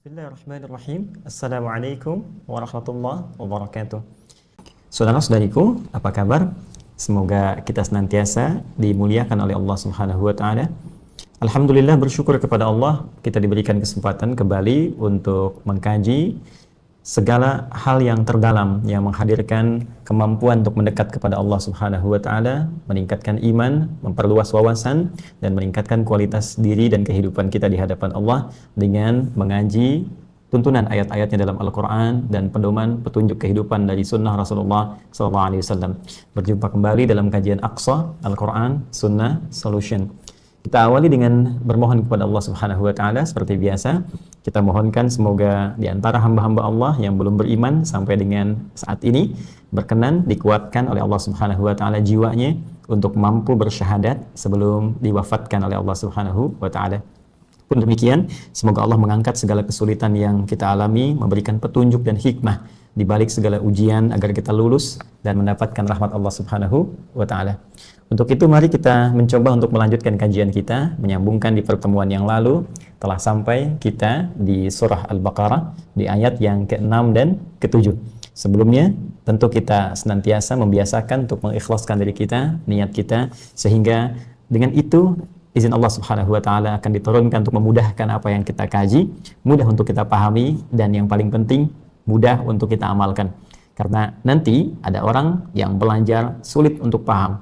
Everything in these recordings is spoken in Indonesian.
Bismillahirrahmanirrahim. Assalamualaikum warahmatullahi wabarakatuh. Saudara-saudariku, apa kabar? Semoga kita senantiasa dimuliakan oleh Allah Subhanahu wa taala. Alhamdulillah, bersyukur kepada Allah kita diberikan kesempatan kembali untuk mengkaji segala hal yang terdalam yang menghadirkan kemampuan untuk mendekat kepada Allah Subhanahu wa taala, meningkatkan iman, memperluas wawasan dan meningkatkan kualitas diri dan kehidupan kita di hadapan Allah dengan mengaji tuntunan ayat-ayatnya dalam Al-Qur'an dan pedoman petunjuk kehidupan dari sunnah Rasulullah SAW. Berjumpa kembali dalam kajian Aqsa Al-Qur'an Sunnah Solution. Kita awali dengan bermohon kepada Allah Subhanahu wa taala seperti biasa. Kita mohonkan semoga di antara hamba-hamba Allah yang belum beriman sampai dengan saat ini berkenan dikuatkan oleh Allah Subhanahu wa taala jiwanya untuk mampu bersyahadat sebelum diwafatkan oleh Allah Subhanahu wa taala. Pun demikian, semoga Allah mengangkat segala kesulitan yang kita alami, memberikan petunjuk dan hikmah di balik segala ujian agar kita lulus dan mendapatkan rahmat Allah Subhanahu wa taala. Untuk itu mari kita mencoba untuk melanjutkan kajian kita, menyambungkan di pertemuan yang lalu telah sampai kita di surah Al-Baqarah di ayat yang ke-6 dan ke-7. Sebelumnya tentu kita senantiasa membiasakan untuk mengikhlaskan diri kita, niat kita, sehingga dengan itu izin Allah Subhanahu wa taala akan diturunkan untuk memudahkan apa yang kita kaji, mudah untuk kita pahami, dan yang paling penting mudah untuk kita amalkan. Karena nanti ada orang yang belajar sulit untuk paham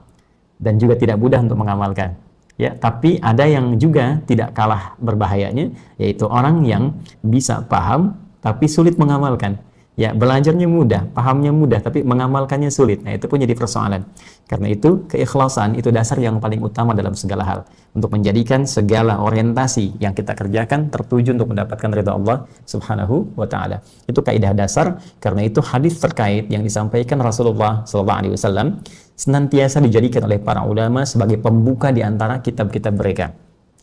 dan juga tidak mudah untuk mengamalkan. Ya, tapi ada yang juga tidak kalah berbahayanya, yaitu orang yang bisa paham tapi sulit mengamalkan. Ya, belajarnya mudah, pahamnya mudah, tapi mengamalkannya sulit. Nah, itu pun jadi persoalan. Karena itu, keikhlasan itu dasar yang paling utama dalam segala hal. Untuk menjadikan segala orientasi yang kita kerjakan tertuju untuk mendapatkan ridha Allah Subhanahu wa ta'ala. Itu kaidah dasar. Karena itu, hadis terkait yang disampaikan Rasulullah SAW senantiasa dijadikan oleh para ulama sebagai pembuka di antara kitab-kitab mereka.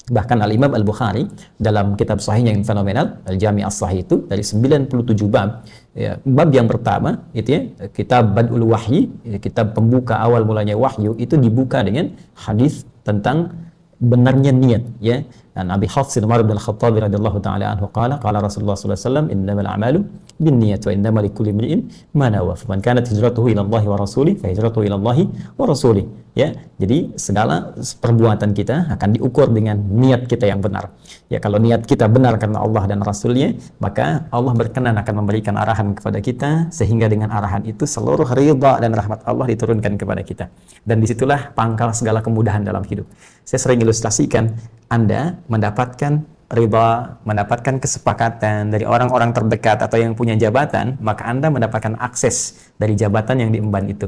Bahkan Al-Imam Al-Bukhari dalam kitab sahihnya yang fenomenal, Al-Jami' As-Sahih, itu dari 97 bab. Ya, bab yang pertama itu ya, kitab Bad'ul Wahyi, kitab pembuka awal mulanya wahyu, itu dibuka dengan hadis tentang benarnya niat, ya. Dan Abi Hafs Umar bin Khattab radhiyallahu taala anhu qala Rasulullah sallallahu alaihi wasallam innamal a'malu binniyat wa innamal likulli imri'in ma nawa faman kanat hijratuhu ila Allah wa rasulih fa hijratuhu ila Allah wa rasulih. Ya, jadi segala perbuatan kita akan diukur dengan niat kita yang benar. Ya, kalau niat kita benar karena Allah dan Rasulnya, maka Allah berkenan akan memberikan arahan kepada kita, sehingga dengan arahan itu seluruh ridha dan rahmat Allah diturunkan kepada kita. Dan disitulah pangkal segala kemudahan dalam hidup. Saya sering ilustrasikan, Anda mendapatkan ridha, mendapatkan kesepakatan dari orang-orang terdekat atau yang punya jabatan, maka Anda mendapatkan akses dari jabatan yang diemban itu.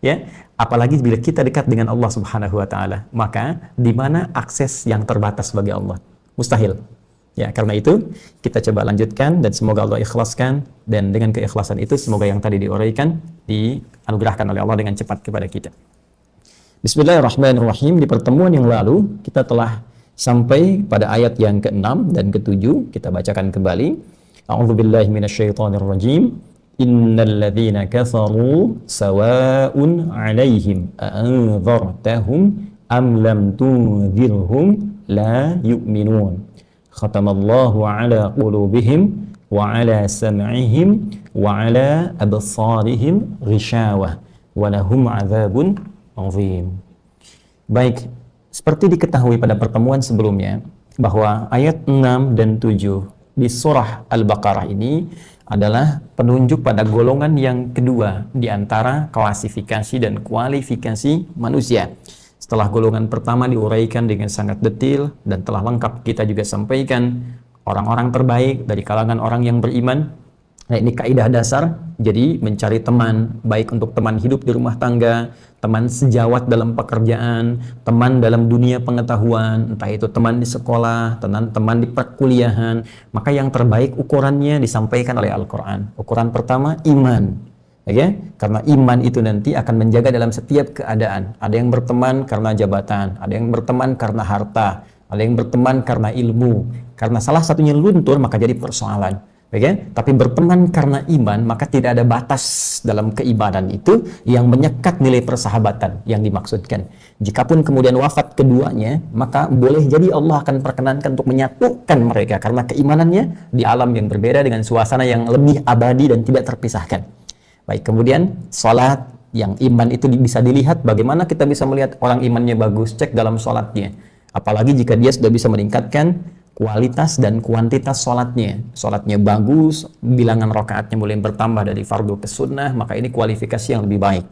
Ya, apalagi bila kita dekat dengan Allah Subhanahu wa taala, maka di mana akses yang terbatas bagi Allah? Mustahil. Ya, karena itu kita coba lanjutkan dan semoga Allah ikhlaskan, dan dengan keikhlasan itu semoga yang tadi diuraikan dianugerahkan oleh Allah dengan cepat kepada kita. Bismillahirrahmanirrahim. Di pertemuan yang lalu kita telah sampai pada ayat yang ke-6 dan ke-7. Kita bacakan kembali. A'udzubillahi minasyaitonirrajim. Innal ladzina kafaru sawa'un 'alaihim a'anzartahum am lam tunzirhum la yu'minun. Khatamallahu 'ala qulubihim wa 'ala sam'ihim wa 'ala absarihim ghishawah wa lahum 'adzabun 'adzim. Baik, seperti diketahui pada pertemuan sebelumnya bahwa ayat 6 dan 7 di surah Al-Baqarah ini adalah penunjuk pada golongan yang kedua di antara klasifikasi dan kualifikasi manusia. Setelah golongan pertama diuraikan dengan sangat detail dan telah lengkap kita juga sampaikan orang-orang terbaik dari kalangan orang yang beriman. Nah, ini kaidah dasar. Jadi mencari teman, baik untuk teman hidup di rumah tangga, teman sejawat dalam pekerjaan, teman dalam dunia pengetahuan, entah itu teman di sekolah, teman di perkuliahan, maka yang terbaik ukurannya disampaikan oleh Al-Quran. Ukuran pertama, iman. Ya, karena iman itu nanti akan menjaga dalam setiap keadaan. Ada yang berteman karena jabatan, ada yang berteman karena harta, ada yang berteman karena ilmu. Karena salah satunya luntur, maka jadi persoalan. Okay? Tapi berteman karena iman, maka tidak ada batas dalam keimanan itu yang menyekat nilai persahabatan yang dimaksudkan. Jikapun kemudian wafat keduanya, maka boleh jadi Allah akan perkenankan untuk menyatukan mereka karena keimanannya di alam yang berbeda dengan suasana yang lebih abadi dan tidak terpisahkan. Baik, kemudian sholat yang iman itu bisa dilihat. Bagaimana kita bisa melihat orang imannya bagus? Cek dalam sholatnya. Apalagi jika dia sudah bisa meningkatkan kualitas dan kuantitas sholatnya. Sholatnya bagus, bilangan rakaatnya mulai bertambah dari fardu ke sunnah, maka ini kualifikasi yang lebih baik.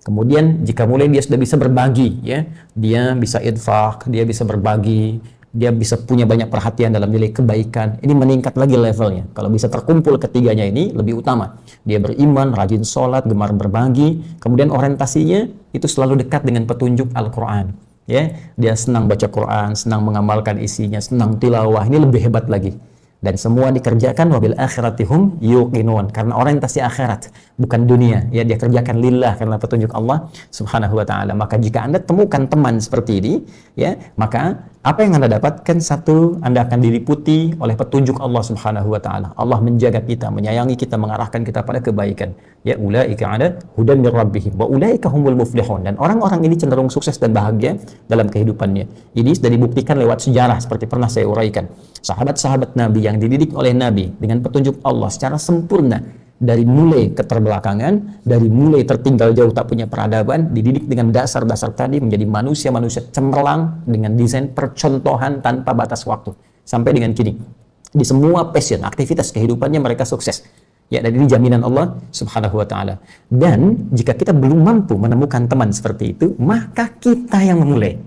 Kemudian jika mulai dia sudah bisa berbagi, ya, dia bisa infak, dia bisa berbagi, dia bisa punya banyak perhatian dalam nilai kebaikan, ini meningkat lagi levelnya. Kalau bisa terkumpul ketiganya ini lebih utama. Dia beriman, rajin sholat, gemar berbagi, kemudian orientasinya itu selalu dekat dengan petunjuk Al-Quran. Ya, dia senang baca Quran, senang mengamalkan isinya, senang tilawah, ini lebih hebat lagi. Dan semua dikerjakan wabil akhiratihum yuqinun, karena orientasi akhirat bukan dunia, ya, dia kerjakan lillah karena petunjuk Allah Subhanahu wa taala. Maka jika Anda temukan teman seperti ini, ya, maka apa yang Anda dapatkan? Satu, Anda akan diliputi oleh petunjuk Allah Subhanahu wa taala. Allah menjaga kita, menyayangi kita, mengarahkan kita pada kebaikan. Ya, ulaika ala hudan mir rabbihim wa ulaika humul muflihun. Dan orang-orang ini cenderung sukses dan bahagia dalam kehidupannya. Ini sudah dibuktikan lewat sejarah seperti pernah saya uraikan. Sahabat-sahabat Nabi yang dididik oleh Nabi dengan petunjuk Allah secara sempurna, dari mulai keterbelakangan, dari mulai tertinggal jauh tak punya peradaban, dididik dengan dasar-dasar tadi menjadi manusia-manusia cemerlang dengan desain percontohan tanpa batas waktu. Sampai dengan kini, di semua passion, aktivitas kehidupannya mereka sukses. Ya, dan ini jaminan Allah Subhanahu wa taala. Dan jika kita belum mampu menemukan teman seperti itu, maka kita yang memulai.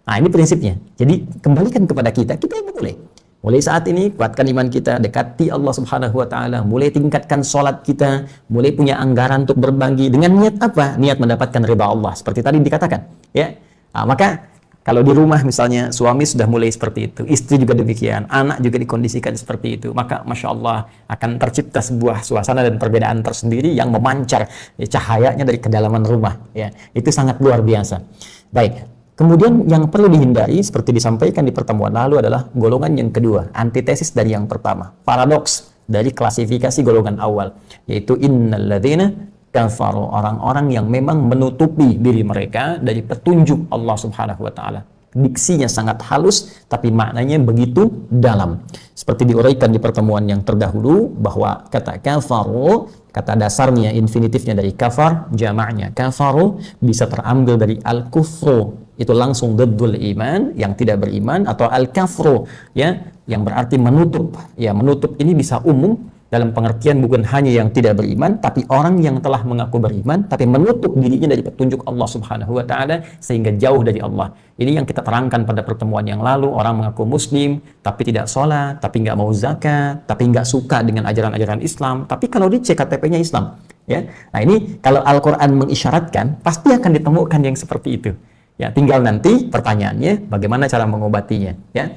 Nah, ini prinsipnya. Jadi kembalikan kepada kita yang memulai. Mulai saat ini, kuatkan iman kita, dekati Allah Subhanahu wa taala, mulai tingkatkan sholat kita, mulai punya anggaran untuk berbagi dengan niat apa? Niat mendapatkan ridha Allah, seperti tadi dikatakan, ya. Nah, maka kalau di rumah misalnya suami sudah mulai seperti itu, istri juga demikian, anak juga dikondisikan seperti itu, maka Masya Allah akan tercipta sebuah suasana dan perbedaan tersendiri yang memancar, ya, cahayanya dari kedalaman rumah, ya. Itu sangat luar biasa. Baik. Kemudian yang perlu dihindari seperti disampaikan di pertemuan lalu adalah golongan yang kedua, antitesis dari yang pertama, paradoks dari klasifikasi golongan awal, yaitu innalladzina kafaru, orang-orang yang memang menutupi diri mereka dari petunjuk Allah Subhanahu wa taala. Diksinya sangat halus tapi maknanya begitu dalam. Seperti diuraikan di pertemuan yang terdahulu bahwa kata kafaru, kata dasarnya infinitifnya dari kafar, jamaknya kafaru, bisa terambil dari al-kufru, itu langsung daddul iman, yang tidak beriman, atau al-kafru, ya, yang berarti menutup. Ya, menutup ini bisa umum dalam pengertian bukan hanya yang tidak beriman, tapi orang yang telah mengaku beriman tapi menutup dirinya dari petunjuk Allah Subhanahu wa taala sehingga jauh dari Allah. Ini yang kita terangkan pada pertemuan yang lalu, orang mengaku muslim tapi tidak sholat, tapi nggak mau zakat, tapi nggak suka dengan ajaran-ajaran Islam, tapi kalau dicek KTP-nya Islam, ya. Nah, ini kalau Al-Qur'an mengisyaratkan pasti akan ditemukan yang seperti itu. Ya, tinggal nanti pertanyaannya bagaimana cara mengobatinya, ya.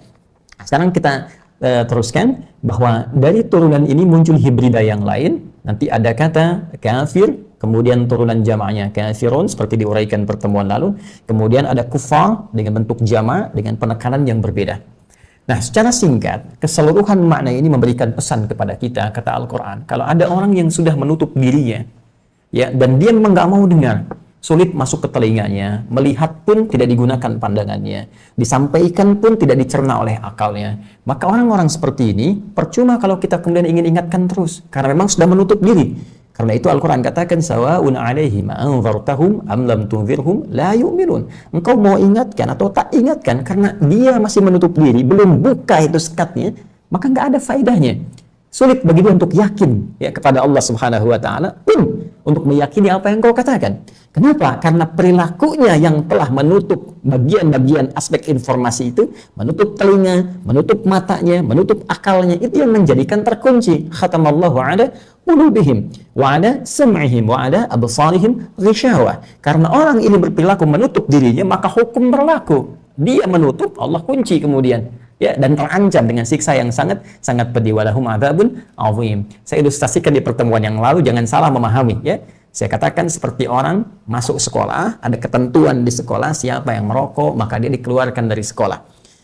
Sekarang kita teruskan bahwa dari turunan ini muncul hibrida yang lain. Nanti ada kata kafir, kemudian turunan jamaknya kafirun seperti diuraikan pertemuan lalu, kemudian ada kufar dengan bentuk jamak dengan penekanan yang berbeda. Nah, secara singkat, keseluruhan makna ini memberikan pesan kepada kita, kata Al-Quran, kalau ada orang yang sudah menutup dirinya, ya, dan dia memang nggak mau dengar, sulit masuk ke telinganya, melihat pun tidak digunakan pandangannya, disampaikan pun tidak dicerna oleh akalnya, maka orang-orang seperti ini percuma kalau kita kemudian ingin ingatkan terus, karena memang sudah menutup diri. Karena itu Al-Quran katakan sawa'un 'alaihim anzartahum am lam tunzirhum la yu'minun. Engkau mau ingatkan atau tak ingatkan, karena dia masih menutup diri, belum buka itu sekatnya, maka nggak ada faedahnya. Sulit bagi dia untuk yakin, ya, kepada Allah Subhanahu wa taala pun untuk meyakini apa yang kau katakan. Kenapa? Karena perilakunya yang telah menutup bagian-bagian aspek informasi itu, menutup telinga, menutup matanya, menutup akalnya, itu yang menjadikan terkunci. Khatamallahu ala qulubihim wa ala sam'ihim wa ala absarihim ghishawa. Karena orang ini berperilaku menutup dirinya, maka hukum berlaku. Dia menutup, Allah kunci kemudian. Ya, dan terancam dengan siksa yang sangat pedih. Walahum adzabun azim. Saya ilustrasikan di pertemuan yang lalu, jangan salah memahami, ya. Saya katakan seperti orang masuk sekolah, ada ketentuan di sekolah siapa yang merokok maka dia dikeluarkan dari sekolah.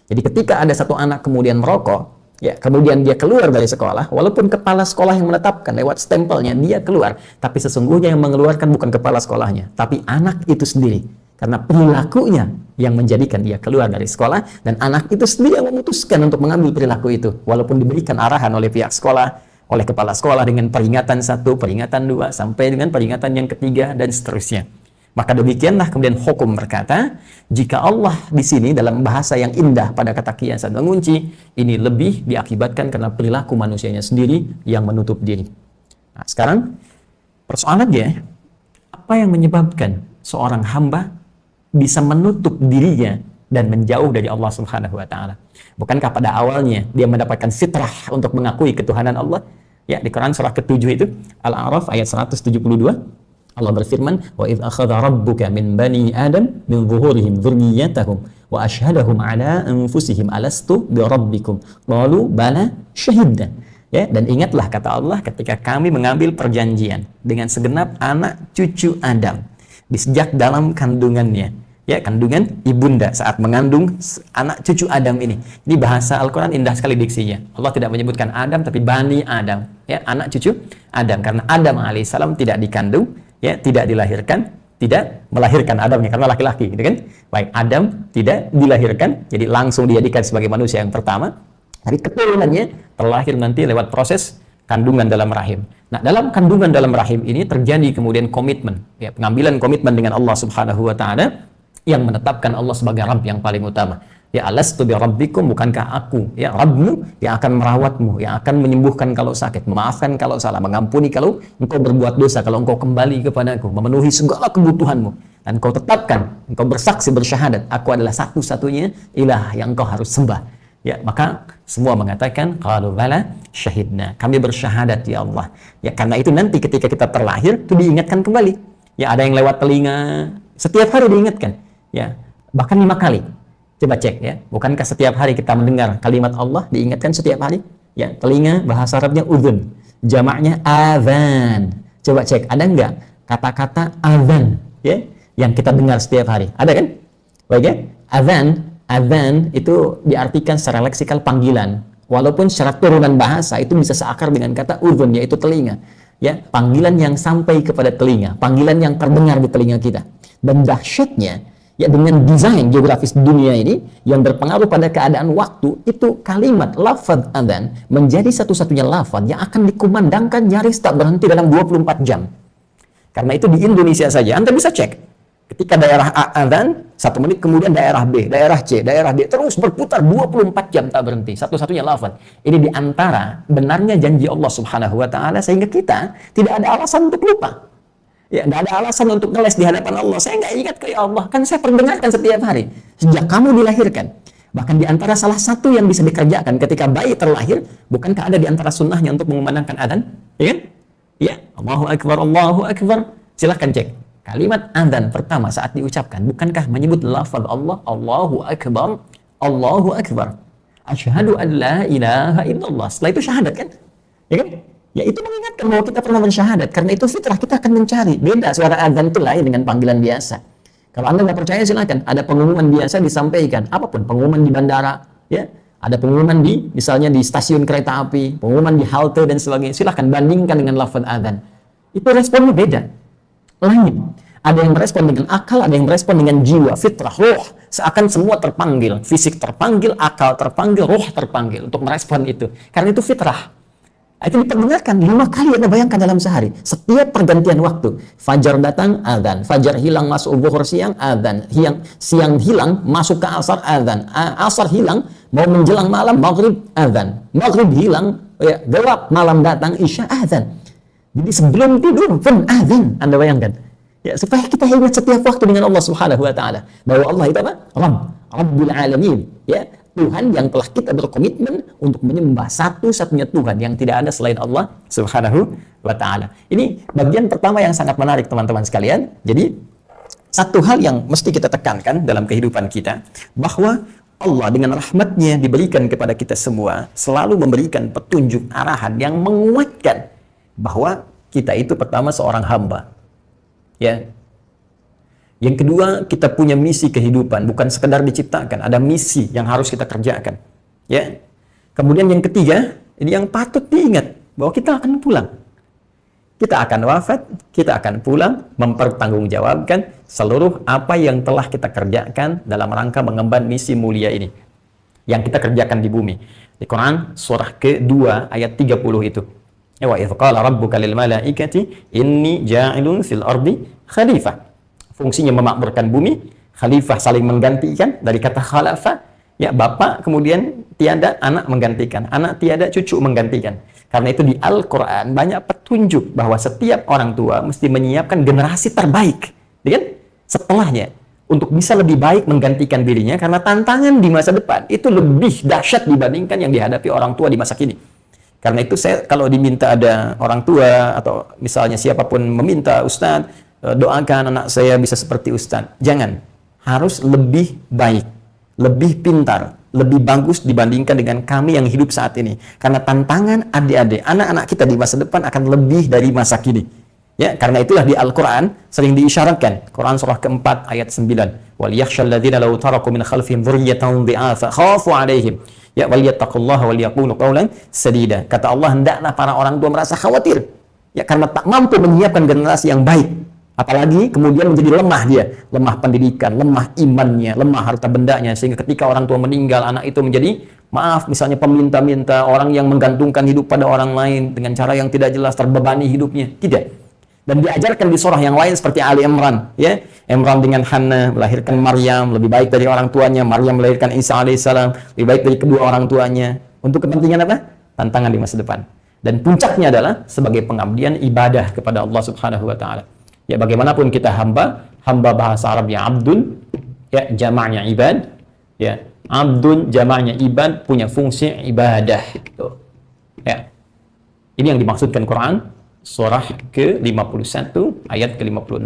Jadi ketika ada satu anak kemudian merokok, ya, kemudian dia keluar dari sekolah, walaupun kepala sekolah yang menetapkan lewat stempelnya dia keluar, tapi sesungguhnya yang mengeluarkan bukan kepala sekolahnya, tapi anak itu sendiri. karena perilakunya yang menjadikan dia keluar dari sekolah, dan anak itu sendiri yang memutuskan untuk mengambil perilaku itu, walaupun diberikan arahan oleh pihak sekolah, oleh kepala sekolah dengan peringatan 1, peringatan 2, sampai dengan peringatan yang ketiga dan seterusnya. Maka demikianlah kemudian hukum berkata, jika Allah di sini dalam bahasa yang indah pada kata kiasan mengunci, ini lebih diakibatkan karena perilaku manusianya sendiri yang menutup diri. Nah, sekarang persoalannya, apa yang menyebabkan seorang hamba bisa menutup dirinya dan menjauh dari Allah Subhanahu wa taala? Bukankah pada awalnya dia mendapatkan fitrah untuk mengakui ketuhanan Allah? Ya, di Quran surah ke-7 itu, Al-A'raf ayat 172, Allah berfirman, "Wa idz akhadha rabbuka min bani Adam min zuhurihim dzurriyyatahum wa asyhadahum ala anfusihim alastu bi rabbikum qalu bala syahidna." Ya, dan ingatlah kata Allah ketika kami mengambil perjanjian dengan segenap anak cucu Adam di sejak dalam kandungannya, ya, kandungan ibunda saat mengandung anak cucu Adam ini. Ini bahasa Al-Quran indah sekali diksinya. Allah tidak menyebutkan Adam tapi Bani Adam, ya, anak cucu Adam, karena Adam alaihissalam tidak dikandung, ya, tidak dilahirkan, tidak melahirkan Adamnya karena laki-laki, gitu kan? Baik, Adam tidak dilahirkan, jadi langsung dijadikan sebagai manusia yang pertama. Dari keturunannya terlahir nanti lewat proses kandungan dalam rahim. Nah, dalam kandungan dalam rahim ini terjadi kemudian komitmen, ya, pengambilan komitmen dengan Allah Subhanahu wa taala yang menetapkan Allah sebagai Rabb yang paling utama. Ya, alastu bi rabbikum, bukankah aku, ya, Rabbmu yang akan merawatmu, yang akan menyembuhkan kalau sakit, memaafkan kalau salah, mengampuni kalau engkau berbuat dosa, kalau engkau kembali kepadaku, memenuhi segala kebutuhanmu. Dan engkau tetapkan, engkau bersaksi bersyahadat, aku adalah satu-satunya ilah yang engkau harus sembah. Ya, maka semua mengatakan qalu bala syahidna, kami bersyahadat ya Allah. Ya, karena itu nanti ketika kita terlahir itu diingatkan kembali. Ya, ada yang lewat telinga, setiap hari diingatkan. Ya, bahkan 5 kali. Coba cek, ya, bukankah setiap hari kita mendengar kalimat Allah diingatkan setiap hari? Ya, telinga bahasa Arabnya udhun, jamaknya adhan. Coba cek, ada enggak kata-kata adhan, ya, yang kita dengar setiap hari? Ada kan? Baik, ya? Adhan itu diartikan secara leksikal panggilan, walaupun secara turunan bahasa itu bisa seakar dengan kata udhun, yaitu telinga, ya, panggilan yang sampai kepada telinga, panggilan yang terdengar di telinga kita. Dan dahsyatnya, ya, dengan desain geografis dunia ini yang berpengaruh pada keadaan waktu, itu kalimat lafaz adhan menjadi satu-satunya lafaz yang akan dikumandangkan nyaris tak berhenti dalam 24 jam. Karena itu di Indonesia saja Anda bisa cek, ketika daerah A adzan, 1 menit kemudian daerah B, daerah C, daerah D, terus berputar 24 jam tak berhenti. Satu-satunya lafaz. Ini diantara benarnya janji Allah Subhanahu wa taala, sehingga kita tidak ada alasan untuk lupa. Ya, tidak ada alasan untuk ngeles di hadapan Allah. Saya nggak ingat ke ya Allah, kan saya perdengarkan setiap hari sejak kamu dilahirkan. Bahkan diantara salah satu yang bisa dikerjakan ketika bayi terlahir, bukankah ada diantara sunnahnya untuk mengumandangkan adzan? Ya kan? Ya, Allahu Akbar, Allahu Akbar. Silahkan cek. Kalimat adzan pertama saat diucapkan, bukankah menyebut lafaz Allah, Allahu Akbar, Allahu Akbar, asyhadu an la ilaha illallah. Setelah itu syahadat kan? Ya kan? Ya, itu mengingatkan bahwa kita pernah mensyahadat. Karena itu fitrah kita akan mencari. Beda suara adzan itu lain dengan panggilan biasa. Kalau Anda nggak percaya silakan, ada pengumuman biasa disampaikan, apapun, pengumuman di bandara, ya, ada pengumuman di misalnya di stasiun kereta api, pengumuman di halte dan sebagainya. Silakan bandingkan dengan lafaz adzan. Itu responnya beda. Lain. Ada yang merespon dengan akal, ada yang merespon dengan jiwa, fitrah, roh. Seakan semua terpanggil, fisik terpanggil, akal terpanggil, roh terpanggil untuk merespon itu. Karena itu fitrah. Itu diperdengarkan 5 kali, Anda bayangkan dalam sehari. Setiap pergantian waktu. Fajar datang, adzan. Fajar hilang, masuk zuhur siang, adzan. Siang hilang, masuk ke asar, adzan. Asar hilang, mau menjelang malam, maghrib, adzan. Maghrib hilang, ya, gelap, malam datang, isya, adzan. Jadi sebelum tidur pun adzan, Anda bayangkan. Ya, supaya kita ingat setiap waktu dengan Allah Subhanahu wa taala bahwa Allah itu apa? Rabbul alamin, ya, Tuhan yang telah kita berkomitmen untuk menyembah satu-satunya Tuhan yang tidak ada selain Allah Subhanahu wa taala. Ini bagian pertama yang sangat menarik teman-teman sekalian. Jadi satu hal yang mesti kita tekankan dalam kehidupan kita, bahwa Allah dengan rahmatnya diberikan kepada kita semua selalu memberikan petunjuk arahan yang menguatkan bahwa kita itu pertama seorang hamba, ya. Yang kedua, kita punya misi kehidupan, bukan sekedar diciptakan, ada misi yang harus kita kerjakan, ya. Kemudian yang ketiga, ini yang patut diingat, bahwa kita akan pulang. Kita akan wafat, kita akan pulang, mempertanggungjawabkan seluruh apa yang telah kita kerjakan dalam rangka mengemban misi mulia ini, yang kita kerjakan di bumi. Di Quran, surah kedua, ayat 30 itu. Ya, wa idh qala rabbuka lil malaikati inni ja'ilun fil ardi khalifah. Fungsinya memakmurkan bumi, khalifah saling menggantikan dari kata khalafa. Ya, bapak kemudian tiada, anak menggantikan. Anak tiada, cucu menggantikan. Karena itu di Al-Quran banyak petunjuk bahwa setiap orang tua mesti menyiapkan generasi terbaik, ya kan? Setelahnya, untuk bisa lebih baik menggantikan dirinya, karena tantangan di masa depan itu lebih dahsyat dibandingkan yang dihadapi orang tua di masa kini. Karena itu saya kalau diminta ada orang tua atau misalnya siapapun meminta, Ustadz, doakan anak saya bisa seperti Ustadz. Jangan, harus lebih baik, lebih pintar, lebih bagus dibandingkan dengan kami yang hidup saat ini. Karena tantangan adik-adik, anak-anak kita di masa depan akan lebih dari masa kini. Ya, karena itulah di Al-Quran sering diisyaratkan. Quran surah keempat ayat 9. وَلْيَخْشَى الَّذِينَ لَوْ تَرَكُوا مِنْ خَلْفِهِمْ ذُرِّيَّةً ضِعَافًا خَافُوا عَلَيْهِمْ ya وَلْيَتَّقُوا اللَّهَ وَلْيَقُولُوا قَوْلًا سَدِيدًا. Kata Allah, hendaklah para orang tua merasa khawatir, ya, karena tak mampu menyiapkan generasi yang baik. Apalagi kemudian menjadi lemah dia, lemah pendidikan, lemah imannya, lemah harta bendanya, sehingga ketika orang tua meninggal, anak itu menjadi, maaf, misalnya peminta-minta, orang yang menggantungkan hidup pada orang lain dengan cara yang tidak jelas, terbebani hidupnya. Tidak. Dan diajarkan di surah yang lain seperti Ali Imran, ya, Imran dengan Hannah melahirkan Maryam, lebih baik dari orang tuanya. Maryam melahirkan Isa alaihissalam, lebih baik dari kedua orang tuanya. Untuk kepentingan apa? Tantangan di masa depan. Dan puncaknya adalah sebagai pengabdian ibadah kepada Allah Subhanahu wa taala. Ya, bagaimanapun kita hamba bahasa Arabnya abdun, ya, jamaknya ibad, ya, abdun jamaknya ibad, punya fungsi ibadah gitu. Ya. Ini yang dimaksudkan Quran surah ke-51 ayat ke-56.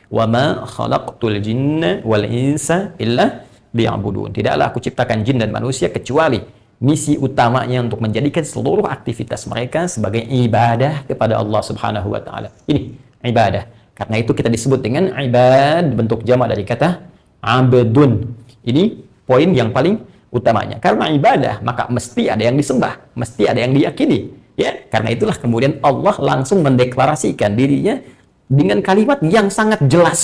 Wa ma khalaqtul jinna wal insa illa liya'budun. Tidaklah aku ciptakan jin dan manusia kecuali misi utamanya untuk menjadikan seluruh aktivitas mereka sebagai ibadah kepada Allah Subhanahu wa taala. Ini ibadah. Karena itu kita disebut dengan ibad, bentuk jamak dari kata abdun. Ini poin yang paling utamanya. Karena ibadah, maka mesti ada yang disembah, mesti ada yang diyakini. Ya, karena itulah kemudian Allah langsung mendeklarasikan dirinya dengan kalimat yang sangat jelas,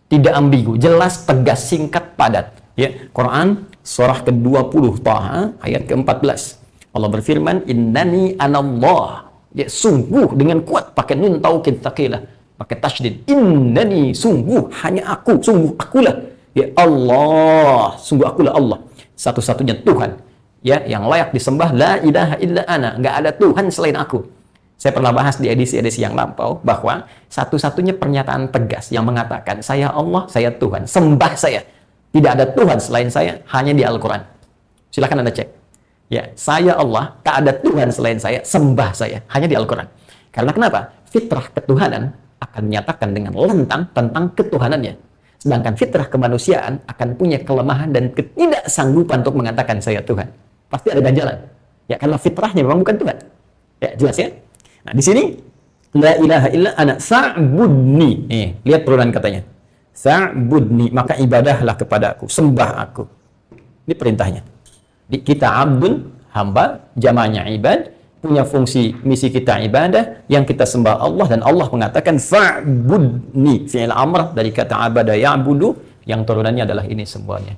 tidak ambigu, jelas, tegas, singkat, padat. Ya, Quran surah ke-20 Taha ayat ke-14. Allah berfirman, "Innani anallah." Ya, sungguh dengan kuat pakai nun taukid tsaqilah, pakai tasydid. Innani, sungguh hanya aku, sungguh akulah. Ya Allah, sungguh akulah Allah, satu-satunya Tuhan, ya, yang layak disembah, la ilaha illa ana, nggak ada Tuhan selain aku. Saya pernah bahas di edisi-edisi yang lampau bahwa satu-satunya pernyataan tegas yang mengatakan saya Allah, saya Tuhan, sembah saya, tidak ada Tuhan selain saya, hanya di Al-Quran. Silakan Anda cek. Ya, saya Allah, tak ada Tuhan selain saya, sembah saya, hanya di Al-Quran. Karena kenapa? Fitrah ketuhanan akan menyatakan dengan lantang tentang ketuhanannya. Sedangkan fitrah kemanusiaan akan punya kelemahan dan ketidaksanggupan untuk mengatakan saya Tuhan. Pasti ada ganjalan. Ya, karena fitrahnya memang bukan Tuhan. Ya, jelas ya? Nah, di sini la ilaha illa ana sa'budni. Lihat turunan katanya. Sa'budni, maka ibadahlah kepadaku, sembah aku. Ini perintahnya. Kita abdun, hamba, jamaknya ibad, punya fungsi misi kita ibadah, yang kita sembah Allah, dan Allah mengatakan fa'budni, fi'il amr dari kata abada ya'budu, yang turunannya adalah ini semuanya.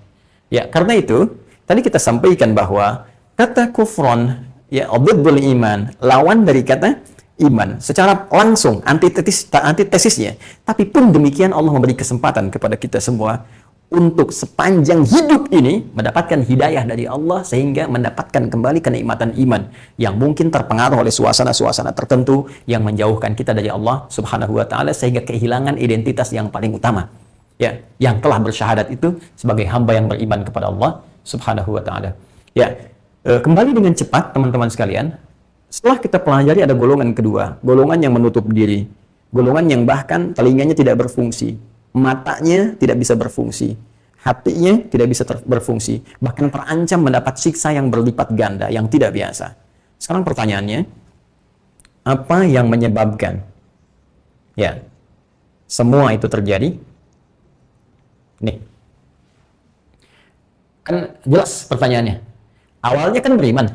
Ya, karena itu tadi kita sampaikan bahwa kata kufron, ya, dhiddul iman, lawan dari kata iman, secara langsung antitesisnya. Tapi pun demikian Allah memberi kesempatan kepada kita semua untuk sepanjang hidup ini mendapatkan hidayah dari Allah, sehingga mendapatkan kembali kenikmatan iman yang mungkin terpengaruh oleh suasana-suasana tertentu yang menjauhkan kita dari Allah Subhanahu wa taala, sehingga kehilangan identitas yang paling utama, ya, yang telah bersyahadat itu sebagai hamba yang beriman kepada Allah Subhanahu wa taala. Ya, kembali dengan cepat teman-teman sekalian, setelah kita pelajari ada golongan kedua, golongan yang menutup diri, golongan yang bahkan telinganya tidak berfungsi, matanya tidak bisa berfungsi, hatinya tidak bisa berfungsi, bahkan terancam mendapat siksa yang berlipat ganda, yang tidak biasa. Sekarang pertanyaannya, apa yang menyebabkan, ya, semua itu terjadi? Nih, kan jelas pertanyaannya. Awalnya kan beriman,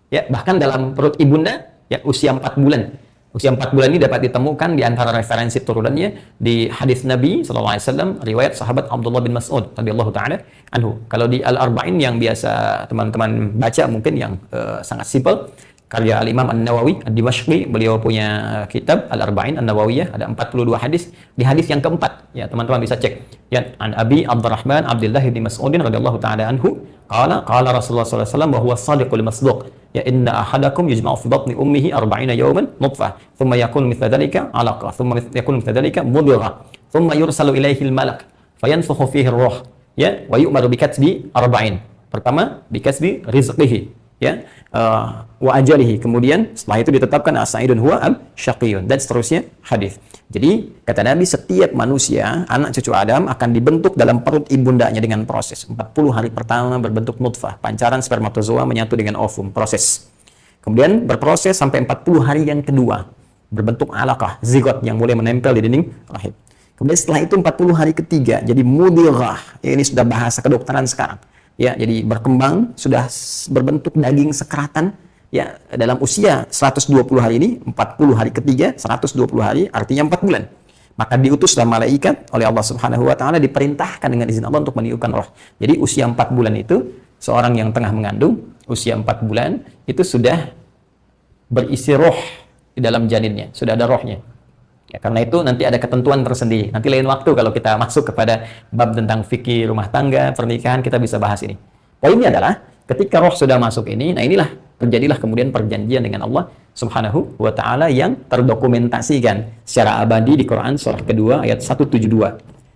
ya, bahkan dalam perut ibunda, ya, usia 4 bulan, Usia 4 bulan ini dapat ditemukan di antara referensi turunannya di hadis Nabi SAW, riwayat sahabat Abdullah bin Mas'ud radhiyallahu taala anhu. Kalau di Al-Arba'in yang biasa teman-teman baca mungkin yang sangat simpel, karya Al-Imam An-Nawawi Ad-Dimashqi, beliau punya kitab Al-Arba'in An-Nawawiyah, ada 42 hadis. Di hadis yang keempat, ya teman-teman bisa cek. Ya, an Abi Abdurrahman Abdullah bin Mas'udin radhiyallahu taala anhu, qala Rasulullah sallallahu alaihi wasallam wa huwa shadiqul masduq. Ya inna ahadakum yujma'u fi batni ummihi 40 yawman nutfah, thumma yakunu mithla dhalika 'alaqah, thumma yakunu mithla dhalika mudghah, thumma yursalu ilaihi al-malak fayanfukhu fihi ar-ruh, ya, wa yu'maru bi katbi 40. Pertama, bi kasbi rizqihi, ya, wa ajalihi. Kemudian setelah itu ditetapkan as-sa'idun huwa am-syaqiyun, dan seterusnya hadis. Jadi kata Nabi, setiap manusia, anak cucu Adam akan dibentuk dalam perut ibundanya dengan proses. 40 hari pertama berbentuk nutfah, pancaran spermatozoa menyatu dengan ovum, proses. Kemudian berproses sampai 40 hari yang kedua, berbentuk alaqah, zigot yang mulai menempel di dinding rahim. Kemudian setelah itu 40 hari ketiga jadi mudghah. Ini sudah bahasa kedokteran sekarang. Ya, jadi berkembang, sudah berbentuk daging sekeratan. Ya, dalam usia 120 hari ini, 40 hari ketiga, 120 hari, artinya 4 bulan. Maka diutuslah malaikat oleh Allah Subhanahu wa taala, diperintahkan dengan izin Allah untuk meniupkan roh. Jadi usia 4 bulan itu, seorang yang tengah mengandung, usia 4 bulan, itu sudah berisi roh di dalam janinnya, sudah ada rohnya. Ya, karena itu nanti ada ketentuan tersendiri. Nanti lain waktu kalau kita masuk kepada bab tentang fikih rumah tangga, pernikahan, kita bisa bahas ini. Poinnya adalah, ketika roh sudah masuk ini, nah inilah terjadilah kemudian perjanjian dengan Allah Subhanahu wa taala yang terdokumentasikan secara abadi di Quran surah kedua ayat 172.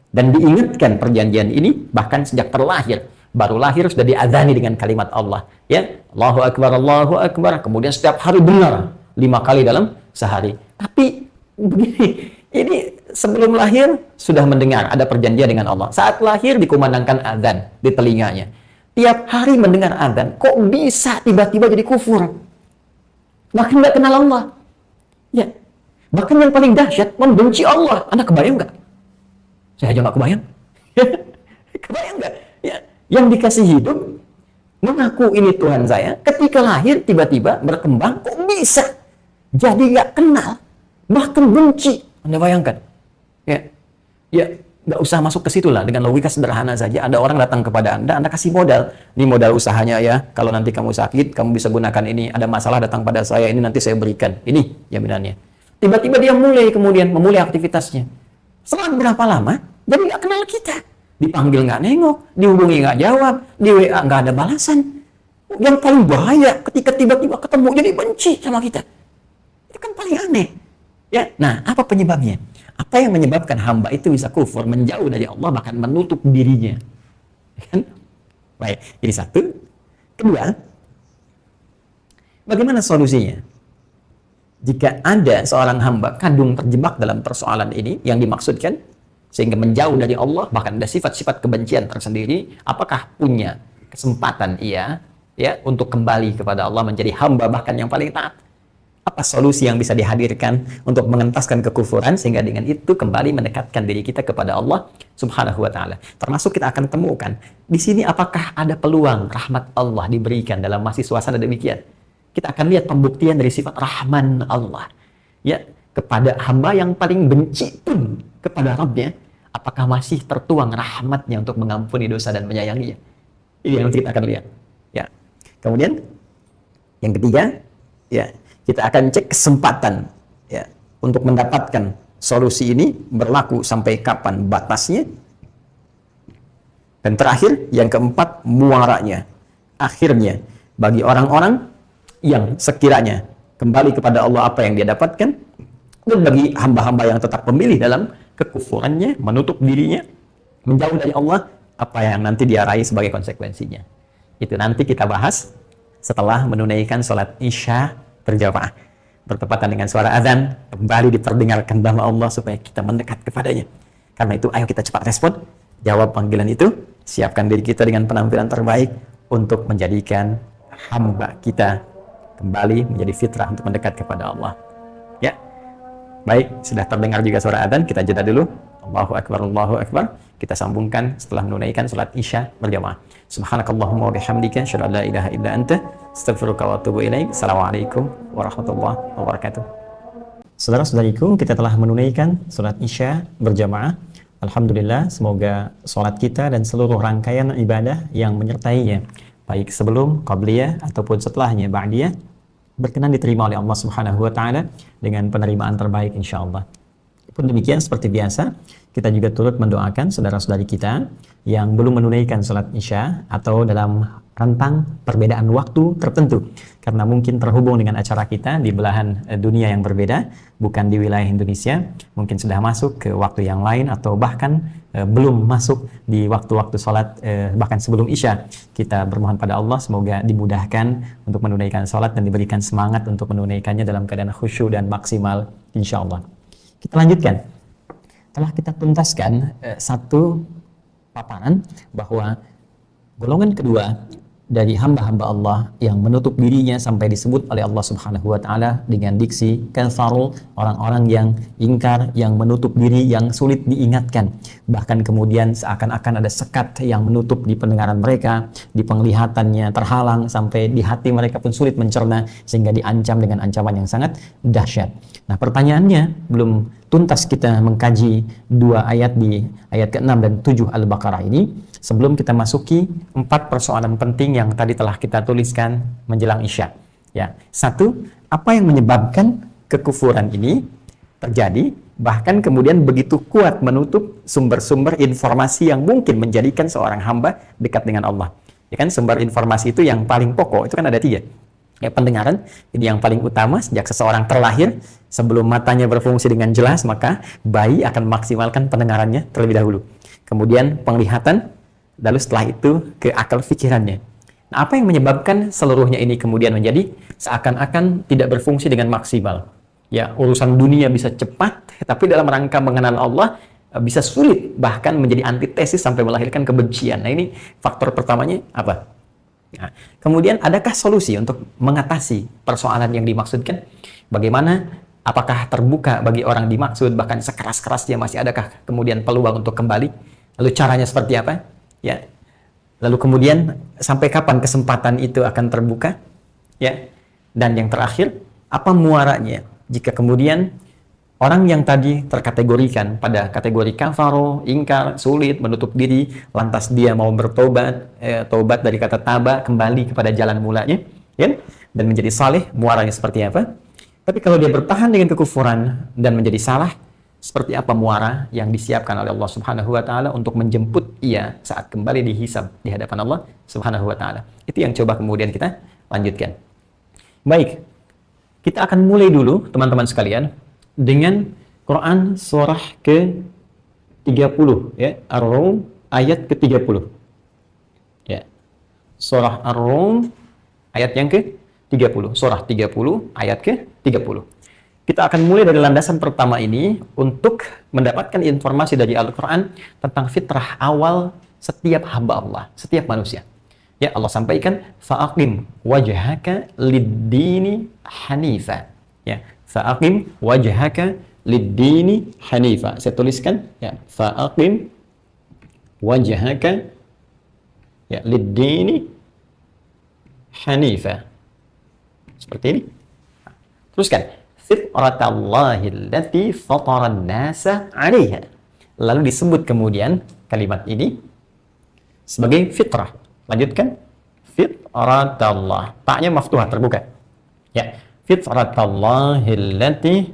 Dan diingatkan perjanjian ini bahkan sejak terlahir. Baru lahir sudah diadzani dengan kalimat Allah. Ya, Allahu Akbar, Allahu Akbar. Kemudian setiap hari benar 5 kali dalam sehari. Tapi begini, ini sebelum lahir sudah mendengar ada perjanjian dengan Allah. Saat lahir dikumandangkan adzan di telinganya. Tiap hari mendengar adzan, kok bisa tiba-tiba jadi kufur? Bahkan nggak kenal Allah. Ya, bahkan yang paling dahsyat membenci Allah. Anda kebayang nggak? Saya aja nggak kebayang. Kebayang nggak? Ya, yang dikasih hidup, mengaku ini Tuhan saya, ketika lahir tiba-tiba berkembang, kok bisa jadi nggak kenal, bahkan benci? Anda bayangkan? Ya, ya. Nggak usah masuk ke situ lah, dengan logika sederhana saja. Ada orang datang kepada Anda kasih modal. Ini modal usahanya ya, kalau nanti kamu sakit, kamu bisa gunakan ini. Ada masalah datang pada saya, ini nanti saya berikan. Ini jaminannya. Tiba-tiba dia mulai kemudian memulai aktivitasnya. Selang berapa lama, jadi nggak kenal kita. Dipanggil nggak nengok, dihubungi nggak jawab, di WA nggak ada balasan. Yang paling bahaya, ketika tiba-tiba ketemu, jadi benci sama kita. Itu kan paling aneh. Ya, nah apa penyebabnya? Apa yang menyebabkan hamba itu bisa kufur, menjauh dari Allah, bahkan menutup dirinya? Kan? Baik, ini satu. Kedua, bagaimana solusinya? Jika ada seorang hamba kadung terjebak dalam persoalan ini yang dimaksudkan, sehingga menjauh dari Allah, bahkan ada sifat-sifat kebencian tersendiri, apakah punya kesempatan ia ya untuk kembali kepada Allah, menjadi hamba bahkan yang paling taat? Apa solusi yang bisa dihadirkan untuk mengentaskan kekufuran sehingga dengan itu kembali mendekatkan diri kita kepada Allah Subhanahu wa taala? Termasuk kita akan temukan di sini apakah ada peluang rahmat Allah diberikan dalam masih suasana demikian. Kita akan lihat pembuktian dari sifat Rahman Allah ya kepada hamba yang paling benci pun kepada Rabbnya, apakah masih tertuang rahmatnya untuk mengampuni dosa dan menyayanginya. Ini yang kita akan lihat ya. Kemudian yang ketiga ya, kita akan cek kesempatan ya untuk mendapatkan solusi ini berlaku sampai kapan batasnya. Dan terakhir, yang keempat, muaranya. Akhirnya, bagi orang-orang yang sekiranya kembali kepada Allah, apa yang dia dapatkan, dan bagi hamba-hamba yang tetap memilih dalam kekufurannya, menutup dirinya, menjauh dari Allah, apa yang nanti dia raih sebagai konsekuensinya. Itu nanti kita bahas setelah menunaikan sholat Isya berjamaah, bertepatan dengan suara azan, kembali diperdengarkan nama Allah supaya kita mendekat kepadanya. Karena itu, ayo kita cepat respon, jawab panggilan itu, siapkan diri kita dengan penampilan terbaik untuk menjadikan hamba kita kembali menjadi fitrah untuk mendekat kepada Allah. Ya, baik, sudah terdengar juga suara azan, kita jeda dulu. Allahu Akbar, Allahu Akbar. Kita sambungkan setelah menunaikan salat Isya berjamaah. Subhanakallahumma wa bihamdika, asyhadu an la ilaha illa anta, astaghfiruka wa atubu ilaik. Assalamualaikum warahmatullahi wabarakatuh. Saudara-saudariku, kita telah menunaikan sholat Isya berjamaah. Alhamdulillah, semoga sholat kita dan seluruh rangkaian ibadah yang menyertainya, baik sebelum, qabliyah, ataupun setelahnya, ba'diyah, berkenan diterima oleh Allah Subhanahu wa Ta'ala dengan penerimaan terbaik, insya Allah. Pun demikian, seperti biasa, kita juga turut mendoakan saudara-saudari kita yang belum menunaikan sholat Isya atau dalam rentang perbedaan waktu tertentu, karena mungkin terhubung dengan acara kita di belahan dunia yang berbeda, bukan di wilayah Indonesia, mungkin sudah masuk ke waktu yang lain atau bahkan belum masuk di waktu-waktu sholat, bahkan sebelum Isya. Kita bermohon pada Allah semoga dimudahkan untuk menunaikan sholat dan diberikan semangat untuk menunaikannya dalam keadaan khusyuk dan maksimal, insya Allah. Kita lanjutkan. Telah kita tuntaskan satu paparan bahwa golongan kedua dari hamba-hamba Allah yang menutup dirinya sampai disebut oleh Allah Subhanahu wa Ta'ala dengan diksi kafarul, orang-orang yang ingkar, yang menutup diri, yang sulit diingatkan, bahkan kemudian seakan-akan ada sekat yang menutup di pendengaran mereka, di penglihatannya terhalang, sampai di hati mereka pun sulit mencerna, sehingga diancam dengan ancaman yang sangat dahsyat. Nah, pertanyaannya, belum tuntas kita mengkaji dua ayat di ayat ke-6 dan 7 Al-Baqarah ini. Sebelum kita masuki 4 persoalan penting yang tadi telah kita tuliskan menjelang Isya. Ya, satu, apa yang menyebabkan kekufuran ini terjadi, bahkan kemudian begitu kuat menutup sumber-sumber informasi yang mungkin menjadikan seorang hamba dekat dengan Allah. Ya kan, sumber informasi itu yang paling pokok, itu kan ada 3. Ya, pendengaran, ini yang paling utama. Sejak seseorang terlahir, sebelum matanya berfungsi dengan jelas, maka bayi akan memaksimalkan pendengarannya terlebih dahulu. Kemudian penglihatan, lalu setelah itu ke akal pikirannya. Nah, apa yang menyebabkan seluruhnya ini kemudian menjadi seakan-akan tidak berfungsi dengan maksimal? Ya, urusan dunia bisa cepat, tapi dalam rangka mengenal Allah bisa sulit, bahkan menjadi antitesis sampai melahirkan kebencian. Nah, ini faktor pertamanya apa? Nah, kemudian adakah solusi untuk mengatasi persoalan yang dimaksudkan? Bagaimana? Apakah terbuka bagi orang dimaksud, bahkan sekeras-kerasnya masih adakah kemudian peluang untuk kembali? Lalu caranya seperti apa? Ya, lalu kemudian sampai kapan kesempatan itu akan terbuka? Ya, dan yang terakhir, apa muaranya jika kemudian orang yang tadi terkategorikan pada kategori kafaro, ingkar, sulit, menutup diri, lantas dia mau bertobat, tobat dari kata taba, kembali kepada jalan mulanya, ya, dan menjadi saleh, muaranya seperti apa? Tapi kalau dia bertahan dengan kekufuran dan menjadi salah, seperti apa muara yang disiapkan oleh Allah Subhanahu wa Ta'ala untuk menjemput ia saat kembali dihisab di hadapan Allah Subhanahu wa Ta'ala. Itu yang coba kemudian kita lanjutkan. Baik, kita akan mulai dulu teman-teman sekalian dengan Quran surah ke-30, ya, Ar-Rum ayat ke-30. Ya. Surah Ar-Rum ayat yang ke-30, surah 30 ayat ke-30. Kita akan mulai dari landasan pertama ini untuk mendapatkan informasi dari Al-Quran tentang fitrah awal setiap hamba Allah, setiap manusia. Ya, Allah sampaikan, fa'aqim wajhaka lid-dini hanifa. Ya, fa'aqim wajhaka lid-dini hanifa. Saya tuliskan, ya, fa'aqim wajhaka, ya, lid-dini hanifa. Seperti ini. Teruskan. Fitratallahi allati fataran nasa 'alaiha. Lalu disebut kemudian kalimat ini sebagai fitrah. Lanjutkan. Fitratallah. Ta'nya maftuhah, terbuka. Ya. Fitratallahi allati,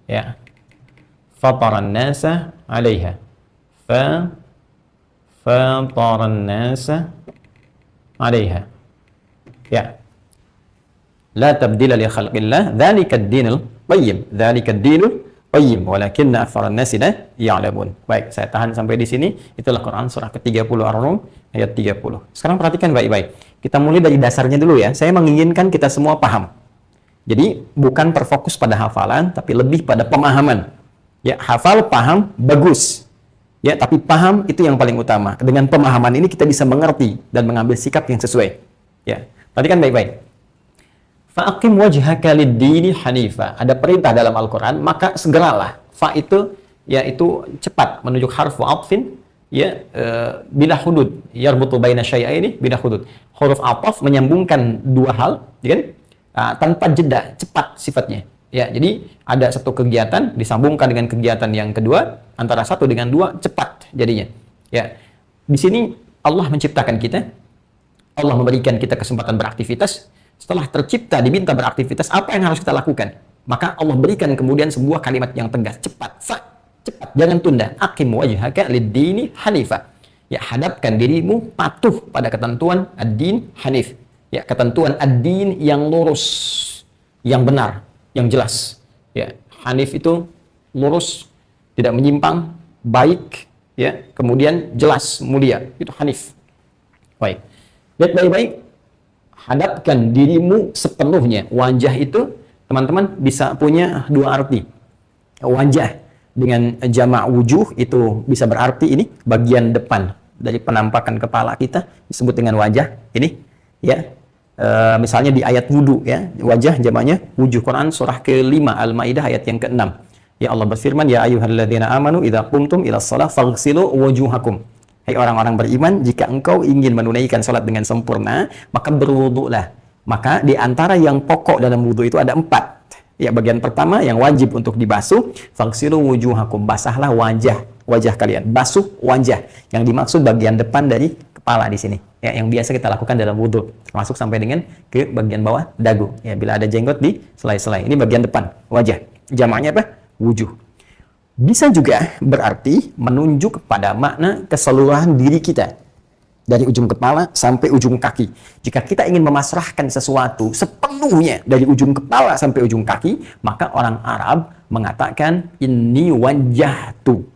ya, fataran nasa 'alaiha. Fataran nasa 'alaiha. Ya. La tabdila li khalqillah, dzalika ad-dinul qayyim, dzalika ad-dinul qayyim, walakinna aktsaran nasi la ya'lamun. Baik, saya tahan sampai di sini. Itulah Quran surah ke-30 Ar-Rum ayat 30. Sekarang perhatikan baik-baik. Kita mulai dari dasarnya dulu ya. Saya menginginkan kita semua paham. Jadi bukan terfokus pada hafalan, tapi lebih pada pemahaman. Ya, hafal, paham, bagus. Ya, tapi paham itu yang paling utama. Dengan pemahaman ini kita bisa mengerti dan mengambil sikap yang sesuai. Ya, perhatikan baik-baik. Fa'aqim wajhaka lid-dini hanifa. Ada perintah dalam Al-Quran, maka segeralah. Fa itu, yaitu cepat menunjuk harfu atfin, ya, bila hudud. Yarbutu baina syai'aini bila hudud. Huruf ataf menyambungkan dua hal, ya kan? Tanpa jeda, cepat sifatnya. Ya, jadi ada satu kegiatan disambungkan dengan kegiatan yang kedua, antara satu dengan dua cepat jadinya. Ya, di sini Allah menciptakan kita, Allah memberikan kita kesempatan beraktivitas. Setelah tercipta diminta beraktivitas, apa yang harus kita lakukan? Maka Allah berikan kemudian sebuah kalimat yang tegas, cepat, cepat, jangan tunda. Aqim wajhaka lid-dini hanifa. Ya, hadapkan dirimu patuh pada ketentuan ad-din hanif. Ya, ketentuan ad-din yang lurus, yang benar, yang jelas. Ya, hanif itu lurus, tidak menyimpang, baik, ya, kemudian jelas, mulia. Itu hanif. Baik. Lihat baik-baik. Hadapkan dirimu sepenuhnya. Wajah itu, teman-teman, bisa punya dua arti. Wajah dengan jamak wujuh itu bisa berarti ini bagian depan dari penampakan kepala kita disebut dengan wajah ini, ya. Misalnya di ayat wudu, ya, wajah jamaknya wujuh. Quran surah ke-5 Al-Maidah ayat yang ke-6. Ya, Allah berfirman, ya ayyuhalladzina amanu idza qumtum ila shalah faghsilu wujuhakum. Hai orang-orang beriman, jika engkau ingin menunaikan salat dengan sempurna, maka berwudulah. Maka di antara yang pokok dalam wudu itu ada 4. Ya, bagian pertama yang wajib untuk dibasuh, faghsilu wujuhakum, basahlah wajah kalian, basuh wajah. Yang dimaksud bagian depan dari kepala di sini. Ya, yang biasa kita lakukan dalam wudu, termasuk sampai dengan ke bagian bawah dagu. Ya, bila ada jenggot di selai-selai. Ini bagian depan wajah. Jamaknya apa? Wujuh. Bisa juga berarti menunjuk pada makna keseluruhan diri kita. Dari ujung kepala sampai ujung kaki. Jika kita ingin memasrahkan sesuatu sepenuhnya dari ujung kepala sampai ujung kaki, maka orang Arab mengatakan inni wajjahtu.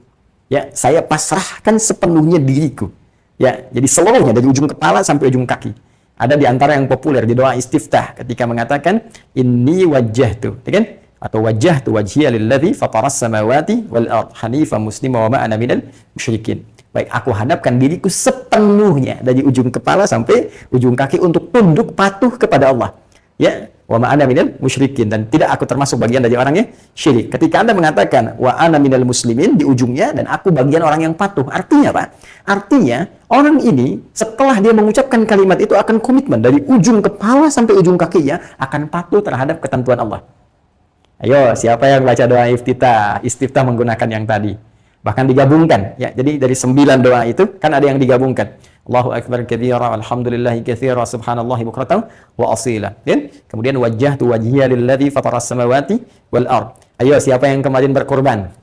Ya, saya pasrahkan sepenuhnya diriku. Ya, jadi seluruhnya dari ujung kepala sampai ujung kaki. Ada di antara yang populer di doa istiftah ketika mengatakan inni wajjahtu, ya kan? Atau wajjahtu wajhiya lilladzi fataras samawati wal ardh hanifan muslima wa ma ana minal musyrikin. Baik, aku hadapkan diriku sepenuhnya dari ujung kepala sampai ujung kaki untuk tunduk patuh kepada Allah. Ya, wa ma ana minal musyrikin, dan tidak aku termasuk bagian dari orang yang syirik. Ketika Anda mengatakan wa ana minal muslimin di ujungnya dan aku bagian orang yang patuh, artinya apa? Artinya orang ini setelah dia mengucapkan kalimat itu akan komitmen dari ujung kepala sampai ujung kakinya akan patuh terhadap ketentuan Allah. Ayo, siapa yang baca doa iftitah? Istiftah menggunakan yang tadi. Bahkan digabungkan, ya. Jadi dari 9 doa itu kan ada yang digabungkan. Allahu akbar kabira, alhamdulillahi katsira, subhanallahi bukratan wa asila. Ya? Kemudian wajjahtu wajhiya lilladzi fataras samawati wal ardh. Ayo, siapa yang kemarin berkorban?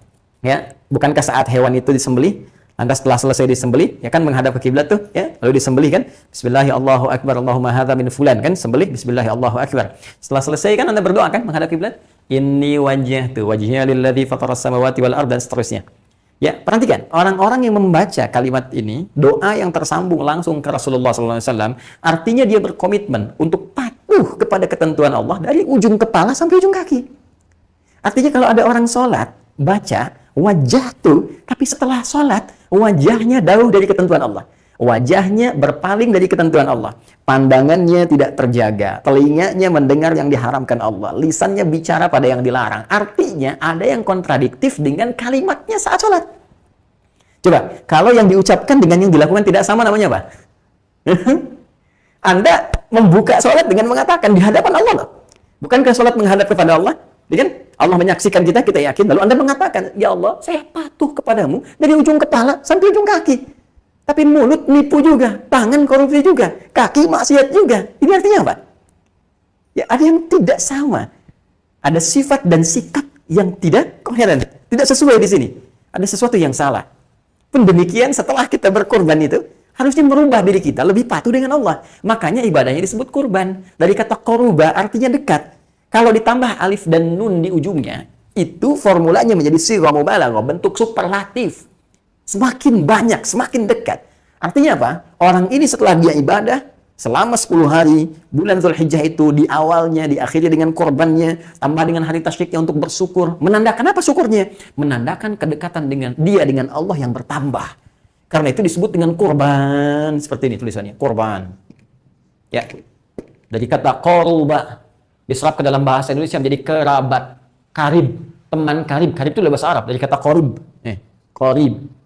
Ya, bukankah saat hewan itu disembelih, lantas setelah selesai disembelih, ya kan menghadap ke kiblat tuh, ya, lalu disembelih kan, bismillahi Allahu akbar, Allahumma hadza min fulan, kan, sembelih, bismillahi Allahu akbar. Setelah selesai kan Anda berdoa kan menghadap kiblat, inni wajjahtu wajhiya lilladzi fataras samawati wal ardh, dan seterusnya. Ya, perhatikan, orang-orang yang membaca kalimat ini, doa yang tersambung langsung ke Rasulullah SAW, artinya dia berkomitmen untuk patuh kepada ketentuan Allah dari ujung kepala sampai ujung kaki. Artinya kalau ada orang sholat, baca wajah tuh, tapi setelah sholat, wajahnya jauh dari ketentuan Allah. Wajahnya berpaling dari ketentuan Allah. Pandangannya tidak terjaga. Telinganya mendengar yang diharamkan Allah. Lisannya bicara pada yang dilarang. Artinya ada yang kontradiktif dengan kalimatnya saat sholat. Coba, kalau yang diucapkan dengan yang dilakukan tidak sama, namanya apa? Anda membuka sholat dengan mengatakan di hadapan Allah. Bukankah sholat menghadap kepada Allah? Kan? Allah menyaksikan kita, kita yakin. Lalu Anda mengatakan, ya Allah, saya patuh kepadamu dari ujung kepala sampai ujung kaki. Tapi mulut nipu juga, tangan korupsi juga, kaki maksiat juga. Ini artinya apa? Ya, ada yang tidak sama. Ada sifat dan sikap yang tidak koheren, tidak sesuai di sini. Ada sesuatu yang salah. Pun demikian, setelah kita berkorban itu, harusnya merubah diri kita lebih patuh dengan Allah. Makanya ibadahnya disebut kurban. Dari kata koruba artinya dekat. Kalau ditambah alif dan nun di ujungnya, itu formulanya menjadi sighah mubalaghah, bentuk superlatif. Semakin banyak, semakin dekat. Artinya apa? Orang ini setelah dia ibadah, selama 10 hari, bulan Dzulhijjah itu di awalnya, diakhiri dengan korbannya, tambah dengan hari tasyriknya untuk bersyukur. Menandakan apa syukurnya? Menandakan kedekatan dengan dia, dengan Allah yang bertambah. Karena itu disebut dengan korban. Seperti ini tulisannya, korban. Ya, dari kata koruba, diserap ke dalam bahasa Indonesia menjadi kerabat, karib, teman karib. Karib itu bahasa Arab, dari kata korib. Korib.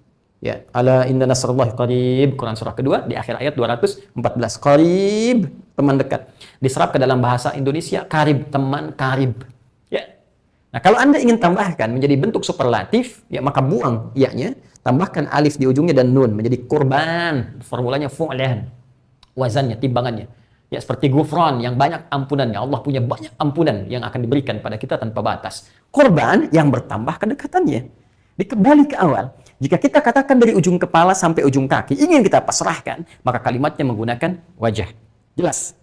Ya, ala inna nasrullahi qarib, Quran surah kedua di akhir ayat 214. Qarib, teman dekat. Diserap ke dalam bahasa Indonesia, karib, teman karib. Ya, Nah, kalau Anda ingin tambahkan menjadi bentuk superlatif, ya maka buang ya-nya, tambahkan alif di ujungnya dan nun menjadi kurban. Formulanya fu'lan. Wazannya, timbangannya. Ya seperti gufran yang banyak ampunannya. Allah punya banyak ampunan yang akan diberikan pada kita tanpa batas. Korban yang bertambah kedekatannya. Dikembali ke awal. Jika kita katakan dari ujung kepala sampai ujung kaki, ingin kita pasrahkan, maka kalimatnya menggunakan wajah. Jelas?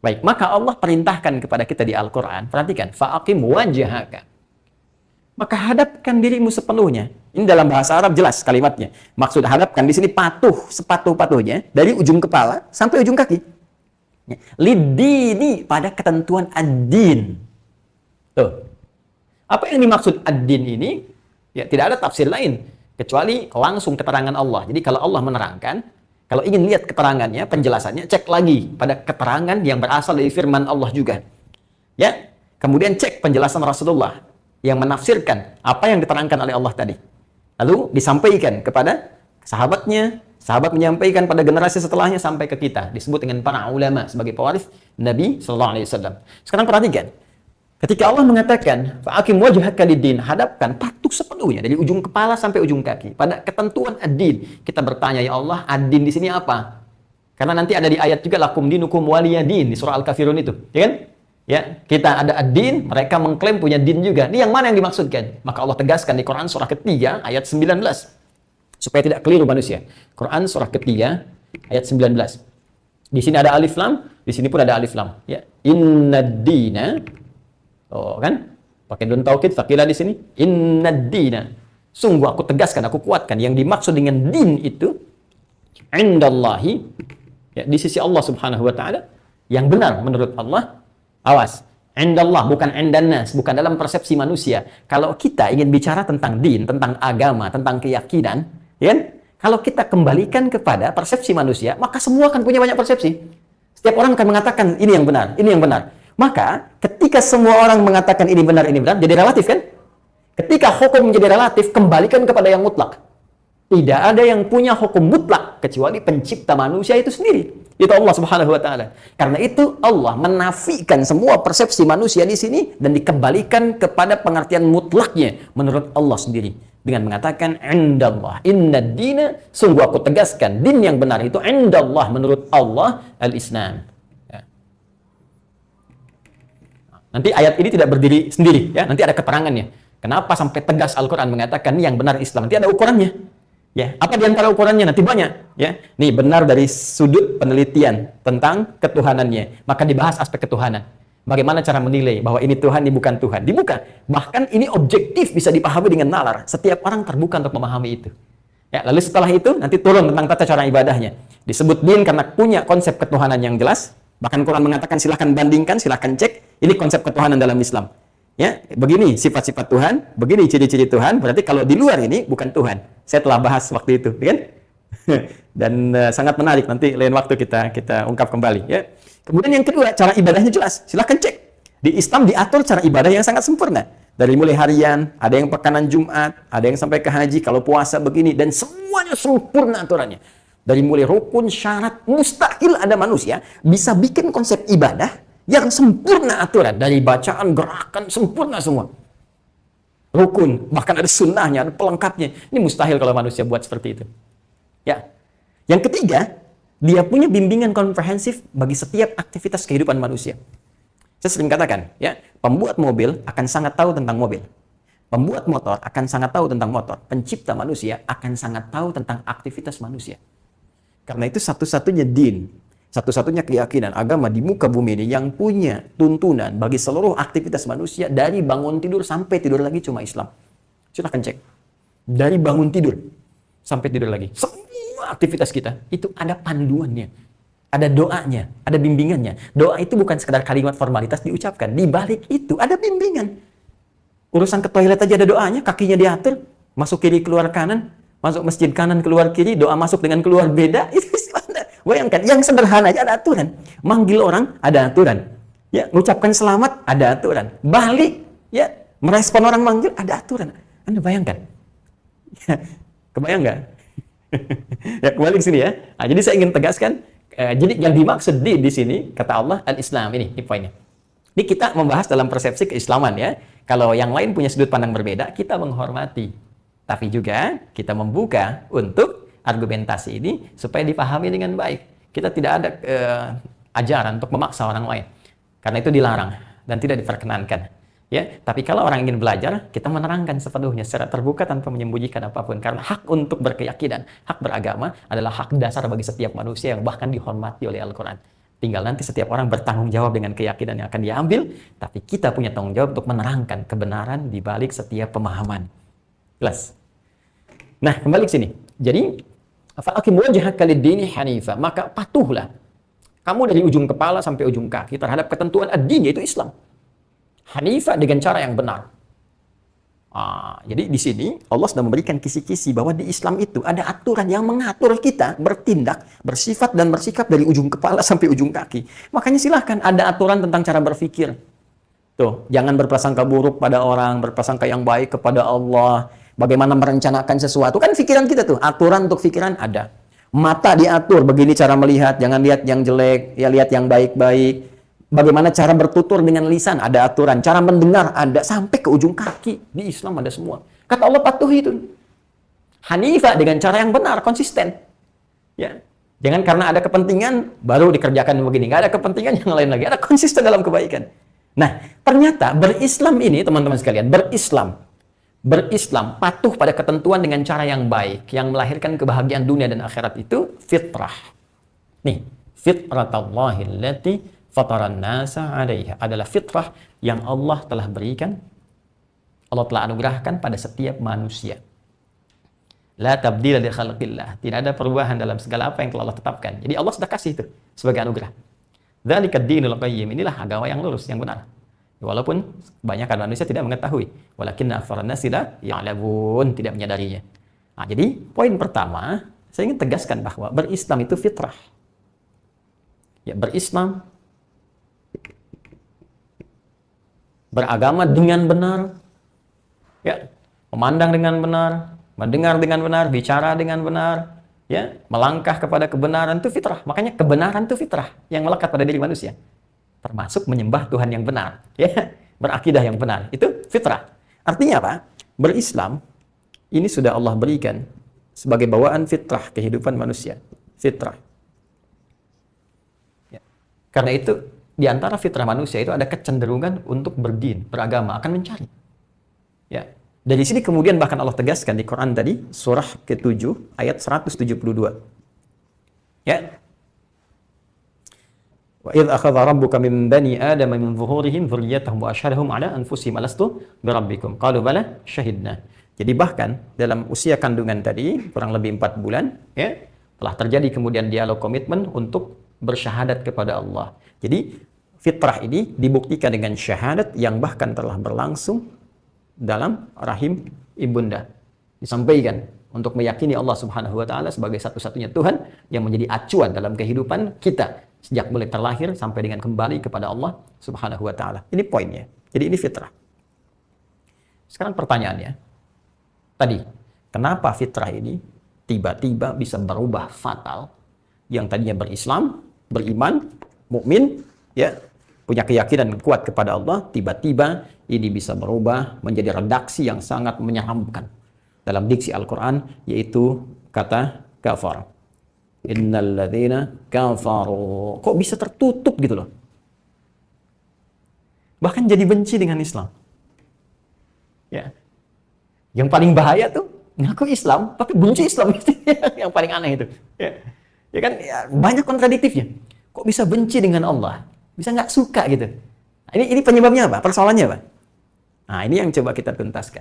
Baik, maka Allah perintahkan kepada kita di Al-Quran, perhatikan, fa'aqim wajhaka. Maka hadapkan dirimu sepenuhnya. Ini dalam bahasa Arab jelas kalimatnya. Maksud hadapkan di sini patuh, sepatuh-patuhnya, dari ujung kepala sampai ujung kaki. Lidini, pada ketentuan ad-din. Tuh. Apa yang dimaksud ad-din ini? Ya, tidak ada tafsir lain. Kecuali langsung keterangan Allah. Jadi kalau Allah menerangkan, kalau ingin lihat keterangannya, penjelasannya, cek lagi pada keterangan yang berasal dari firman Allah juga. Ya, kemudian cek penjelasan Rasulullah yang menafsirkan apa yang diterangkan oleh Allah tadi. Lalu disampaikan kepada sahabatnya, sahabat menyampaikan pada generasi setelahnya sampai ke kita. Disebut dengan para ulama sebagai pewaris Nabi SAW. Sekarang perhatikan. Ketika Allah mengatakan, fa'akim wajhaka lid-din, hadapkan, patuh sepenuhnya dari ujung kepala sampai ujung kaki pada ketentuan ad-din. Kita bertanya, ya Allah, ad-din di sini apa? Karena nanti ada di ayat juga lakum dinukum waliyadin di surah Al-Kafirun itu, ya kan? Ya, kita ada ad-din, mereka mengklaim punya din juga. Ini yang mana yang dimaksudkan? Maka Allah tegaskan di Quran surah ketiga ayat 19. Supaya tidak keliru manusia. Quran surah ketiga ayat 19. Di sini ada alif lam, di sini pun ada alif lam, ya. Innad-dina, oh kan? Pakai nun taukid, fakilah di sini. Innad-dina. Sungguh aku tegaskan, aku kuatkan. Yang dimaksud dengan din itu indallahi, ya, di sisi Allah Subhanahu wa taala, yang benar menurut Allah. Awas, indallah bukan indannas, bukan dalam persepsi manusia. Kalau kita ingin bicara tentang din, tentang agama, tentang keyakinan, ya kan? Kalau kita kembalikan kepada persepsi manusia, maka semua akan punya banyak persepsi. Setiap orang akan mengatakan ini yang benar, ini yang benar. Maka ketika semua orang mengatakan ini benar, jadi relatif kan? Ketika hukum menjadi relatif, kembalikan kepada yang mutlak. Tidak ada yang punya hukum mutlak kecuali pencipta manusia itu sendiri. Itu Allah Subhanahu wa taala. Karena itu Allah menafikan semua persepsi manusia di sini dan dikembalikan kepada pengertian mutlaknya menurut Allah sendiri dengan mengatakan indallah, innad dina, sungguh aku tegaskan din yang benar itu indallah menurut Allah al-Islam. Nanti ayat ini tidak berdiri sendiri, ya. Nanti ada keterangannya. Kenapa sampai tegas Al-Quran mengatakan ini yang benar Islam? Nanti ada ukurannya. Ya, apa di antara ukurannya? Nanti banyak, ya. Nih benar dari sudut penelitian tentang ketuhanannya. Maka dibahas aspek ketuhanan. Bagaimana cara menilai bahwa ini Tuhan, ini bukan Tuhan? Dibuka. Bahkan ini objektif bisa dipahami dengan nalar. Setiap orang terbuka untuk memahami itu. Ya, lalu setelah itu nanti turun tentang tata cara ibadahnya. Disebut din karena punya konsep ketuhanan yang jelas. Bahkan Quran mengatakan silahkan bandingkan, silahkan cek. Ini konsep ketuhanan dalam Islam. Ya, begini sifat-sifat Tuhan, begini ciri-ciri Tuhan. Berarti kalau di luar ini bukan Tuhan. Saya telah bahas waktu itu, kan? Dan sangat menarik. Nanti lain waktu kita ungkap kembali. Ya. Kemudian yang kedua, cara ibadahnya jelas. Silahkan cek. Di Islam diatur cara ibadah yang sangat sempurna. Dari mulai harian, ada yang pekanan Jumat, ada yang sampai ke haji. Kalau puasa begini, dan semuanya sempurna aturannya. Dari mulai rukun, syarat, mustahil ada manusia bisa bikin konsep ibadah yang sempurna aturan. Dari bacaan, gerakan, sempurna semua. Rukun, bahkan ada sunnahnya, ada pelengkapnya. Ini mustahil kalau manusia buat seperti itu. Ya. Yang ketiga, dia punya bimbingan komprehensif bagi setiap aktivitas kehidupan manusia. Saya sering katakan, ya, pembuat mobil akan sangat tahu tentang mobil. Pembuat motor akan sangat tahu tentang motor. Pencipta manusia akan sangat tahu tentang aktivitas manusia. Karena itu satu-satunya din, satu-satunya keyakinan agama di muka bumi ini yang punya tuntunan bagi seluruh aktivitas manusia dari bangun tidur sampai tidur lagi cuma Islam. Silahkan cek. Dari bangun tidur sampai tidur lagi. Semua aktivitas kita itu ada panduannya. Ada doanya, ada bimbingannya. Doa itu bukan sekedar kalimat formalitas diucapkan. Di balik itu ada bimbingan. Urusan ke toilet aja ada doanya, kakinya diatur. Masuk kiri, keluar kanan. Masuk masjid kanan, keluar kiri, doa masuk dengan keluar beda. Itu bayangkan, yang sederhana aja ada aturan. Manggil orang, ada aturan. Ya, mengucapkan selamat, ada aturan. Balik, ya, merespon orang manggil, ada aturan. Anda bayangkan. Ya, kebayang nggak? Ya, kembali ke sini ya. Nah, jadi saya ingin tegaskan, jadi yang dimaksud di sini, kata Allah, al-Islam, ini poinnya. Ini kita membahas dalam persepsi keislaman ya. Kalau yang lain punya sudut pandang berbeda, kita menghormati. Tapi juga kita membuka untuk argumentasi ini supaya dipahami dengan baik. Kita tidak ada ajaran untuk memaksa orang lain. Karena itu dilarang dan tidak diperkenankan. Ya, tapi kalau orang ingin belajar, kita menerangkan sepenuhnya secara terbuka tanpa menyembunyikan apapun. Karena hak untuk berkeyakinan, hak beragama adalah hak dasar bagi setiap manusia yang bahkan dihormati oleh Al-Quran. Tinggal nanti setiap orang bertanggung jawab dengan keyakinan yang akan diambil, tapi kita punya tanggung jawab untuk menerangkan kebenaran di balik setiap pemahaman. Jelas? Nah, kembali ke sini. Jadi, fa'aqim wajhaka lid-dini hanifa, maka patuhlah kamu dari ujung kepala sampai ujung kaki terhadap ketentuan ad-din, yaitu Islam. Hanifa dengan cara yang benar. Jadi di sini Allah sudah memberikan kisi-kisi bahwa di Islam itu ada aturan yang mengatur kita bertindak, bersifat dan bersikap dari ujung kepala sampai ujung kaki. Makanya silahkan ada aturan tentang cara berpikir. Tuh, jangan berprasangka buruk pada orang, berprasangka yang baik kepada Allah. Bagaimana merencanakan sesuatu, kan pikiran kita tuh, aturan untuk pikiran ada. Mata diatur, begini cara melihat, jangan lihat yang jelek, ya lihat yang baik-baik. Bagaimana cara bertutur dengan lisan, ada aturan. Cara mendengar ada, sampai ke ujung kaki. Di Islam ada semua. Kata Allah patuhi itu. Hanifah dengan cara yang benar, konsisten. Ya, jangan karena ada kepentingan baru dikerjakan begini. Nggak ada kepentingan yang lain lagi. Ada konsisten dalam kebaikan. Nah, ternyata berislam ini, teman-teman sekalian, berislam, patuh pada ketentuan dengan cara yang baik, yang melahirkan kebahagiaan dunia dan akhirat itu fitrah. Nih, fitratallahi allati fataran nasa 'alaiha adalah fitrah yang Allah telah berikan, Allah telah anugerahkan pada setiap manusia. La tabdila li khalqillah, tidak ada perubahan dalam segala apa yang telah Allah tetapkan. Jadi Allah sudah kasih itu sebagai anugerah. Dzalikad dinul qayyim, inilah agama yang lurus, yang benar. Walaupun kebanyakan manusia tidak mengetahui, walakinna aktsaran nasi la ya'lamun, tidak menyadarinya. Jadi poin pertama, saya ingin tegaskan bahwa berislam itu fitrah. Ya, berislam, beragama dengan benar, ya, memandang dengan benar, mendengar dengan benar, bicara dengan benar, ya, melangkah kepada kebenaran itu fitrah. Makanya kebenaran itu fitrah yang melekat pada diri manusia. Termasuk menyembah Tuhan yang benar, ya, berakidah yang benar, itu fitrah. Artinya apa? Berislam ini sudah Allah berikan sebagai bawaan fitrah kehidupan manusia, fitrah. Ya. Karena itu di antara fitrah manusia itu ada kecenderungan untuk berdin, beragama, akan mencari. Ya. Dari sini kemudian bahkan Allah tegaskan di Quran tadi, surah ke-7 ayat 172. Ya. Wa idz akhadha rabbuka min bani adama min zuhurihim dzurriyyatahum wa asyhadahum ala anfusihim alastu birabbikum qalu bala syahidna. Jadi bahkan dalam usia kandungan tadi kurang lebih 4 bulan, ya, telah terjadi kemudian dialog komitmen untuk bersyahadat kepada Allah. Jadi fitrah ini dibuktikan dengan syahadat yang bahkan telah berlangsung dalam rahim ibunda. Disampaikan untuk meyakini Allah Subhanahu wa taala sebagai satu-satunya Tuhan yang menjadi acuan dalam kehidupan kita sejak mulai terlahir sampai dengan kembali kepada Allah Subhanahu wa taala. Ini poinnya. Jadi ini fitrah. Sekarang pertanyaannya, tadi, kenapa fitrah ini tiba-tiba bisa berubah fatal? Yang tadinya berislam, beriman, mukmin, ya, punya keyakinan kuat kepada Allah, tiba-tiba ini bisa berubah menjadi redaksi yang sangat menyeramkan dalam diksi Al-Quran, yaitu kata kafar. Innal ladzina kafaru. Kok bisa tertutup gitu loh? Bahkan jadi benci dengan Islam. Ya. Yang paling bahaya tuh ngaku Islam tapi benci Islam. Yang paling aneh itu. Ya. Ya kan, ya, banyak kontradiktifnya. Kok bisa benci dengan Allah? Bisa nggak suka gitu. Nah, ini penyebabnya apa? Persoalannya apa? Nah, ini yang coba kita tuntaskan.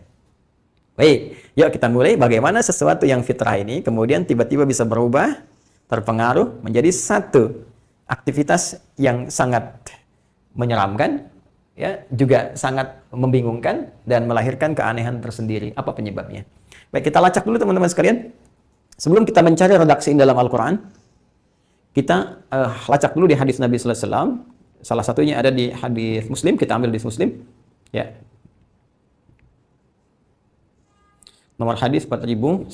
Baik, yuk kita mulai bagaimana sesuatu yang fitrah ini kemudian tiba-tiba bisa berubah, terpengaruh menjadi satu aktivitas yang sangat menyeramkan, ya, juga sangat membingungkan dan melahirkan keanehan tersendiri. Apa penyebabnya? Baik, kita lacak dulu teman-teman sekalian. Sebelum kita mencari redaksi dalam Al-Quran, kita lacak dulu di hadis Nabi Sallallahu Alaihi Wasallam. Salah satunya ada di hadis Muslim, kita ambil hadis Muslim, ya. Nomor hadis 4932.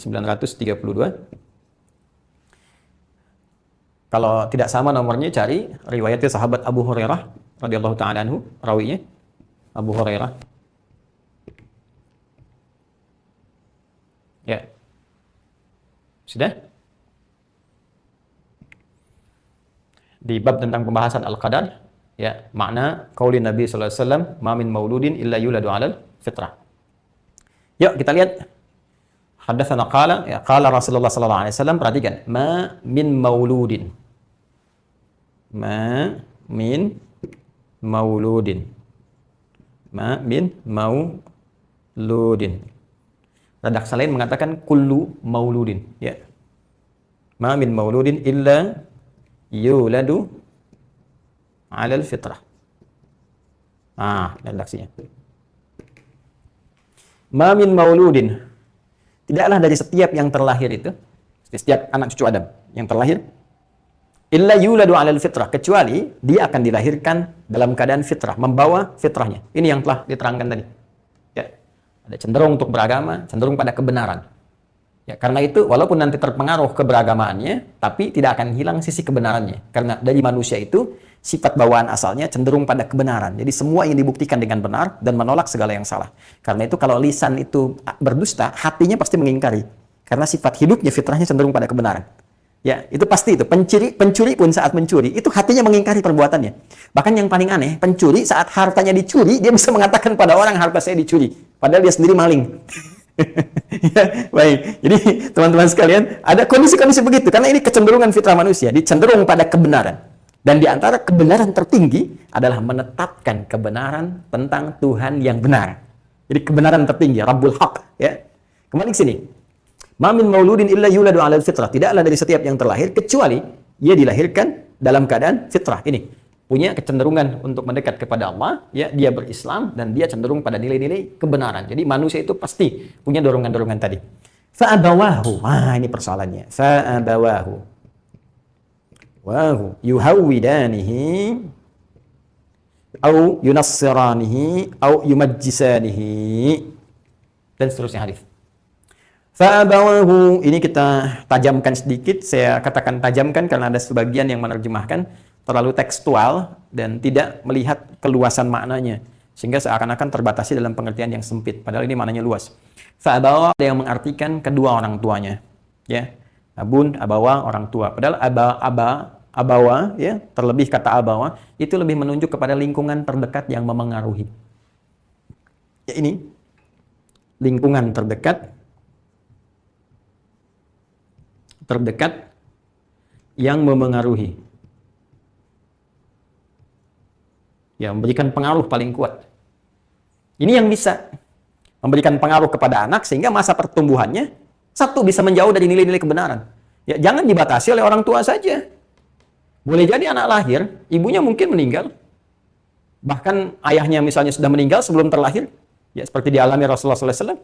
Kalau tidak sama nomornya, cari riwayatnya sahabat Abu Hurairah radhiyallahu taala anhu, rawinya Abu Hurairah. Ya. Sudah? Di bab tentang pembahasan al-qadar, ya, makna qauli Nabi sallallahu alaihi wasallam, "Ma min mauludin illa yuladu 'alal fitrah." Yuk kita lihat. Haddatsana qala, ya, qala Rasulullah sallallahu alaihi wasallam, perhatikan, "Ma min mauludin." Ma min mauludin. Ma min mauludin. Redaksi lain mengatakan kullu mauludin, ya. Ma min mauludin illa yuladu 'alal fitrah. Redaksinya. Ma min mauludin. Tidaklah dari setiap yang terlahir itu, setiap anak cucu Adam yang terlahir, illa yuladu 'alal fitrah, kecuali dia akan dilahirkan dalam keadaan fitrah, membawa fitrahnya. Ini yang telah diterangkan tadi. Ya. Ada cenderung untuk beragama, cenderung pada kebenaran. Ya, karena itu walaupun nanti terpengaruh keberagamaannya, tapi tidak akan hilang sisi kebenarannya. Karena dari manusia itu sifat bawaan asalnya cenderung pada kebenaran. Jadi semua ingin dibuktikan dengan benar dan menolak segala yang salah. Karena itu kalau lisan itu berdusta, hatinya pasti mengingkari. Karena sifat hidupnya, fitrahnya cenderung pada kebenaran. Ya, itu pasti itu. Pencuri pun saat mencuri, itu hatinya mengingkari perbuatannya. Bahkan yang paling aneh, pencuri saat hartanya dicuri, dia bisa mengatakan pada orang harta saya dicuri. Padahal dia sendiri maling. Ya, baik. Jadi teman-teman sekalian, ada kondisi-kondisi begitu. Karena ini kecenderungan fitrah manusia, dicenderung pada kebenaran. Dan di antara kebenaran tertinggi adalah menetapkan kebenaran tentang Tuhan yang benar. Jadi kebenaran tertinggi, Rabbul Haq. Ya. Kembali ke sini. Ma min mauludin illa yuladu 'alal fitrah. Tidaklah dari setiap yang terlahir kecuali ia dilahirkan dalam keadaan fitrah. Ini punya kecenderungan untuk mendekat kepada Allah, ya, dia berislam dan dia cenderung pada nilai-nilai kebenaran. Jadi manusia itu pasti punya dorongan-dorongan tadi. Fa'abawahu. Ini persoalannya. Fa'abawahu. Wahu yuhawwidanihi au yunassiranihi au yumajjisanihi dan seterusnya hadis. Fa'abawahu, ini kita tajamkan sedikit, saya katakan tajamkan karena ada sebagian yang menerjemahkan terlalu tekstual dan tidak melihat keluasan maknanya, sehingga seakan-akan terbatasi dalam pengertian yang sempit, padahal ini maknanya luas. Fa'abawa ada yang mengartikan kedua orang tuanya, ya. Abun, abawa, orang tua. Padahal abawa, ya, terlebih kata abawa, itu lebih menunjuk kepada lingkungan terdekat yang memengaruhi. Ya, ini lingkungan terdekat yang memengaruhi. Ya, memberikan pengaruh paling kuat. Ini yang bisa memberikan pengaruh kepada anak sehingga masa pertumbuhannya satu bisa menjauh dari nilai-nilai kebenaran. Ya, jangan dibatasi oleh orang tua saja. Boleh jadi anak lahir, ibunya mungkin meninggal. Bahkan ayahnya misalnya sudah meninggal sebelum terlahir. Ya, seperti dialami Rasulullah SAW.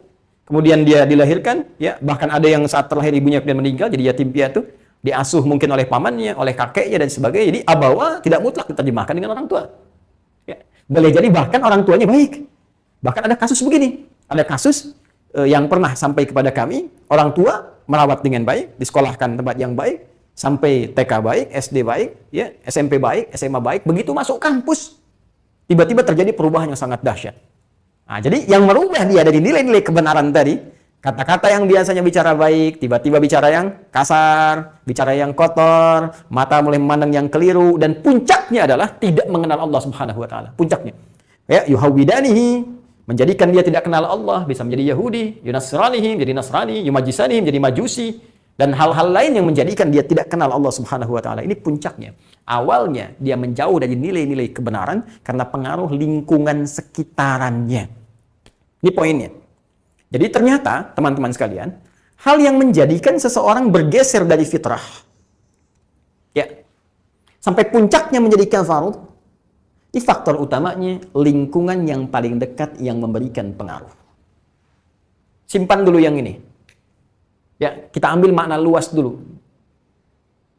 Kemudian dia dilahirkan, ya, bahkan ada yang saat terlahir ibunya kemudian meninggal, jadi yatim piatu, diasuh mungkin oleh pamannya, oleh kakeknya dan sebagainya. Jadi abawa tidak mutlak diterjemahkan dengan orang tua. Ya, boleh jadi bahkan orang tuanya baik. Bahkan ada kasus begini, ada kasus yang pernah sampai kepada kami, orang tua merawat dengan baik, disekolahkan tempat yang baik, sampai TK baik, SD baik, ya, SMP baik, SMA baik, begitu masuk kampus, tiba-tiba terjadi perubahan yang sangat dahsyat. Nah, jadi yang merubah dia dari nilai-nilai kebenaran tadi, kata-kata yang biasanya bicara baik, tiba-tiba bicara yang kasar, bicara yang kotor, mata mulai memandang yang keliru, dan puncaknya adalah tidak mengenal Allah Subhanahu wa taala. Puncaknya. Ya, yuhawwidanihi, menjadikan dia tidak kenal Allah, bisa menjadi Yahudi, yunassiranihi, menjadi Nasrani, yumajjisanihi, menjadi Majusi, dan hal-hal lain yang menjadikan dia tidak kenal Allah Subhanahu wa taala. Ini puncaknya. Awalnya dia menjauh dari nilai-nilai kebenaran karena pengaruh lingkungan sekitarannya. Ini poinnya. Jadi ternyata, teman-teman sekalian, hal yang menjadikan seseorang bergeser dari fitrah, ya, sampai puncaknya menjadi kafarut, ini faktor utamanya lingkungan yang paling dekat yang memberikan pengaruh. Simpan dulu yang ini. Ya, kita ambil makna luas dulu.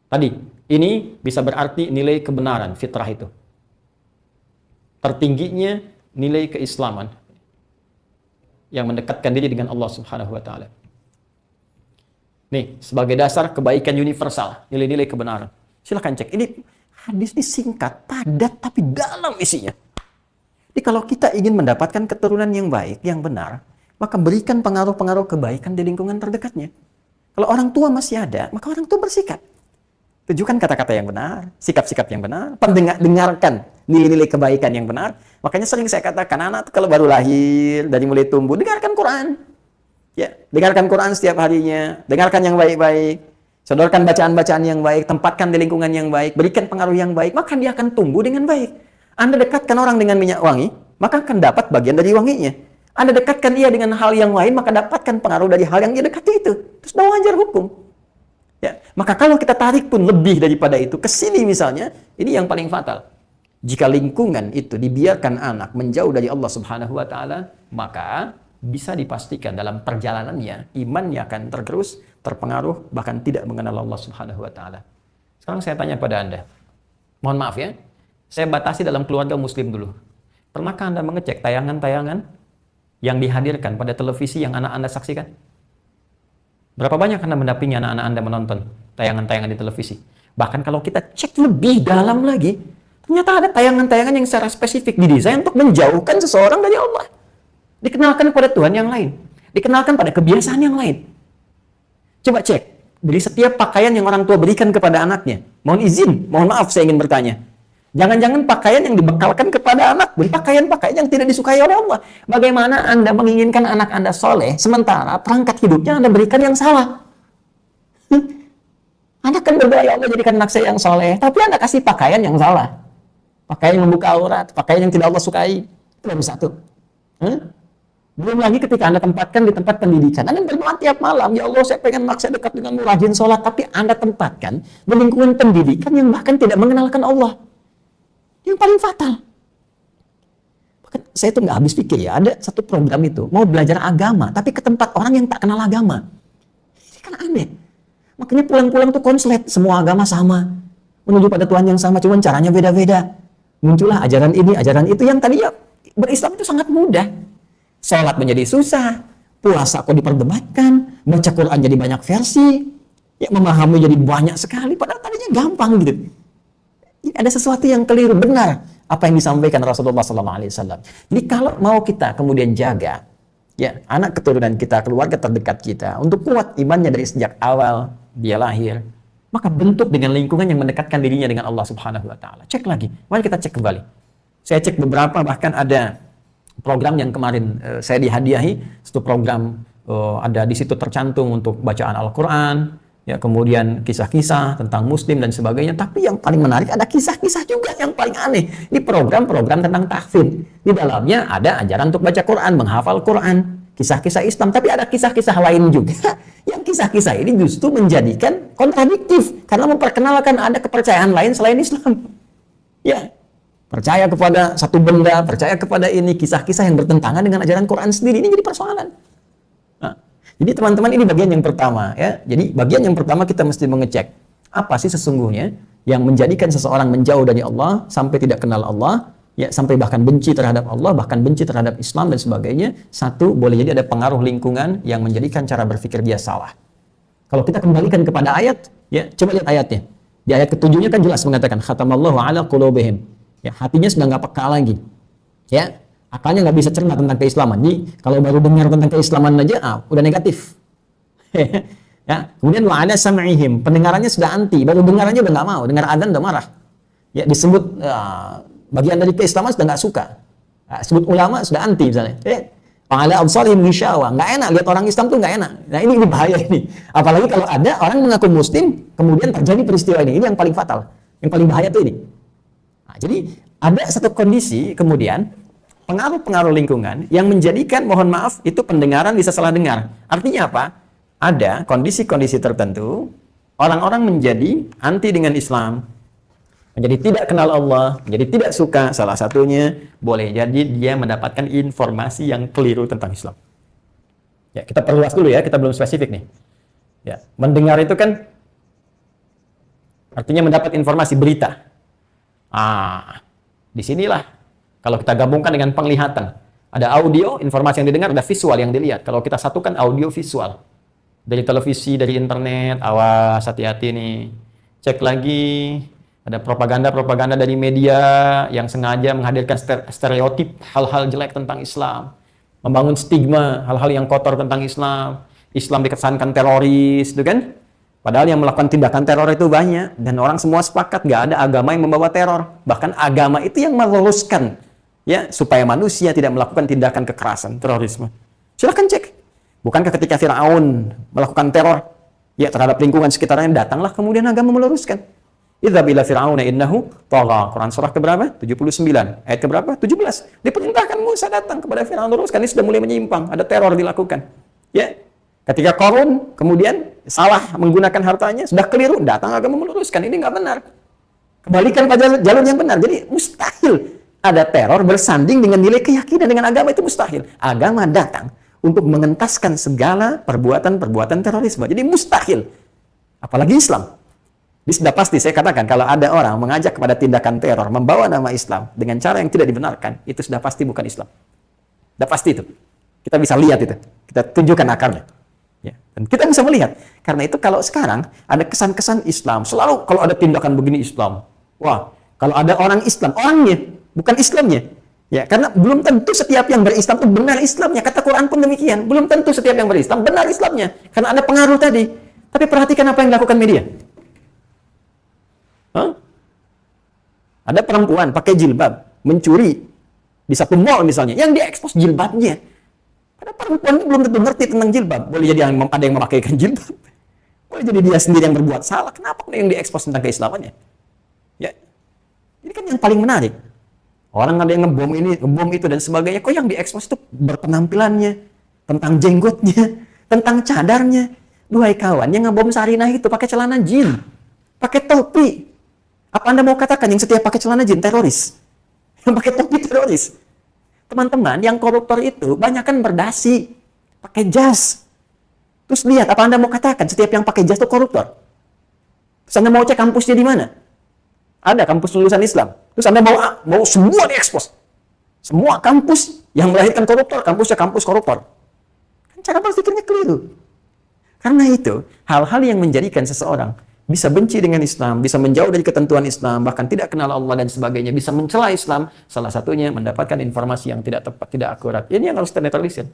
Tadi, ini bisa berarti nilai kebenaran, fitrah itu. Tertingginya nilai keislaman yang mendekatkan diri dengan Allah Subhanahu wa taala. Nih, sebagai dasar kebaikan universal, nilai-nilai kebenaran. Silakan cek. Ini hadis ini singkat, padat tapi dalam isinya. Jadi kalau kita ingin mendapatkan keturunan yang baik, yang benar, maka berikan pengaruh-pengaruh kebaikan di lingkungan terdekatnya. Kalau orang tua masih ada, maka orang tua bersikap. Tujukan kata-kata yang benar, sikap-sikap yang benar, dengarkan nilai-nilai kebaikan yang benar. Makanya sering saya katakan, anak kalau baru lahir, dari mulai tumbuh, dengarkan Quran. Ya, dengarkan Quran setiap harinya, dengarkan yang baik-baik, sodorkan bacaan-bacaan yang baik, tempatkan di lingkungan yang baik, berikan pengaruh yang baik, maka dia akan tumbuh dengan baik. Anda dekatkan orang dengan minyak wangi, maka akan dapat bagian dari wanginya. Anda dekatkan dia dengan hal yang lain, maka dapatkan pengaruh dari hal yang dia dekati itu. Terus sudah wajar hukum. Ya, maka kalau kita tarik pun lebih daripada itu, ke sini misalnya, ini yang paling fatal. Jika lingkungan itu dibiarkan anak menjauh dari Allah Subhanahu wa Ta'ala, maka bisa dipastikan dalam perjalanannya, imannya akan tergerus, terpengaruh, bahkan tidak mengenal Allah Subhanahu wa Ta'ala. Sekarang saya tanya pada Anda, mohon maaf ya, saya batasi dalam keluarga Muslim dulu. Pernahkah Anda mengecek tayangan-tayangan yang dihadirkan pada televisi yang anak Anda saksikan? Berapa banyak Anda mendampingi anak-anak Anda menonton tayangan-tayangan di televisi? Bahkan kalau kita cek lebih dalam lagi, ternyata ada tayangan-tayangan yang secara spesifik didesain untuk menjauhkan seseorang dari Allah. Dikenalkan pada Tuhan yang lain. Dikenalkan pada kebiasaan yang lain. Coba cek. Dari setiap pakaian yang orang tua berikan kepada anaknya. Mohon izin, mohon maaf saya ingin bertanya. Jangan-jangan pakaian yang dibekalkan kepada anak pun pakaian-pakaian yang tidak disukai oleh Allah. Bagaimana Anda menginginkan anak Anda soleh, sementara perangkat hidupnya Anda berikan yang salah? Anda kan berdoa, ya Allah jadikan anak saya yang soleh, tapi Anda kasih pakaian yang salah. Pakaian yang membuka aurat, pakaian yang tidak Allah sukai. Itu baru satu. Belum lagi ketika Anda tempatkan di tempat pendidikan. Anda berdoa tiap malam, ya Allah saya pengen anak saya dekat denganmu, rajin sholat, tapi Anda tempatkan di lingkungan pendidikan yang bahkan tidak mengenalkan Allah. Yang paling fatal. Bahkan saya itu nggak habis pikir ya, ada satu program itu, mau belajar agama, tapi ke tempat orang yang tak kenal agama. Ini kan aneh. Makanya pulang-pulang tuh konslet, semua agama sama. Menuju pada Tuhan yang sama, cuman caranya beda-beda. Muncullah ajaran ini, ajaran itu, yang tadinya berislam itu sangat mudah. Sholat menjadi susah, puasa kok diperdebatkan, baca Quran jadi banyak versi, ya memahami jadi banyak sekali, padahal tadinya gampang gitu. Ada sesuatu yang keliru, benar apa yang disampaikan Rasulullah SAW. Jadi kalau mau kita kemudian jaga ya anak keturunan kita, keluarga terdekat kita untuk kuat imannya dari sejak awal dia lahir, maka bentuk dengan lingkungan yang mendekatkan dirinya dengan Allah Subhanahu wa Ta'ala. Cek lagi, mari kita cek kembali. Saya cek beberapa, bahkan ada program yang kemarin saya dihadiahi, satu program ada di situ tercantum untuk bacaan Al-Quran, ya, kemudian kisah-kisah tentang Muslim dan sebagainya. Tapi yang paling menarik ada kisah-kisah juga yang paling aneh. Ini program-program tentang tahfidz. Di dalamnya ada ajaran untuk baca Quran, menghafal Quran, kisah-kisah Islam. Tapi ada kisah-kisah lain juga. Yang kisah-kisah ini justru menjadikan kontradiktif karena memperkenalkan ada kepercayaan lain selain Islam. Ya, percaya kepada satu benda, percaya kepada ini, kisah-kisah yang bertentangan dengan ajaran Quran sendiri. Ini jadi persoalan. Jadi teman-teman, ini bagian yang pertama ya. Jadi bagian yang pertama kita mesti mengecek apa sih sesungguhnya yang menjadikan seseorang menjauh dari Allah sampai tidak kenal Allah, ya sampai bahkan benci terhadap Allah, bahkan benci terhadap Islam dan sebagainya. Satu, boleh jadi ada pengaruh lingkungan yang menjadikan cara berpikir dia salah. Kalau kita kembalikan kepada ayat, ya coba lihat ayatnya. Di ayat ke-7-nya kan jelas mengatakan khatamallahu ala qulubihim. Ya, hatinya sudah nggak peka lagi. Ya. Akalnya nggak bisa cerna tentang keislaman. Jadi kalau baru dengar tentang keislaman aja, udah negatif. Ya, kemudian wa ala sam'ihim, pendengarannya sudah anti, baru dengarannya udah nggak mau, dengar adzan udah marah. Ya, disebut bagian dari keislaman sudah nggak suka. Sebut ulama sudah anti misalnya. Wa ala absarihim ghishawah, nggak enak lihat orang Islam tuh nggak enak. Nah ini bahaya ini. Apalagi kalau ada orang mengaku Muslim, kemudian terjadi peristiwa ini yang paling fatal, yang paling bahaya tuh ini. Nah, jadi ada satu kondisi kemudian pengaruh-pengaruh lingkungan yang menjadikan, mohon maaf, itu pendengaran bisa salah dengar. Artinya apa? Ada kondisi-kondisi tertentu, orang-orang menjadi anti dengan Islam, menjadi tidak kenal Allah, menjadi tidak suka. Salah satunya, boleh jadi dia mendapatkan informasi yang keliru tentang Islam. Ya, kita perluas dulu ya, kita belum spesifik nih. Ya, mendengar itu kan artinya mendapat informasi, berita. Disinilah kalau kita gabungkan dengan penglihatan, ada audio, informasi yang didengar, ada visual yang dilihat. Kalau kita satukan audio visual dari televisi, dari internet, awas, hati-hati nih. Cek lagi, ada propaganda-propaganda dari media yang sengaja menghadirkan stereotip hal-hal jelek tentang Islam. membangun stigma hal-hal yang kotor tentang Islam. Islam dikesankan teroris, itu kan? Padahal yang melakukan tindakan teror itu banyak, dan orang semua sepakat nggak ada agama yang membawa teror. Bahkan agama itu yang meluruskan, ya, supaya manusia tidak melakukan tindakan kekerasan, terorisme. Silahkan cek. Bukankah ketika Fir'aun melakukan teror, ya, terhadap lingkungan sekitarnya, datanglah kemudian agama meluruskan. Idza bila fir'auna innahu tagha. Quran surah keberapa? 79. Ayat keberapa? 17. Diperintahkan Musa datang kepada Fir'aun, luruskan, ini sudah mulai menyimpang, ada teror dilakukan. Ya. Ketika Qarun kemudian salah menggunakan hartanya, sudah keliru, datang agama meluruskan, ini nggak benar. Kembalikan pada jalur yang benar. Jadi mustahil ada teror bersanding dengan nilai keyakinan dengan agama, itu mustahil. Agama datang untuk mengentaskan segala perbuatan-perbuatan terorisme. Jadi mustahil. Apalagi Islam. Jadi sudah pasti saya katakan, kalau ada orang mengajak kepada tindakan teror, membawa nama Islam dengan cara yang tidak dibenarkan, itu sudah pasti bukan Islam. Sudah pasti itu. Kita bisa lihat itu. Kita tunjukkan akarnya. Ya. Dan kita bisa melihat. Karena itu kalau sekarang ada kesan-kesan Islam, selalu kalau ada tindakan begini Islam. Wah, kalau ada orang Islam, orangnya, bukan Islamnya. Ya, karena belum tentu setiap yang berislam itu benar Islamnya. Kata Quran pun demikian. Belum tentu setiap yang berislam benar Islamnya. Karena ada pengaruh tadi. Tapi perhatikan apa yang dilakukan media. Ada perempuan pakai jilbab mencuri di satu mall misalnya, yang diekspos jilbabnya. Ada perempuan itu belum tentu ngerti tentang jilbab. Boleh jadi ada yang memakaikan jilbab, boleh jadi dia sendiri yang berbuat salah. Kenapa yang diekspos tentang keislamannya? Ya, ini kan yang paling menarik. Orang ada yang ngebom ini, ngebom itu dan sebagainya. Kok yang diekspos itu berpenampilannya, tentang jenggotnya, tentang cadarnya. Duhai kawan, yang ngebom Sarinah itu pakai celana jin, pakai topi. Apa Anda mau katakan yang setiap pakai celana jin teroris? Yang pakai topi teroris? Teman-teman, yang koruptor itu banyak kan berdasi, pakai jas. Terus lihat, apa Anda mau katakan setiap yang pakai jas itu koruptor? Terus Anda mau cek kampusnya di mana? Ada kampus lulusan Islam. Terus Anda mau semua diekspos. Semua kampus yang melahirkan koruptor, kampusnya kampus koruptor. Kan cara berpikirnya keliru. Karena itu, hal-hal yang menjadikan seseorang bisa benci dengan Islam, bisa menjauh dari ketentuan Islam, bahkan tidak kenal Allah dan sebagainya, bisa mencela Islam, salah satunya mendapatkan informasi yang tidak tepat, tidak akurat. Ini yang harus kita netralisir.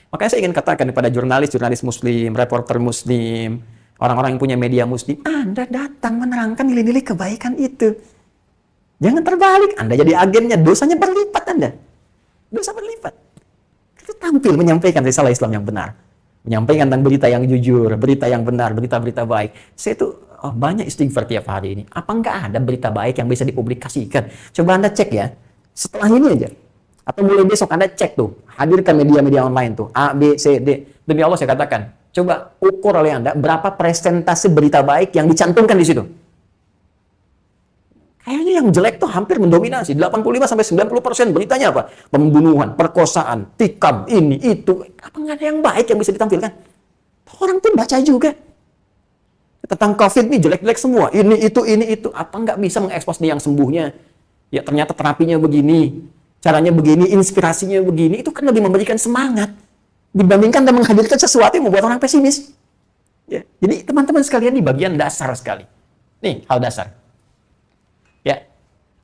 Makanya saya ingin katakan kepada jurnalis Muslim, reporter Muslim, orang-orang yang punya media Muslim, Anda datang menerangkan nilai-nilai kebaikan itu. Jangan terbalik, Anda jadi agennya, dosanya berlipat Anda. Dosa berlipat. Kita tampil menyampaikan risalah Islam yang benar. Menyampaikan tentang berita yang jujur, berita yang benar, berita-berita baik. Saya tuh banyak istighfar tiap hari ini. Apa nggak ada berita baik yang bisa dipublikasikan? Coba Anda cek ya, setelah ini aja. Atau mulai besok Anda cek tuh, hadirkan media-media online tuh, A, B, C, D. Demi Allah saya katakan, coba ukur oleh Anda berapa persentase berita baik yang dicantumkan di situ. Kayaknya yang jelek tuh hampir mendominasi, 85-90% beritanya apa? Pembunuhan, perkosaan, tikam, ini, itu. Apa nggak ada yang baik yang bisa ditampilkan? Orang pun baca juga. Tentang COVID nih jelek-jelek semua, ini, itu. Apa nggak bisa mengekspos nih yang sembuhnya? Ya ternyata terapinya begini, caranya begini, inspirasinya begini. Itu kan lebih memberikan semangat dibandingkan dan menghadirkan sesuatu yang membuat orang pesimis. Ya, jadi teman-teman sekalian ini bagian dasar sekali. Nih, hal dasar. Ya,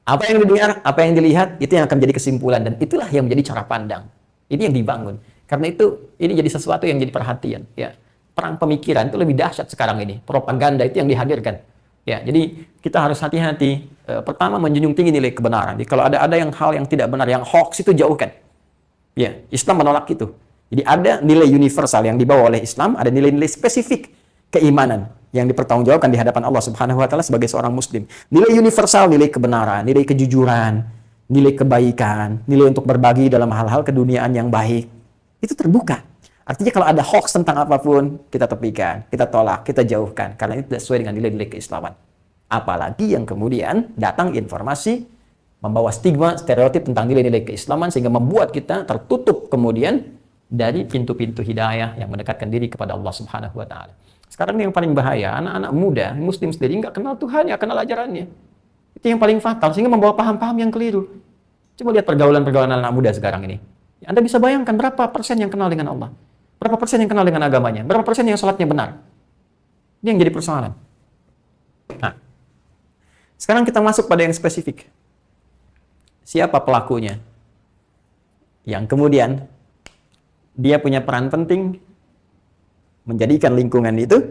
apa yang didengar, apa yang dilihat, itu yang akan menjadi kesimpulan, dan itulah yang menjadi cara pandang. Ini yang dibangun. Karena itu, ini jadi sesuatu yang jadi perhatian. Ya, perang pemikiran itu lebih dahsyat sekarang ini. Propaganda itu yang dihadirkan. Ya, jadi kita harus hati-hati. Pertama, menjunjung tinggi nilai kebenaran. Jadi kalau ada yang hal yang tidak benar, yang hoax itu jauhkan. Ya, Islam menolak itu. Jadi ada nilai universal yang dibawa oleh Islam, ada nilai-nilai spesifik keimanan yang dipertanggungjawabkan di hadapan Allah Subhanahu wa taala sebagai seorang muslim. Nilai universal, nilai kebenaran, nilai kejujuran, nilai kebaikan, nilai untuk berbagi dalam hal-hal keduniaan yang baik. Itu terbuka. Artinya kalau ada hoax tentang apapun, kita tepikan, kita tolak, kita jauhkan karena itu tidak sesuai dengan nilai-nilai keislaman. Apalagi yang kemudian datang informasi membawa stigma, stereotip tentang nilai-nilai keislaman sehingga membuat kita tertutup kemudian dari pintu-pintu hidayah yang mendekatkan diri kepada Allah Subhanahu wa taala. Sekarang yang paling bahaya, anak-anak muda, muslim sendiri nggak kenal Tuhan, nggak kenal ajarannya. Itu yang paling fatal, sehingga membawa paham-paham yang keliru. Coba lihat pergaulan-pergaulan anak muda sekarang ini. Anda bisa bayangkan berapa persen yang kenal dengan Allah? Berapa persen yang kenal dengan agamanya? Berapa persen yang sholatnya benar? Ini yang jadi persoalan. Nah, sekarang kita masuk pada yang spesifik. Siapa pelakunya? Yang kemudian dia punya peran penting menjadikan lingkungan itu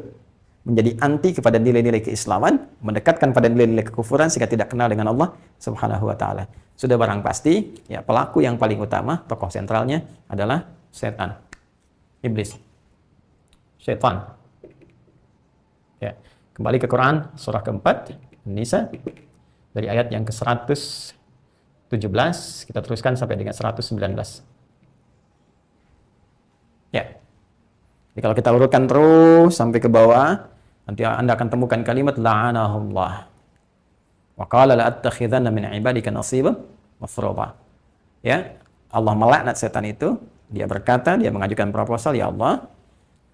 menjadi anti kepada nilai-nilai keislaman, mendekatkan pada nilai-nilai kekufuran sehingga tidak kenal dengan Allah Subhanahu wa taala. Sudah barang pasti, ya pelaku yang paling utama, tokoh sentralnya adalah setan. Iblis. Syaitan. Ya. Kembali ke Quran surah keempat, Nisa, dari ayat yang ke-117, kita teruskan sampai dengan 119. Ya. Jadi kalau kita urutkan terus sampai ke bawah, nanti Anda akan temukan kalimat la'anahullah. Wa qala la'attakhidhanna min 'ibadika nasiban mafruḍa. Ya, Allah melaknat setan itu. Dia berkata, dia mengajukan proposal, ya Allah,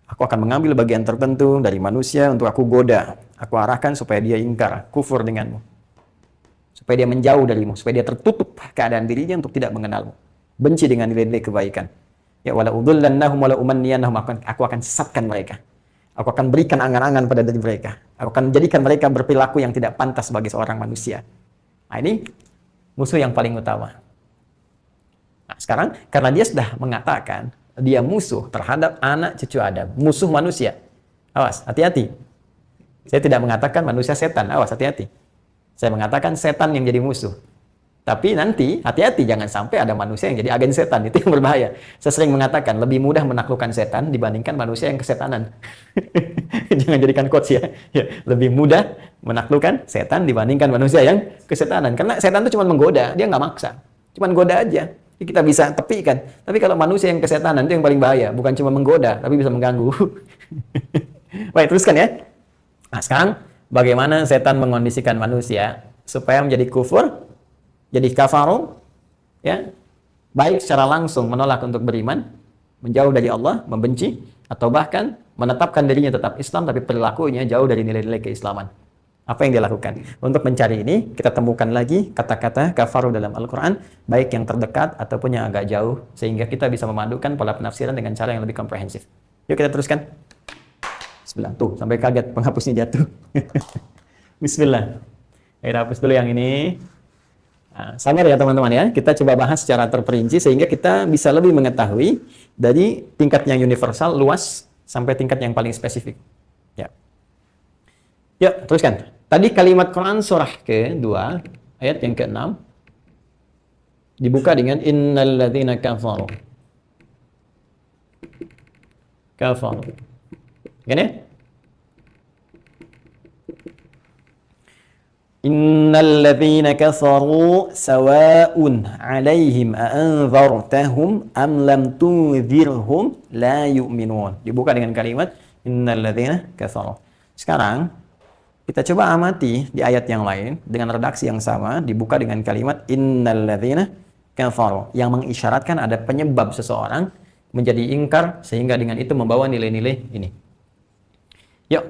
aku akan mengambil bagian tertentu dari manusia untuk aku goda. Aku arahkan supaya dia ingkar, kufur denganmu. Supaya dia menjauh darimu, supaya dia tertutup keadaan dirinya untuk tidak mengenalmu. Benci dengan nilai-nilai kebaikan. Ya wala udhillannahum wala umanniyannahum, aku akan sesatkan mereka. Aku akan berikan angan-angan pada diri mereka. Aku akan jadikan mereka berperilaku yang tidak pantas bagi seorang manusia. Nah, ini musuh yang paling utama. Nah, sekarang karena dia sudah mengatakan dia musuh terhadap anak cucu Adam, musuh manusia. Awas, hati-hati. Saya tidak mengatakan manusia setan, awas hati-hati. Saya mengatakan setan yang jadi musuh. Tapi nanti, hati-hati, jangan sampai ada manusia yang jadi agen setan. Itu yang berbahaya. Saya sering mengatakan, lebih mudah menaklukkan setan dibandingkan manusia yang kesetanan. Jangan jadikan quotes ya. Lebih mudah menaklukkan setan dibandingkan manusia yang kesetanan. Karena setan itu cuma menggoda, dia nggak maksa. Cuma goda aja. Jadi kita bisa tepikan. Tapi kalau manusia yang kesetanan itu yang paling bahaya. Bukan cuma menggoda, tapi bisa mengganggu. Baik, teruskan ya. Nah, sekarang bagaimana setan mengondisikan manusia supaya menjadi kufur? Jadi kafaru, ya, baik secara langsung menolak untuk beriman, menjauh dari Allah, membenci, atau bahkan menetapkan dirinya tetap Islam, tapi perilakunya jauh dari nilai-nilai keislaman. Apa yang dia lakukan? Untuk mencari ini, kita temukan lagi kata-kata kafaru dalam Al-Quran, baik yang terdekat ataupun yang agak jauh, sehingga kita bisa memadukan pola penafsiran dengan cara yang lebih komprehensif. Yuk kita teruskan. Bismillah. Tuh, sampai kaget penghapusnya jatuh. Bismillah. Kita hapus dulu yang ini. Nah, sabar ya teman-teman ya, kita coba bahas secara terperinci sehingga kita bisa lebih mengetahui dari tingkat yang universal, luas, sampai tingkat yang paling spesifik. Ya. Yuk, teruskan. Tadi kalimat Quran surah ke-2, ayat yang ke-6, dibuka dengan innal ladzina kafaru. Kafaru. Gini? Innal ladzina kafaru sawa'un 'alaihim a'anzartahum am lam tunzirhum la yu'minun. Dibuka dengan kalimat innal ladzina kafaru. Sekarang kita coba amati di ayat yang lain dengan redaksi yang sama, dibuka dengan kalimat innal ladzina kafaru yang mengisyaratkan ada penyebab seseorang menjadi ingkar sehingga dengan itu membawa nilai-nilai ini. Yuk,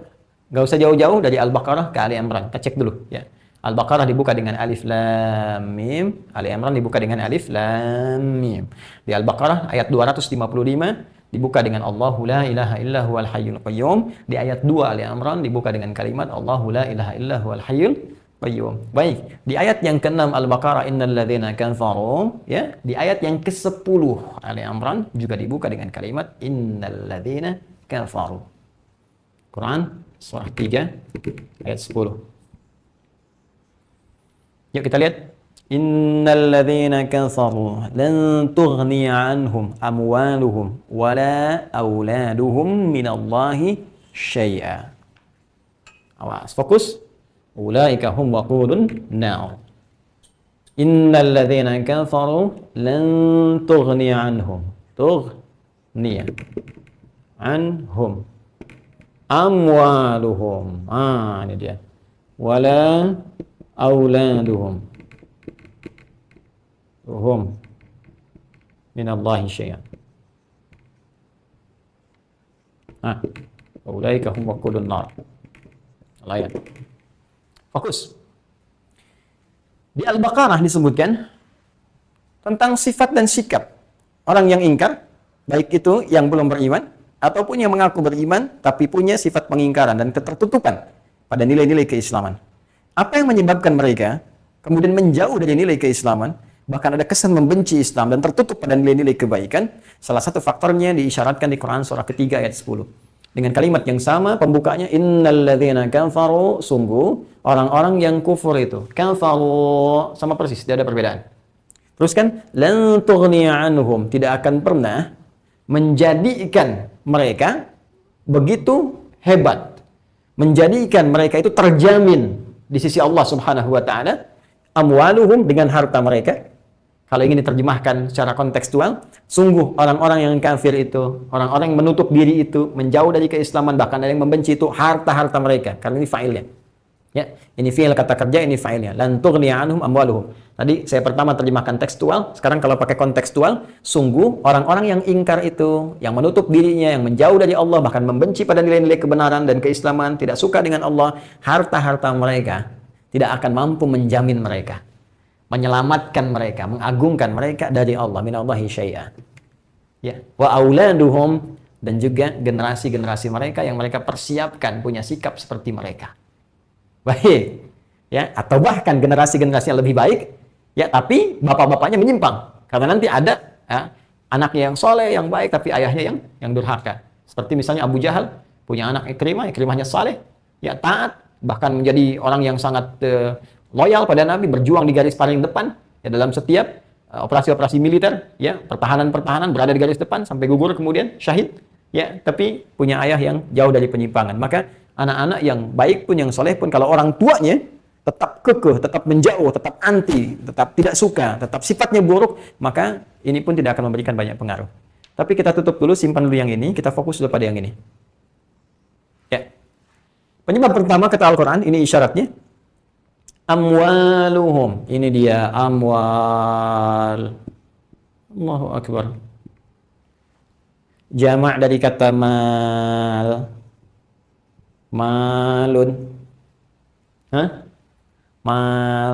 nggak usah jauh-jauh dari Al-Baqarah ke Ali Imran. Kita cek dulu ya. Al-Baqarah dibuka dengan alif lam mim, Ali Imran dibuka dengan alif lam mim. Di Al-Baqarah ayat 255 dibuka dengan Allahu la ilaha illa huwal hayyul qayyum. Di ayat 2 Ali Imran dibuka dengan kalimat Allahu la ilaha illa huwal hayyul qayyum. Baik, di ayat yang ke-6 Al-Baqarah innal ladzina kafaru, ya, di ayat yang ke-10 Ali Imran juga dibuka dengan kalimat innal ladzina kafaru. Quran surah 3 ayat 10. Yuk kita lihat. Innal ladzina kafaru lan tughniya anhum amwaluhum wala auladuhum minallahi syai'a. Awas, fokus. Ulaika hum waqudun nar. Innal ladzina kafaru lan tughniya anhum. Tughniya anhum amwaluhum. Ini dia. Wala auladuhum hum minallahi syai'an. Ulaika hum waqudun nar. Ayat. Fokus. Di Al-Baqarah disebutkan tentang sifat dan sikap orang yang ingkar, baik itu yang belum beriman ataupun yang mengaku beriman tapi punya sifat pengingkaran dan ketertutupan pada nilai-nilai keislaman. Apa yang menyebabkan mereka kemudian menjauh dari nilai keislaman, bahkan ada kesan membenci Islam dan tertutup pada nilai-nilai kebaikan, salah satu faktornya diisyaratkan di Quran surah ketiga ayat 10. Dengan kalimat yang sama pembukanya, innalladzina kafaru, sungguh orang-orang yang kufur itu, kafaru, sama persis, tidak ada perbedaan. Terus kan, lan tughniya anhum, tidak akan pernah menjadikan mereka begitu hebat, menjadikan mereka itu terjamin di sisi Allah Subhanahu wa taala, amwaluhum, dengan harta mereka. Kalau ingin diterjemahkan secara kontekstual, sungguh orang-orang yang kafir itu, orang-orang yang menutup diri itu, menjauh dari keislaman, bahkan ada yang membenci itu, harta-harta mereka. Karena ini fa'ilnya. Ya, ini fi'il kata kerja, ini fa'ilnya. Lan tughniya anhum amwaluhum. Tadi saya pertama terjemahkan tekstual, sekarang kalau pakai kontekstual, sungguh orang-orang yang ingkar itu, yang menutup dirinya, yang menjauh dari Allah, bahkan membenci pada nilai-nilai kebenaran dan keislaman, tidak suka dengan Allah, harta-harta mereka tidak akan mampu menjamin mereka, menyelamatkan mereka, mengagungkan mereka dari Allah, minallahi syai'a. Ya, wa auladuhum, dan juga generasi-generasi mereka yang mereka persiapkan punya sikap seperti mereka. Baik, ya, atau bahkan generasi-generasi yang lebih baik, ya, tapi bapak-bapaknya menyimpang. Karena nanti ada ya, anaknya yang soleh, yang baik, tapi ayahnya yang durhaka. Seperti misalnya Abu Jahal punya anak Ikrimah, Ikrimahnya saleh, ya taat, bahkan menjadi orang yang sangat loyal pada Nabi, berjuang di garis paling depan ya, dalam setiap operasi-operasi militer, ya, pertahanan-pertahanan, berada di garis depan sampai gugur kemudian syahid, ya, tapi punya ayah yang jauh dari penyimpangan. Maka anak-anak yang baik pun, yang soleh pun, kalau orang tuanya tetap kekeh, tetap menjauh, tetap anti, tetap tidak suka, tetap sifatnya buruk, maka ini pun tidak akan memberikan banyak pengaruh. Tapi kita tutup dulu, simpan dulu yang ini, kita fokus dulu pada yang ini. Ya. Penyebab pertama kata Al-Quran, ini isyaratnya, amwaluhum, ini dia amwal. Allahu Akbar. Jamak dari kata mal. Malun. Hah? Mal.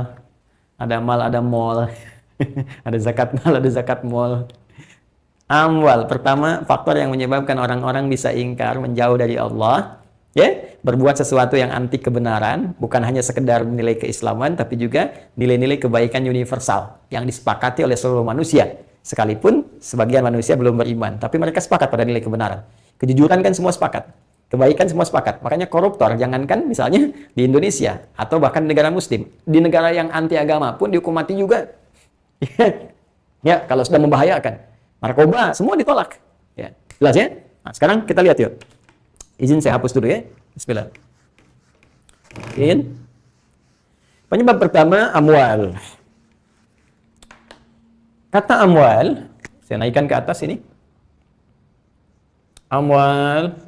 Ada mal, ada mall. Ada zakat mal, ada zakat mall. Amwal, pertama faktor yang menyebabkan orang-orang bisa ingkar, menjauh dari Allah, ya, berbuat sesuatu yang anti kebenaran, bukan hanya sekedar nilai keislaman, tapi juga nilai-nilai kebaikan universal yang disepakati oleh seluruh manusia. Sekalipun sebagian manusia belum beriman, tapi mereka sepakat pada nilai kebenaran. Kejujuran kan semua sepakat, kebaikan semua sepakat. Makanya koruptor, jangankan misalnya di Indonesia atau bahkan di negara Muslim, di negara yang anti agama pun dihukum mati juga. Ya, kalau sudah membahayakan. Narkoba semua ditolak. Ya, jelas ya? Nah, sekarang kita lihat yuk. Izin saya hapus dulu ya. Bismillah. Izin. Penyebab pertama, amwal. Kata amwal, saya naikkan ke atas ini. Amwal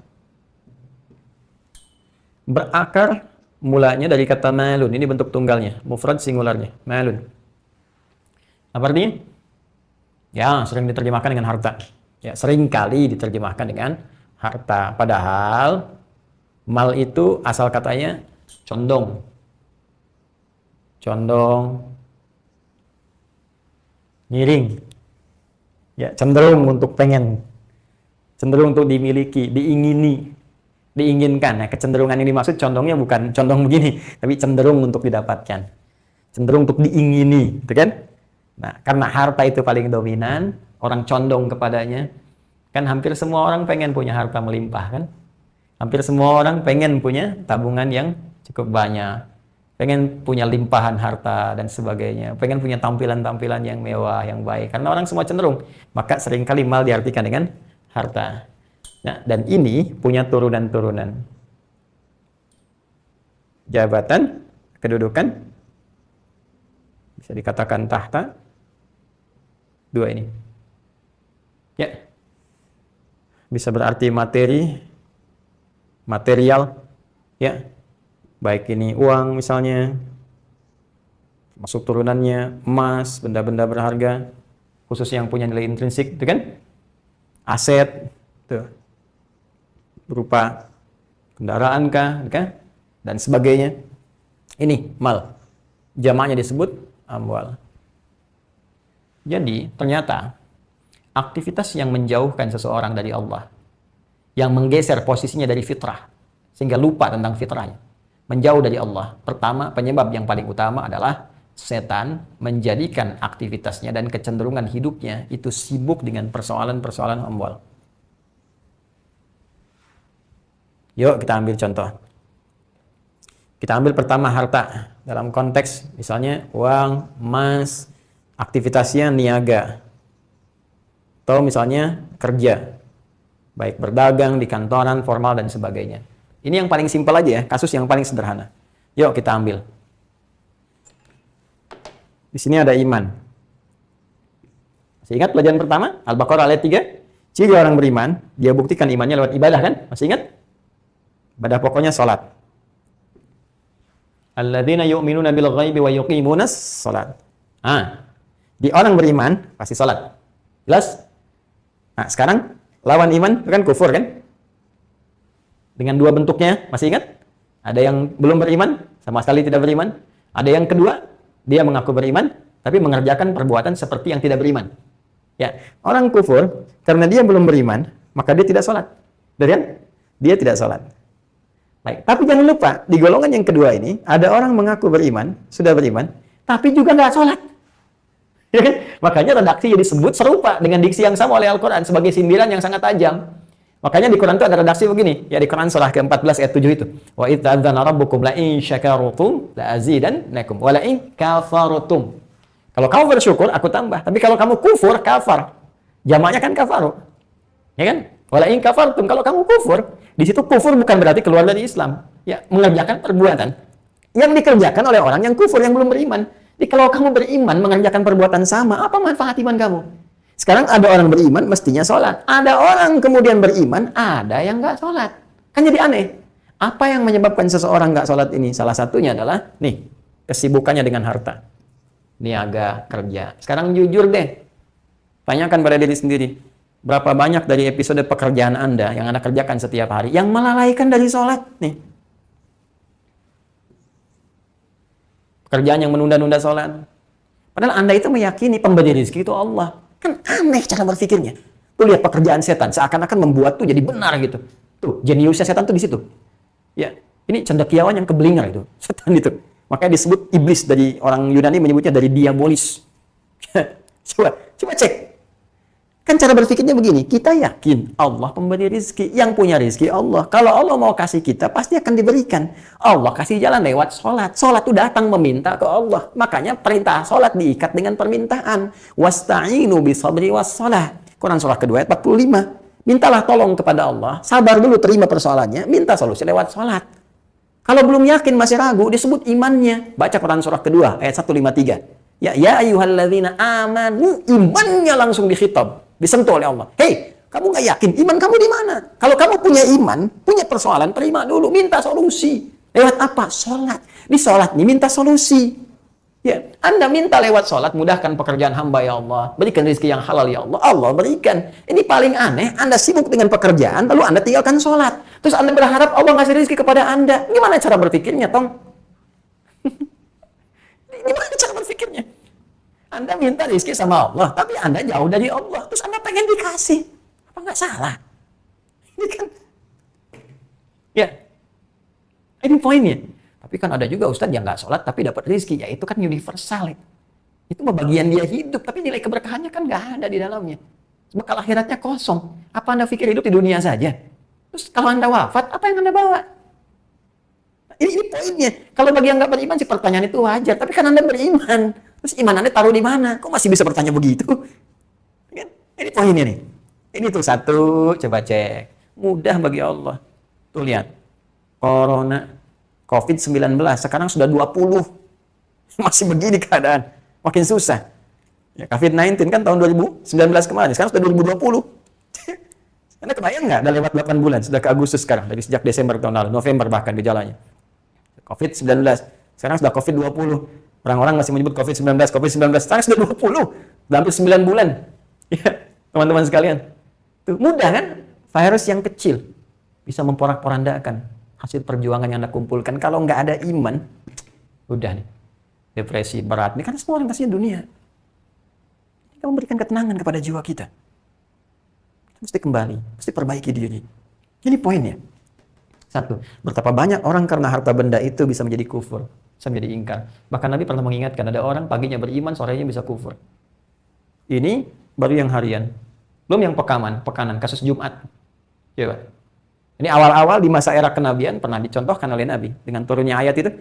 berakar mulanya dari kata malun. Ini bentuk tunggalnya, mufrad singularnya, malun. Apa artinya? Ya, sering diterjemahkan dengan harta. Ya, sering kali diterjemahkan dengan harta. Padahal mal itu asal katanya condong. Condong. Ngiring. Ya, cenderung untuk pengen. Cenderung untuk dimiliki, diingini, diinginkan. Nah, kecenderungan ini dimaksud condongnya bukan condong begini, tapi cenderung untuk didapatkan. Cenderung untuk diingini, gitu kan? Nah, karena harta itu paling dominan, orang condong kepadanya. Kan hampir semua orang pengen punya harta melimpah, kan? Hampir semua orang pengen punya tabungan yang cukup banyak. Pengen punya limpahan harta dan sebagainya. Pengen punya tampilan-tampilan yang mewah, yang baik. Karena orang semua cenderung. Maka seringkali mal diartikan dengan harta. Nah, dan ini punya turunan-turunan. Jabatan, kedudukan, bisa dikatakan tahta. Dua ini. Ya. Bisa berarti materi, material, ya. Baik ini uang misalnya, masuk turunannya emas, benda-benda berharga, khusus yang punya nilai intrinsik, itu kan? Aset, tuh. Berupa kendaraan kah, kan? Dan sebagainya. Ini mal. Jamaknya disebut amwal. Jadi, ternyata aktivitas yang menjauhkan seseorang dari Allah, yang menggeser posisinya dari fitrah, sehingga lupa tentang fitrahnya, menjauh dari Allah. Pertama, penyebab yang paling utama adalah setan menjadikan aktivitasnya dan kecenderungan hidupnya itu sibuk dengan persoalan-persoalan amwal. Yuk kita ambil contoh. Kita ambil pertama harta dalam konteks misalnya uang, emas, aktivitasnya niaga. Atau misalnya kerja. Baik berdagang di kantoran, formal dan sebagainya. Ini yang paling simpel aja ya, kasus yang paling sederhana. Yuk kita ambil. Di sini ada iman. Masih ingat pelajaran pertama? Al-Baqarah ayat 3. Ciri orang beriman, dia buktikan imannya lewat ibadah kan? Masih ingat? Ibadah pokoknya salat. Alladzina yu'minuna bil ghaibi wa yuqimunas salat. Di orang beriman pasti salat. Jelas? Nah, sekarang lawan iman itu kan kufur kan? Dengan dua bentuknya, masih ingat? Ada yang belum beriman, sama sekali tidak beriman. Ada yang kedua, dia mengaku beriman, tapi mengerjakan perbuatan seperti yang tidak beriman. Ya, orang kufur, karena dia belum beriman, maka dia tidak sholat. Betul kan? Dia tidak sholat. Baik, tapi jangan lupa, di golongan yang kedua ini, ada orang mengaku beriman, sudah beriman, tapi juga nggak sholat. Ya kan? Makanya redaksi disebut serupa dengan diksi yang sama oleh Al-Quran, sebagai sindiran yang sangat tajam. Makanya di Quran itu ada redaksi begini, ya di Quran surah ke-14 ayat 7 itu. Wa idz adzana rabbukum la in syakartum la azidannakum wa la in kafartum. Kalau kamu bersyukur, aku tambah. Tapi kalau kamu kufur, kafar. Jamaknya kan kafaru. Ya kan? Wa la in kafartum, kalau kamu kufur, di situ kufur bukan berarti keluar dari Islam. Ya, mengerjakan perbuatan yang dikerjakan oleh orang yang kufur, yang belum beriman. Jadi kalau kamu beriman mengerjakan perbuatan sama, apa manfaat iman kamu? Sekarang ada orang beriman, mestinya sholat. Ada orang kemudian beriman, ada yang nggak sholat. Kan jadi aneh. Apa yang menyebabkan seseorang nggak sholat ini? Salah satunya adalah, nih, kesibukannya dengan harta. Niaga, kerja. Sekarang jujur deh. Tanyakan pada diri sendiri. Berapa banyak dari episode pekerjaan Anda yang Anda kerjakan setiap hari, yang melalaikan dari sholat? Nih. Pekerjaan yang menunda-nunda sholat. Padahal Anda itu meyakini pemberi rezeki itu Allah. Kan aneh cara berpikirnya. Tuh lihat pekerjaan setan, seakan-akan membuat tuh jadi benar gitu. Tuh, jeniusnya setan tuh di situ. Ya, ini cendekiawan yang keblinger itu, setan itu. Makanya disebut iblis, dari orang Yunani menyebutnya dari diabolis. coba cek. Kan cara berpikirnya begini, kita yakin Allah pemberi rezeki, yang punya rezeki Allah. Kalau Allah mau kasih kita, pasti akan diberikan. Allah kasih jalan lewat sholat. Sholat itu datang meminta ke Allah. Makanya perintah sholat diikat dengan permintaan. Wasta'inu bisabri wassalah. Quran surah kedua ayat 45. Mintalah tolong kepada Allah. Sabar dulu terima persoalannya. Minta solusi lewat sholat. Kalau belum yakin masih ragu, disebut imannya. Baca Quran surah kedua ayat 153. Ya ayyuhalladzina amanu, imannya langsung dikhitab. Disentuh oleh Allah. Hei, kamu nggak yakin? Iman kamu di mana? Kalau kamu punya iman, punya persoalan, terima dulu. Minta solusi. Lewat apa? Sholat. Di sholat ini minta solusi. Ya, Anda minta lewat sholat, mudahkan pekerjaan hamba ya Allah. Berikan rezeki yang halal ya Allah. Allah berikan. Ini paling aneh, Anda sibuk dengan pekerjaan, lalu Anda tinggalkan sholat. Terus Anda berharap Allah ngasih rezeki kepada Anda. Gimana cara berpikirnya, Tong? Gimana cara berpikirnya? Anda minta rezeki sama Allah, tapi Anda jauh dari Allah. Terus Anda pengen dikasih. Apa nggak salah? Ini kan. Ya. Ini poinnya. Tapi kan ada juga Ustadz yang nggak sholat, tapi dapat rezeki. Ya itu kan universal. Itu bagian dia hidup, tapi nilai keberkahannya kan nggak ada di dalamnya. Bekal akhiratnya kosong. Apa Anda pikir hidup di dunia saja? Terus kalau Anda wafat, apa yang Anda bawa? Ini poinnya. Kalau bagi yang nggak beriman sih pertanyaan itu wajar. Tapi kan Anda beriman. Terus iman Anda taruh di mana? Kok masih bisa bertanya begitu? Ini poinnya nih. Ini tuh satu, coba cek. Mudah bagi Allah. Tuh lihat. Corona, COVID-19, sekarang sudah 20. Masih begini keadaan. Makin susah. Ya, COVID-19 kan tahun 2019 kemarin. Sekarang sudah 2020. Anda kebayang nggak? Udah lewat 8 bulan. Sudah ke Agustus sekarang. Dari sejak Desember tahun lalu. November bahkan gejalanya. COVID-19. Sekarang sudah COVID-20. Orang-orang masih menyebut COVID-19. Sekarang sudah 20. Hampir 9 bulan. Ya, teman-teman sekalian. Tuh, mudah kan? Virus yang kecil. Bisa memporak-porandakan hasil perjuangan yang Anda kumpulkan. Kalau nggak ada iman, udah nih. Depresi berat. Ini kan semua orientasinya dunia. Kita memberikan ketenangan kepada jiwa kita. Mesti kembali. Mesti perbaiki diri. Ini poinnya. Satu, betapa banyak orang karena harta benda itu bisa menjadi kufur. sampai diingkar. Bahkan Nabi pernah mengingatkan ada orang paginya beriman, sorenya bisa kufur. Ini baru yang harian. Belum yang pekanan, kasus Jumat. Coba. Ini awal-awal di masa era kenabian pernah dicontohkan oleh Nabi dengan turunnya ayat itu.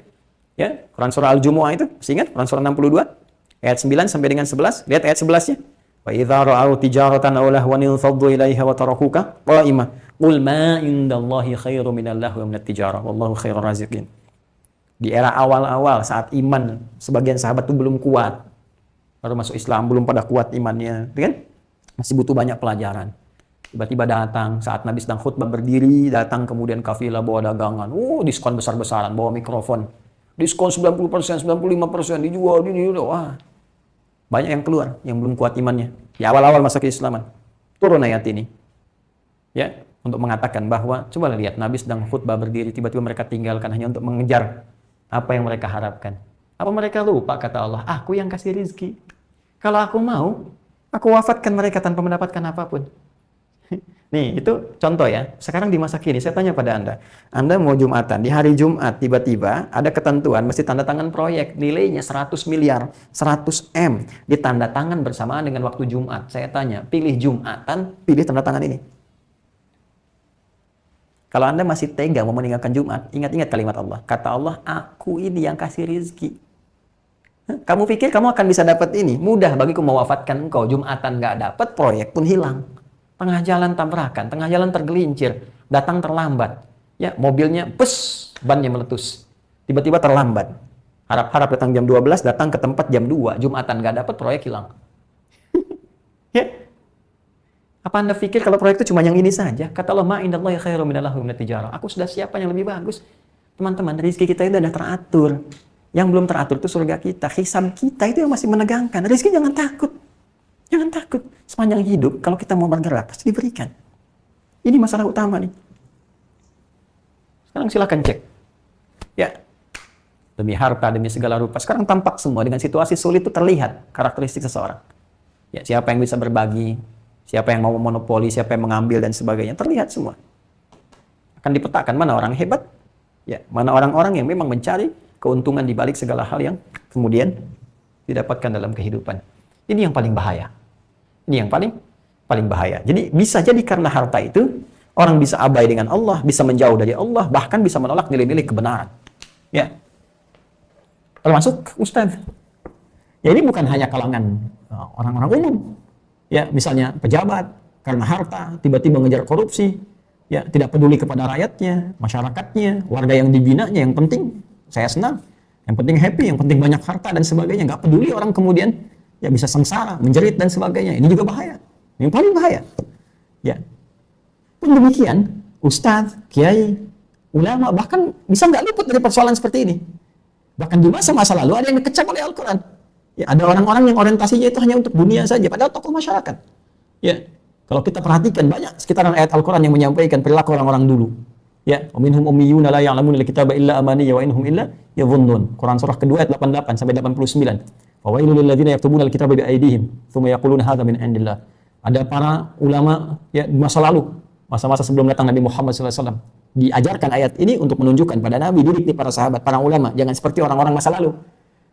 Ya, Quran surah Al-Jumu'ah itu, masih ingat? Quran surah 62 ayat 9 sampai dengan 11. Lihat ayat 11-nya. Wa idza ra'aw tijaratan aw lahwan faddu ilaiha wa tarakuka qa'ima. Qul ma indallahi khairu minal lahwi wa minat tijarah. Wallahu khairur raziqin. Di era awal-awal saat iman sebagian sahabat itu belum kuat. Baru masuk Islam, belum pada kuat imannya, kan? Masih butuh banyak pelajaran. Tiba-tiba datang saat Nabi sedang khutbah berdiri, datang kemudian kafilah bawa dagangan. Diskon besar-besaran, bawa mikrofon. Diskon 90%, 95%, dijual, wah. Banyak yang keluar, yang belum kuat imannya. Di awal-awal masa keislaman. Turun ayat ini. Ya, untuk mengatakan bahwa, coba lihat, Nabi sedang khutbah berdiri, tiba-tiba mereka tinggalkan hanya untuk mengejar apa yang mereka harapkan. Apa mereka lupa, kata Allah, aku yang kasih rizki. Kalau aku mau, aku wafatkan mereka tanpa mendapatkan apapun. Nih, itu contoh ya. Sekarang di masa kini, saya tanya pada Anda mau Jumatan, di hari Jumat tiba-tiba ada ketentuan mesti tanda tangan proyek, nilainya 100 miliar, 100 M, ditanda tangan bersamaan dengan waktu Jumat. Saya tanya, pilih Jumatan, pilih tanda tangan ini. Kalau Anda masih tega mau meninggalkan Jumat, ingat-ingat kalimat Allah. Kata Allah, aku ini yang kasih rizki. Kamu pikir kamu akan bisa dapat ini? Mudah bagiku mewafatkan engkau. Jumatan nggak dapat, proyek pun hilang. Tengah jalan tabrakan, tengah jalan tergelincir, datang terlambat. Ya, mobilnya bannya meletus. Tiba-tiba terlambat. Harap-harap datang jam 12, datang ke tempat jam 2. Jumatan nggak dapat, proyek hilang. Ya. Apa Anda pikir kalau proyek itu cuma yang ini saja? Kata Allah, ma indallahi khairu minal lahwi wa minat tijarah. Aku sudah siapkan yang lebih bagus. Teman-teman, rezeki kita itu sudah teratur. Yang belum teratur itu surga kita. Hisab kita itu yang masih menegangkan. Rezeki jangan takut. Jangan takut. Sepanjang hidup, kalau kita mau bergerak, pasti diberikan. Ini masalah utama nih. Sekarang silakan cek. Ya. Demi harta, demi segala rupa. Sekarang tampak semua. Dengan situasi sulit itu terlihat karakteristik seseorang. Ya, siapa yang bisa berbagi, siapa yang mau monopoli, siapa yang mengambil, dan sebagainya. Terlihat semua. Akan dipetakan mana orang hebat, ya, mana orang-orang yang memang mencari keuntungan di balik segala hal yang kemudian didapatkan dalam kehidupan. Ini yang paling bahaya. Ini yang paling bahaya. Jadi bisa jadi karena harta itu orang bisa abai dengan Allah, bisa menjauh dari Allah, bahkan bisa menolak nilai-nilai kebenaran. Ya. Termasuk ustaz. Ya, ini bukan hanya kalangan orang-orang umum. Ya, misalnya pejabat karena harta tiba-tiba mengejar korupsi, ya, tidak peduli kepada rakyatnya, masyarakatnya, warga yang dibinanya, yang penting saya senang, yang penting happy, yang penting banyak harta dan sebagainya, nggak peduli orang kemudian ya bisa sengsara, menjerit dan sebagainya. Ini juga bahaya. Yang paling bahaya. Ya. Pun demikian, ustadz, kiai, ulama bahkan bisa nggak luput dari persoalan seperti ini. Bahkan di masa-masa lalu ada yang dikecam oleh Al-Quran. Ya, ada orang-orang yang orientasinya itu hanya untuk dunia saja, padahal tokoh masyarakat. Ya. Kalau kita perhatikan banyak sekitaran ayat Al-Quran yang menyampaikan perilaku orang-orang dulu. Ya, minhum ummiyuna la ya'lamuna al-kitaba illa amaniya wa inhum illa yadhunnun. Quran surah kedua ayat 88 sampai 89. Fawailul lil ladzina yaktubuna al-kitaba bi aydihim tsumma yaquluna hadza min indillah. Ada para ulama ya di masa lalu, masa-masa sebelum datang Nabi Muhammad SAW, diajarkan ayat ini untuk menunjukkan pada Nabi, didik para sahabat, para ulama, jangan seperti orang-orang masa lalu.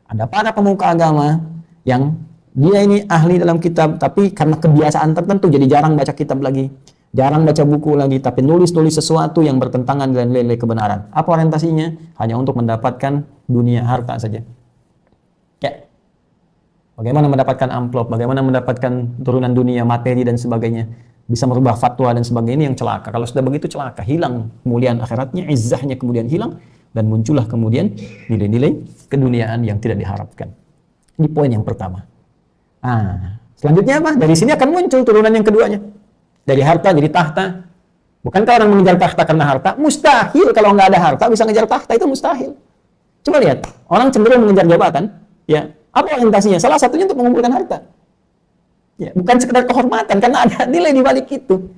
Ada para pemuka agama yang dia ini ahli dalam kitab, tapi karena kebiasaan tertentu jadi jarang baca kitab lagi, jarang baca buku lagi, tapi nulis-nulis sesuatu yang bertentangan dengan nilai kebenaran. Apa orientasinya? Hanya untuk mendapatkan dunia, harta saja. Ya. Bagaimana mendapatkan amplop, bagaimana mendapatkan turunan dunia, materi dan sebagainya. Bisa merubah fatwa dan sebagainya, ini yang celaka. Kalau sudah begitu celaka, hilang kemuliaan akhiratnya, izzahnya kemudian hilang, dan muncullah kemudian nilai-nilai keduniaan yang tidak diharapkan. Ini poin yang pertama. Nah, selanjutnya apa? Dari sini akan muncul turunan yang keduanya. Dari harta jadi tahta. Bukankah orang mengejar tahta karena harta? Mustahil kalau nggak ada harta bisa ngejar tahta, itu mustahil. Coba lihat, orang cenderung mengejar jabatan, ya. Apa orientasinya? Salah satunya untuk mengumpulkan harta. Ya, bukan sekedar kehormatan, karena ada nilai di balik itu.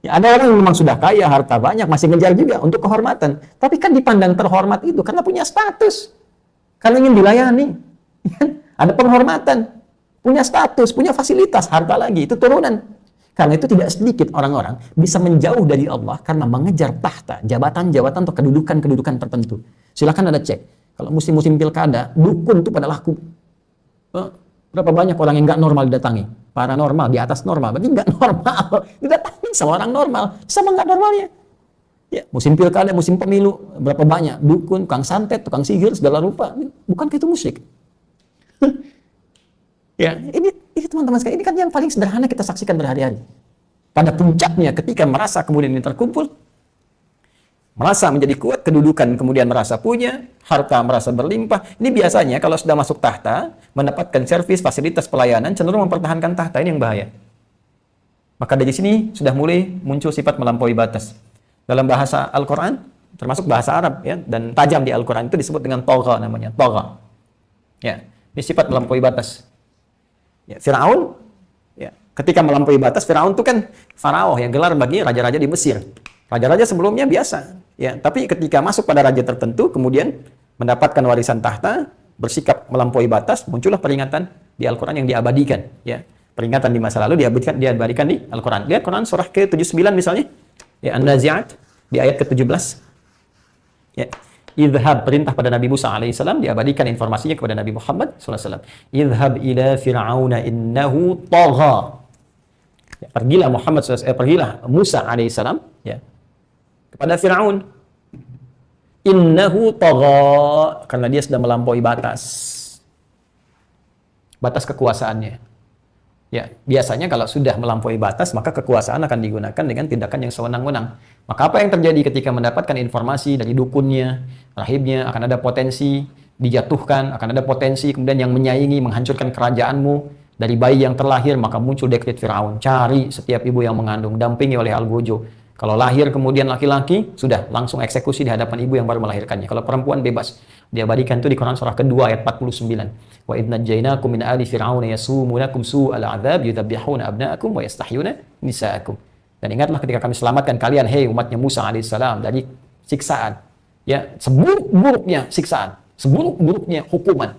Ya, ada orang yang memang sudah kaya, harta banyak, masih ngejar juga untuk kehormatan. Tapi kan dipandang terhormat itu karena punya status. Karena ingin dilayani. Ada penghormatan, punya status, punya fasilitas, harta lagi, itu turunan. Karena itu tidak sedikit orang-orang bisa menjauh dari Allah karena mengejar tahta, jabatan-jabatan atau kedudukan-kedudukan tertentu. Silakan Anda cek. Kalau musim-musim pilkada, dukun tuh pada laku. Berapa banyak orang yang nggak normal didatangi? Paranormal, di atas normal. Berarti nggak normal. Didatangi sama orang normal. Sama nggak normalnya. Ya, musim pilkada, musim pemilu, berapa banyak? Dukun, tukang santet, tukang sihir, segala rupa. Bukankah itu musyrik? Ya, ini teman-teman sekalian, ini kan yang paling sederhana kita saksikan berhari-hari. Pada puncaknya ketika merasa kemudian ini terkumpul, merasa menjadi kuat, kedudukan kemudian merasa punya, harta merasa berlimpah. Ini biasanya kalau sudah masuk tahta, mendapatkan servis, fasilitas pelayanan, cenderung mempertahankan tahta. Ini yang bahaya. Maka dari sini sudah mulai muncul sifat melampaui batas. Dalam bahasa Al-Quran, termasuk bahasa Arab, ya, dan tajam di Al-Quran itu disebut dengan togha namanya, togha. Ya, ini sifat melampaui batas. Ya, Firaun, ya, ketika melampaui batas, Firaun itu kan Farao, yang gelar bagi raja-raja di Mesir. Raja-raja sebelumnya biasa, ya, tapi ketika masuk pada raja tertentu, kemudian mendapatkan warisan tahta, bersikap melampaui batas, muncullah peringatan di Al-Quran yang diabadikan. Ya, peringatan di masa lalu diabadikan di Al-Quran. Lihat Quran surah ke-79 misalnya. Ya, An-Nazi'at di ayat ke-17. Ya. Idhab, perintah pada Nabi Musa alaihissalam, diabadikan informasinya kepada Nabi Muhammad sallallahu alaihi wasallam. Idhab ila fir'auna innahu tagha. Ya, pergilah Musa alaihissalam, ya, kepada Firaun. Innahu tagha, karena dia sudah melampaui batas kekuasaannya. Ya, biasanya kalau sudah melampaui batas, maka kekuasaan akan digunakan dengan tindakan yang sewenang-wenang. Maka apa yang terjadi ketika mendapatkan informasi dari dukunnya, rahibnya, akan ada potensi dijatuhkan, akan ada potensi kemudian yang menyaingi, menghancurkan kerajaanmu dari bayi yang terlahir, maka muncul dekret Firaun. Cari setiap ibu yang mengandung, dampingi oleh Al-Gojo. Kalau lahir kemudian laki-laki, sudah langsung eksekusi di hadapan ibu yang baru melahirkannya. Kalau perempuan bebas. Diabadikan itu di Quran surah kedua ayat 49. Wa idh najjaynakum min ali fir'auna yasumunakum su'al 'adzab yudzabbihuna abna'akum wa yastahyuna nisa'akum. Dan ingatlah ketika kami selamatkan kalian, hei umatnya Musa alaihissalam, dari siksaan. Ya, seburuk-buruknya siksaan, seburuk-buruknya hukuman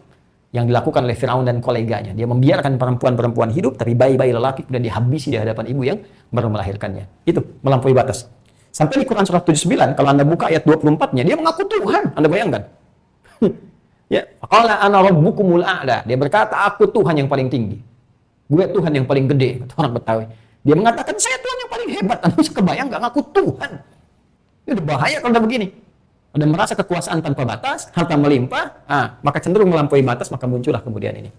yang dilakukan oleh Firaun dan koleganya. Dia membiarkan perempuan-perempuan hidup, tapi bayi-bayi lelaki kemudian dihabisi di hadapan ibu yang baru melahirkannya. Itu melampaui batas. Sampai di Quran surah 79, kalau Anda buka ayat 24-nya, dia mengaku Tuhan. Anda bayangkan? Ya, qala ana rabbukumul a'la. Dia berkata, aku Tuhan yang paling tinggi. Gue Tuhan yang paling gede, kata orang Betawi. Dia mengatakan, saya Tuhan yang paling hebat. Anda bisa kebayang nggak ngaku Tuhan? Ini udah bahaya kalau udah begini. Ada merasa kekuasaan tanpa batas, harta melimpah, maka cenderung melampaui batas, maka muncullah kemudian ini.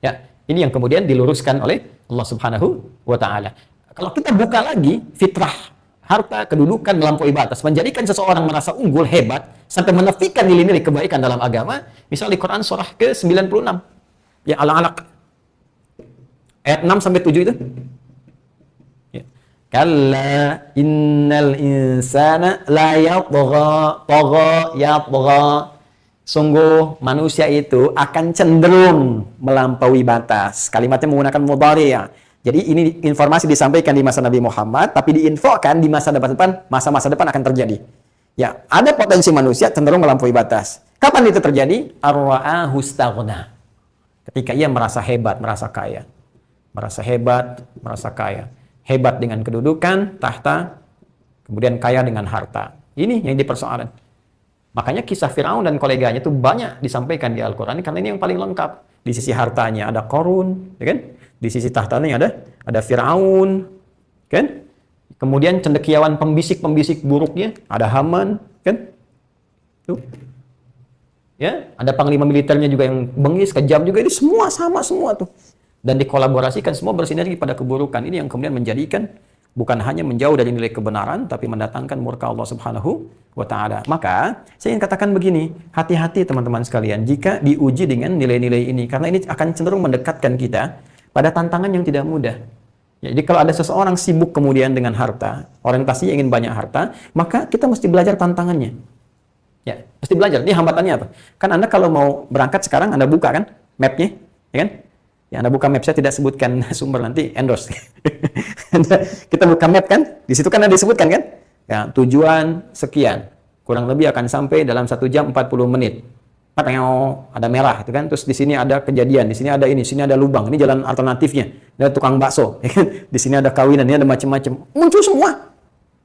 Ya, ini yang kemudian diluruskan oleh Allah Subhanahu wa taala. Kalau kita buka lagi fitrah, harta, kedudukan melampaui batas, menjadikan seseorang merasa unggul, hebat, sampai menafikan nilai-nilai kebaikan dalam agama, misal di Quran surah ke-96, ya Al-Alaq, ayat 6 sampai 7 itu. Ya. Kalla innal insana la yatgha. Sungguh manusia itu akan cenderung melampaui batas. Kalimatnya menggunakan mudhari ya. Jadi ini informasi disampaikan di masa Nabi Muhammad, tapi diinfokan di masa depan, masa-masa depan akan terjadi. Ya, ada potensi manusia cenderung melampaui batas. Kapan itu terjadi? Ar-ra'ahu istaghna. Ketika ia merasa hebat, merasa kaya. Merasa hebat, merasa kaya. Hebat dengan kedudukan, tahta, kemudian kaya dengan harta. Ini yang dipersoalkan. Makanya kisah Firaun dan koleganya itu banyak disampaikan di Al-Quran karena ini yang paling lengkap. Di sisi hartanya ada Qarun, ya kan? Di sisi tahtanya ada Firaun, kan? Kemudian cendekiawan pembisik-pembisik buruknya ada Haman, kan? Tuh. Ya, ada panglima militernya juga yang bengis, kejam juga. Ini semua sama semua tuh. Dan dikolaborasikan semua bersinergi pada keburukan. Ini yang kemudian menjadikan bukan hanya menjauh dari nilai kebenaran, tapi mendatangkan murka Allah Subhanahu wa ta'ala. Maka, saya ingin katakan begini, hati-hati teman-teman sekalian, jika diuji dengan nilai-nilai ini, karena ini akan cenderung mendekatkan kita pada tantangan yang tidak mudah. Ya, jadi kalau ada seseorang sibuk kemudian dengan harta, orientasinya ingin banyak harta, maka kita mesti belajar tantangannya. Ya, mesti belajar. Ini hambatannya apa? Kan Anda kalau mau berangkat sekarang, Anda buka kan map-nya, ya kan? Ya, Anda buka map, saya tidak sebutkan sumber, nanti endorse. Kita buka map kan, di situ kan ada disebutkan kan, ya, tujuan sekian, kurang lebih akan sampai dalam 1 jam 40 menit. Ada merah itu kan, terus di sini ada kejadian, di sini ada ini, sini ada lubang, ini jalan alternatifnya, ada tukang bakso, ya kan? Di sini ada kawinan, ini ada macam-macam, muncul semua.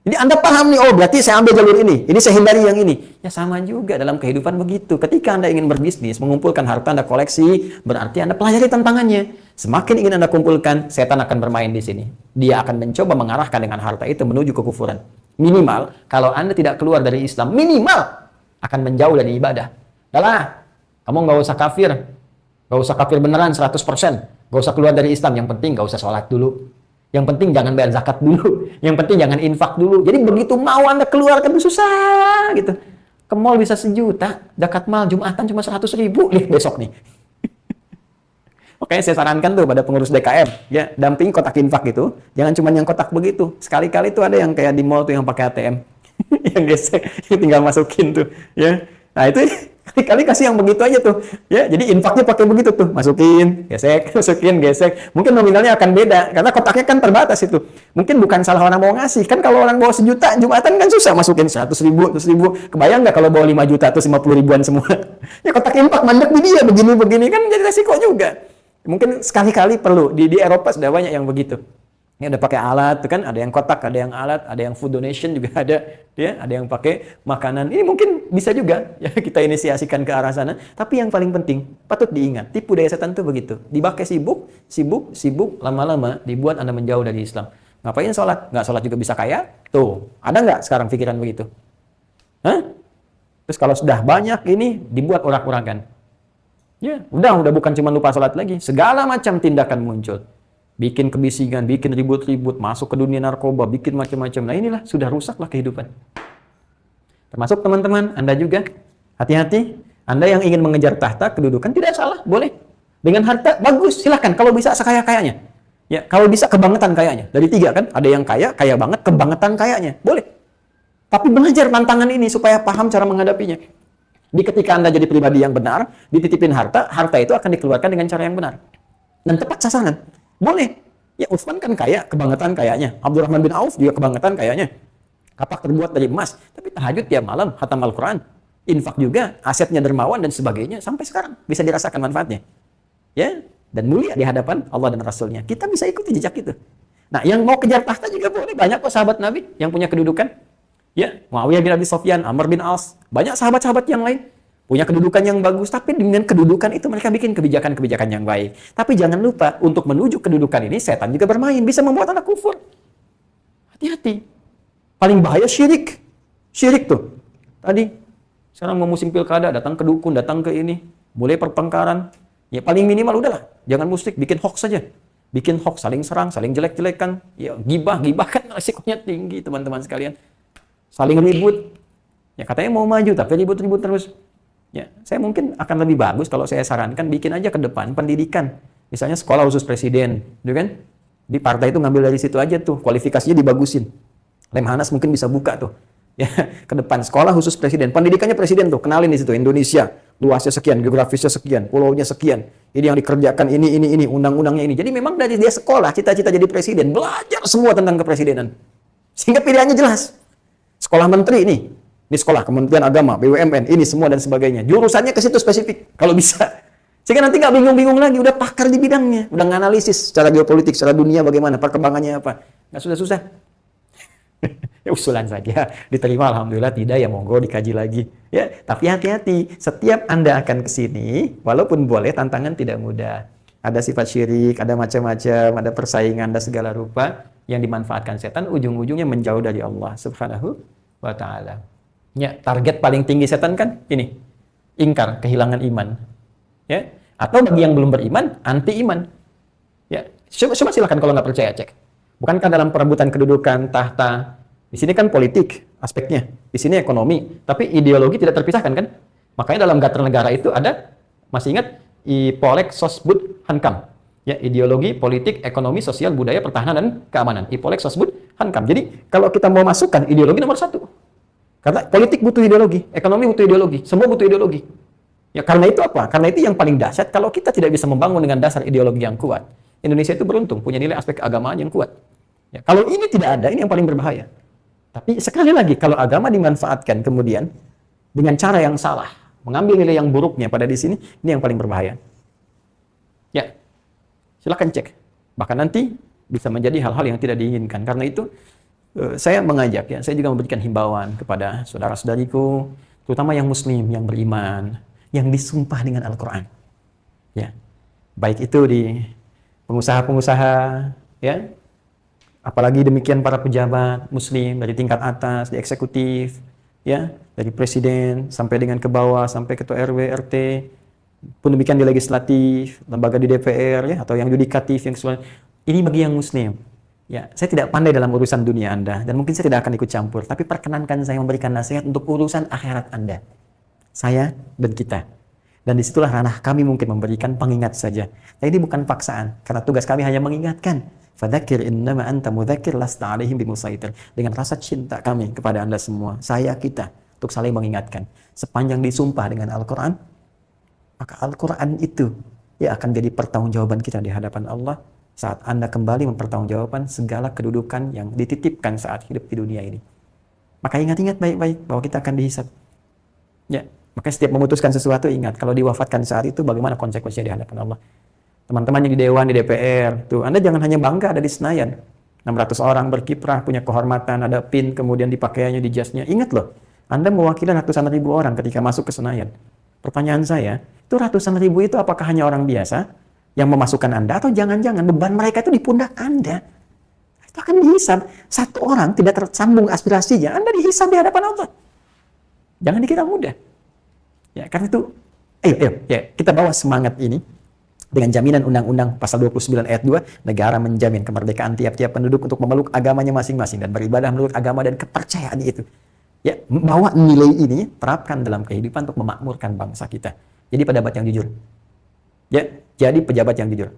Jadi Anda paham nih, oh berarti saya ambil jalur ini saya hindari yang ini. Ya sama juga dalam kehidupan begitu. Ketika Anda ingin berbisnis, mengumpulkan harta Anda koleksi, berarti Anda pelajari tantangannya. Semakin ingin Anda kumpulkan, setan akan bermain di sini. Dia akan mencoba mengarahkan dengan harta itu menuju kekufuran. Minimal, kalau Anda tidak keluar dari Islam, minimal akan menjauh dari ibadah. Dahlah, kamu nggak usah kafir. Nggak usah kafir beneran 100%. Nggak usah keluar dari Islam. Yang penting nggak usah sholat dulu. Yang penting jangan bayar zakat dulu. Yang penting jangan infak dulu. Jadi begitu mau Anda keluarkan itu susah gitu. Ke mall bisa 1 juta. Zakat mal Jumatan cuma 100.000. Lihat besok nih. Oke, saya sarankan tuh pada pengurus DKM. Ya, damping kotak infak gitu. Jangan cuma yang kotak begitu. Sekali-kali tuh ada yang kayak di mall tuh yang pakai ATM. Yang gesek. Tinggal masukin tuh. Ya. Nah itu kali-kali kasih yang begitu aja tuh. Ya, jadi infaknya pakai begitu tuh. Masukin, gesek, masukin, gesek. Mungkin nominalnya akan beda karena kotaknya kan terbatas itu. Mungkin bukan salah orang mau ngasih. Kan kalau orang bawa 1 juta Jumatan kan susah masukin 100.000, 100.000. Kebayang nggak kalau bawa 5 juta tuh 50 ribuan semua. Ya kotak infak mandek di dia begini-begini kan jadi resiko juga. Mungkin sekali-kali perlu. Di Eropa sudah banyak yang begitu. Ini ada pakai alat, tuh kan? Ada yang kotak, ada yang alat, ada yang food donation juga ada, ya, ada yang pakai makanan. Ini mungkin bisa juga ya kita inisiasikan ke arah sana. Tapi yang paling penting, patut diingat, tipu daya setan itu begitu. Dipakai sibuk, lama-lama dibuat Anda menjauh dari Islam. Ngapain sholat? Nggak sholat juga bisa kaya? Tuh, ada nggak sekarang pikiran begitu? Hah? Terus kalau sudah banyak ini dibuat urak-urakan. Ya, udah bukan cuma lupa sholat lagi, segala macam tindakan muncul. Bikin kebisingan, bikin ribut-ribut, masuk ke dunia narkoba, bikin macam-macam. Nah inilah, sudah rusaklah kehidupan. Termasuk teman-teman, Anda juga. Hati-hati, Anda yang ingin mengejar tahta, kedudukan, tidak salah, boleh. Dengan harta, bagus, silahkan. Kalau bisa sekaya-kayanya. Ya, kalau bisa kebangetan kayanya. Dari 3 kan, ada yang kaya banget, kebangetan kayanya. Boleh. Tapi belajar tantangan ini supaya paham cara menghadapinya. Di ketika Anda jadi pribadi yang benar, dititipin harta itu akan dikeluarkan dengan cara yang benar. Dan tepat sasaran. Boleh. Ya Utsman kan kaya, kebangetan kayanya. Abdurrahman bin Auf juga kebangetan kayanya. Kapak terbuat dari emas, tapi tahajud tiap malam, khatam Al-Quran. Infak juga, asetnya dermawan dan sebagainya. Sampai sekarang bisa dirasakan manfaatnya. Ya, dan mulia di hadapan Allah dan Rasulnya. Kita bisa ikuti jejak itu. Nah, yang mau kejar tahta juga boleh. Banyak kok sahabat Nabi yang punya kedudukan. Ya, Muawiyah bin Abi Sufyan, Amr bin As. Banyak sahabat-sahabat yang lain. Punya kedudukan yang bagus, tapi dengan kedudukan itu mereka bikin kebijakan-kebijakan yang baik. Tapi jangan lupa, untuk menuju kedudukan ini, setan juga bermain. Bisa membuat anak kufur. Hati-hati. Paling bahaya syirik. Syirik tuh. Tadi, sekarang mau musim pilkada, datang ke dukun, datang ke ini. Mulai pertengkaran. Ya paling minimal udahlah. Jangan musyrik, bikin hoax saja. Bikin hoax, saling serang, saling jelek-jelekan. Ya gibah kan resikonya tinggi, teman-teman sekalian. Saling ribut. Ya katanya mau maju, tapi ribut-ribut terus. Ya, saya mungkin akan lebih bagus kalau saya sarankan bikin aja ke depan pendidikan. Misalnya sekolah khusus presiden, gitu kan? Di partai itu ngambil dari situ aja tuh, kualifikasinya dibagusin. Lemhanas mungkin bisa buka tuh. Ya, ke depan sekolah khusus presiden, pendidikannya presiden tuh, kenalin di situ Indonesia, luasnya sekian, geografisnya sekian, pulaunya sekian. Ini yang dikerjakan ini, undang-undangnya ini. Jadi memang dari dia sekolah, cita-cita jadi presiden, belajar semua tentang kepresidenan. Sehingga pilihannya jelas. Sekolah menteri ini sekolah Kementerian Agama, BUMN, ini semua dan sebagainya. Jurusannya ke situ spesifik, kalau bisa. Sehingga nanti nggak bingung-bingung lagi, udah pakar di bidangnya, udah nganalisis secara geopolitik, secara dunia bagaimana, perkembangannya apa. Nggak susah-susah. Ya usulan saja, diterima alhamdulillah, tidak ya monggo dikaji lagi. Ya, tapi hati-hati, setiap Anda akan ke sini, walaupun boleh, tantangan tidak mudah. Ada sifat syirik, ada macam-macam, ada persaingan, ada segala rupa yang dimanfaatkan setan, ujung-ujungnya menjauh dari Allah Subhanahu wa Ta'ala. Ya, target paling tinggi setan kan ini, ingkar, kehilangan iman. Ya, atau bagi yang belum beriman, anti iman. Ya, coba silakan kalau nggak percaya cek. Bukankah dalam perebutan kedudukan tahta, di sini kan politik aspeknya, di sini ekonomi, tapi ideologi tidak terpisahkan kan? Makanya dalam Gator Negara itu ada, masih ingat, Ipolek Sosbud Hankam. Ya, ideologi, politik, ekonomi, sosial, budaya, pertahanan dan keamanan. Ipolek Sosbud Hankam. Jadi kalau kita mau masukkan ideologi nomor 1. Karena politik butuh ideologi, ekonomi butuh ideologi, semua butuh ideologi. Ya karena itu apa? Karena itu yang paling dahsyat kalau kita tidak bisa membangun dengan dasar ideologi yang kuat. Indonesia itu beruntung punya nilai aspek keagamaan yang kuat. Ya, kalau ini tidak ada, ini yang paling berbahaya. Tapi sekali lagi kalau agama dimanfaatkan kemudian dengan cara yang salah, mengambil nilai yang buruknya pada di sini, ini yang paling berbahaya. Ya, silakan cek. Bahkan nanti bisa menjadi hal-hal yang tidak diinginkan. Karena itu saya mengajak ya, saya juga memberikan himbauan kepada saudara-saudariku, terutama yang muslim, yang beriman, yang disumpah dengan Al-Quran. Ya, baik itu di pengusaha-pengusaha, ya, apalagi demikian para pejabat muslim dari tingkat atas, di eksekutif, ya, dari presiden sampai dengan ke bawah, sampai ketua RW, RT, pun demikian di legislatif, lembaga di DPR, ya, atau yang yudikatif, yang ini bagi yang muslim. Ya, saya tidak pandai dalam urusan dunia Anda, dan mungkin saya tidak akan ikut campur, tapi perkenankan saya memberikan nasihat untuk urusan akhirat Anda. Saya dan kita. Dan disitulah ranah kami mungkin memberikan pengingat saja. Nah, ini bukan paksaan, karena tugas kami hanya mengingatkan. Fadzakir innama anta mudzakir lasta 'alaihim bimusaitir. Dengan rasa cinta kami kepada Anda semua, saya kita, untuk saling mengingatkan. Sepanjang disumpah dengan Al-Quran, maka Al-Quran itu ya akan jadi pertanggungjawaban kita di hadapan Allah saat Anda kembali mempertanggungjawabkan segala kedudukan yang dititipkan saat hidup di dunia ini. Maka ingat-ingat baik-baik bahwa kita akan dihisab. Ya, maka setiap memutuskan sesuatu ingat kalau diwafatkan saat itu bagaimana konsekuensinya di hadapan Allah. Teman-teman yang di Dewan, di DPR, tuh Anda jangan hanya bangga ada di Senayan. 600 orang berkiprah, punya kehormatan, ada pin, kemudian dipakaiannya di jasnya. Ingat loh, Anda mewakili ratusan ribu orang ketika masuk ke Senayan. Pertanyaan saya, itu ratusan ribu itu apakah hanya orang biasa yang memasukkan Anda, atau jangan-jangan beban mereka itu di pundak Anda? Itu akan dihisab. Satu orang tidak tersambung aspirasinya, Anda dihisab di hadapan Allah. Jangan dikira mudah. Ya, karena itu, ayo, ya, kita bawa semangat ini dengan jaminan Undang-Undang Pasal 29 Ayat 2, negara menjamin kemerdekaan tiap-tiap penduduk untuk memeluk agamanya masing-masing dan beribadah menurut agama dan kepercayaannya itu. Ya, bawa nilai ini, terapkan dalam kehidupan untuk memakmurkan bangsa kita. Jadi pejabat yang jujur. Ya, jadi pejabat yang jujur.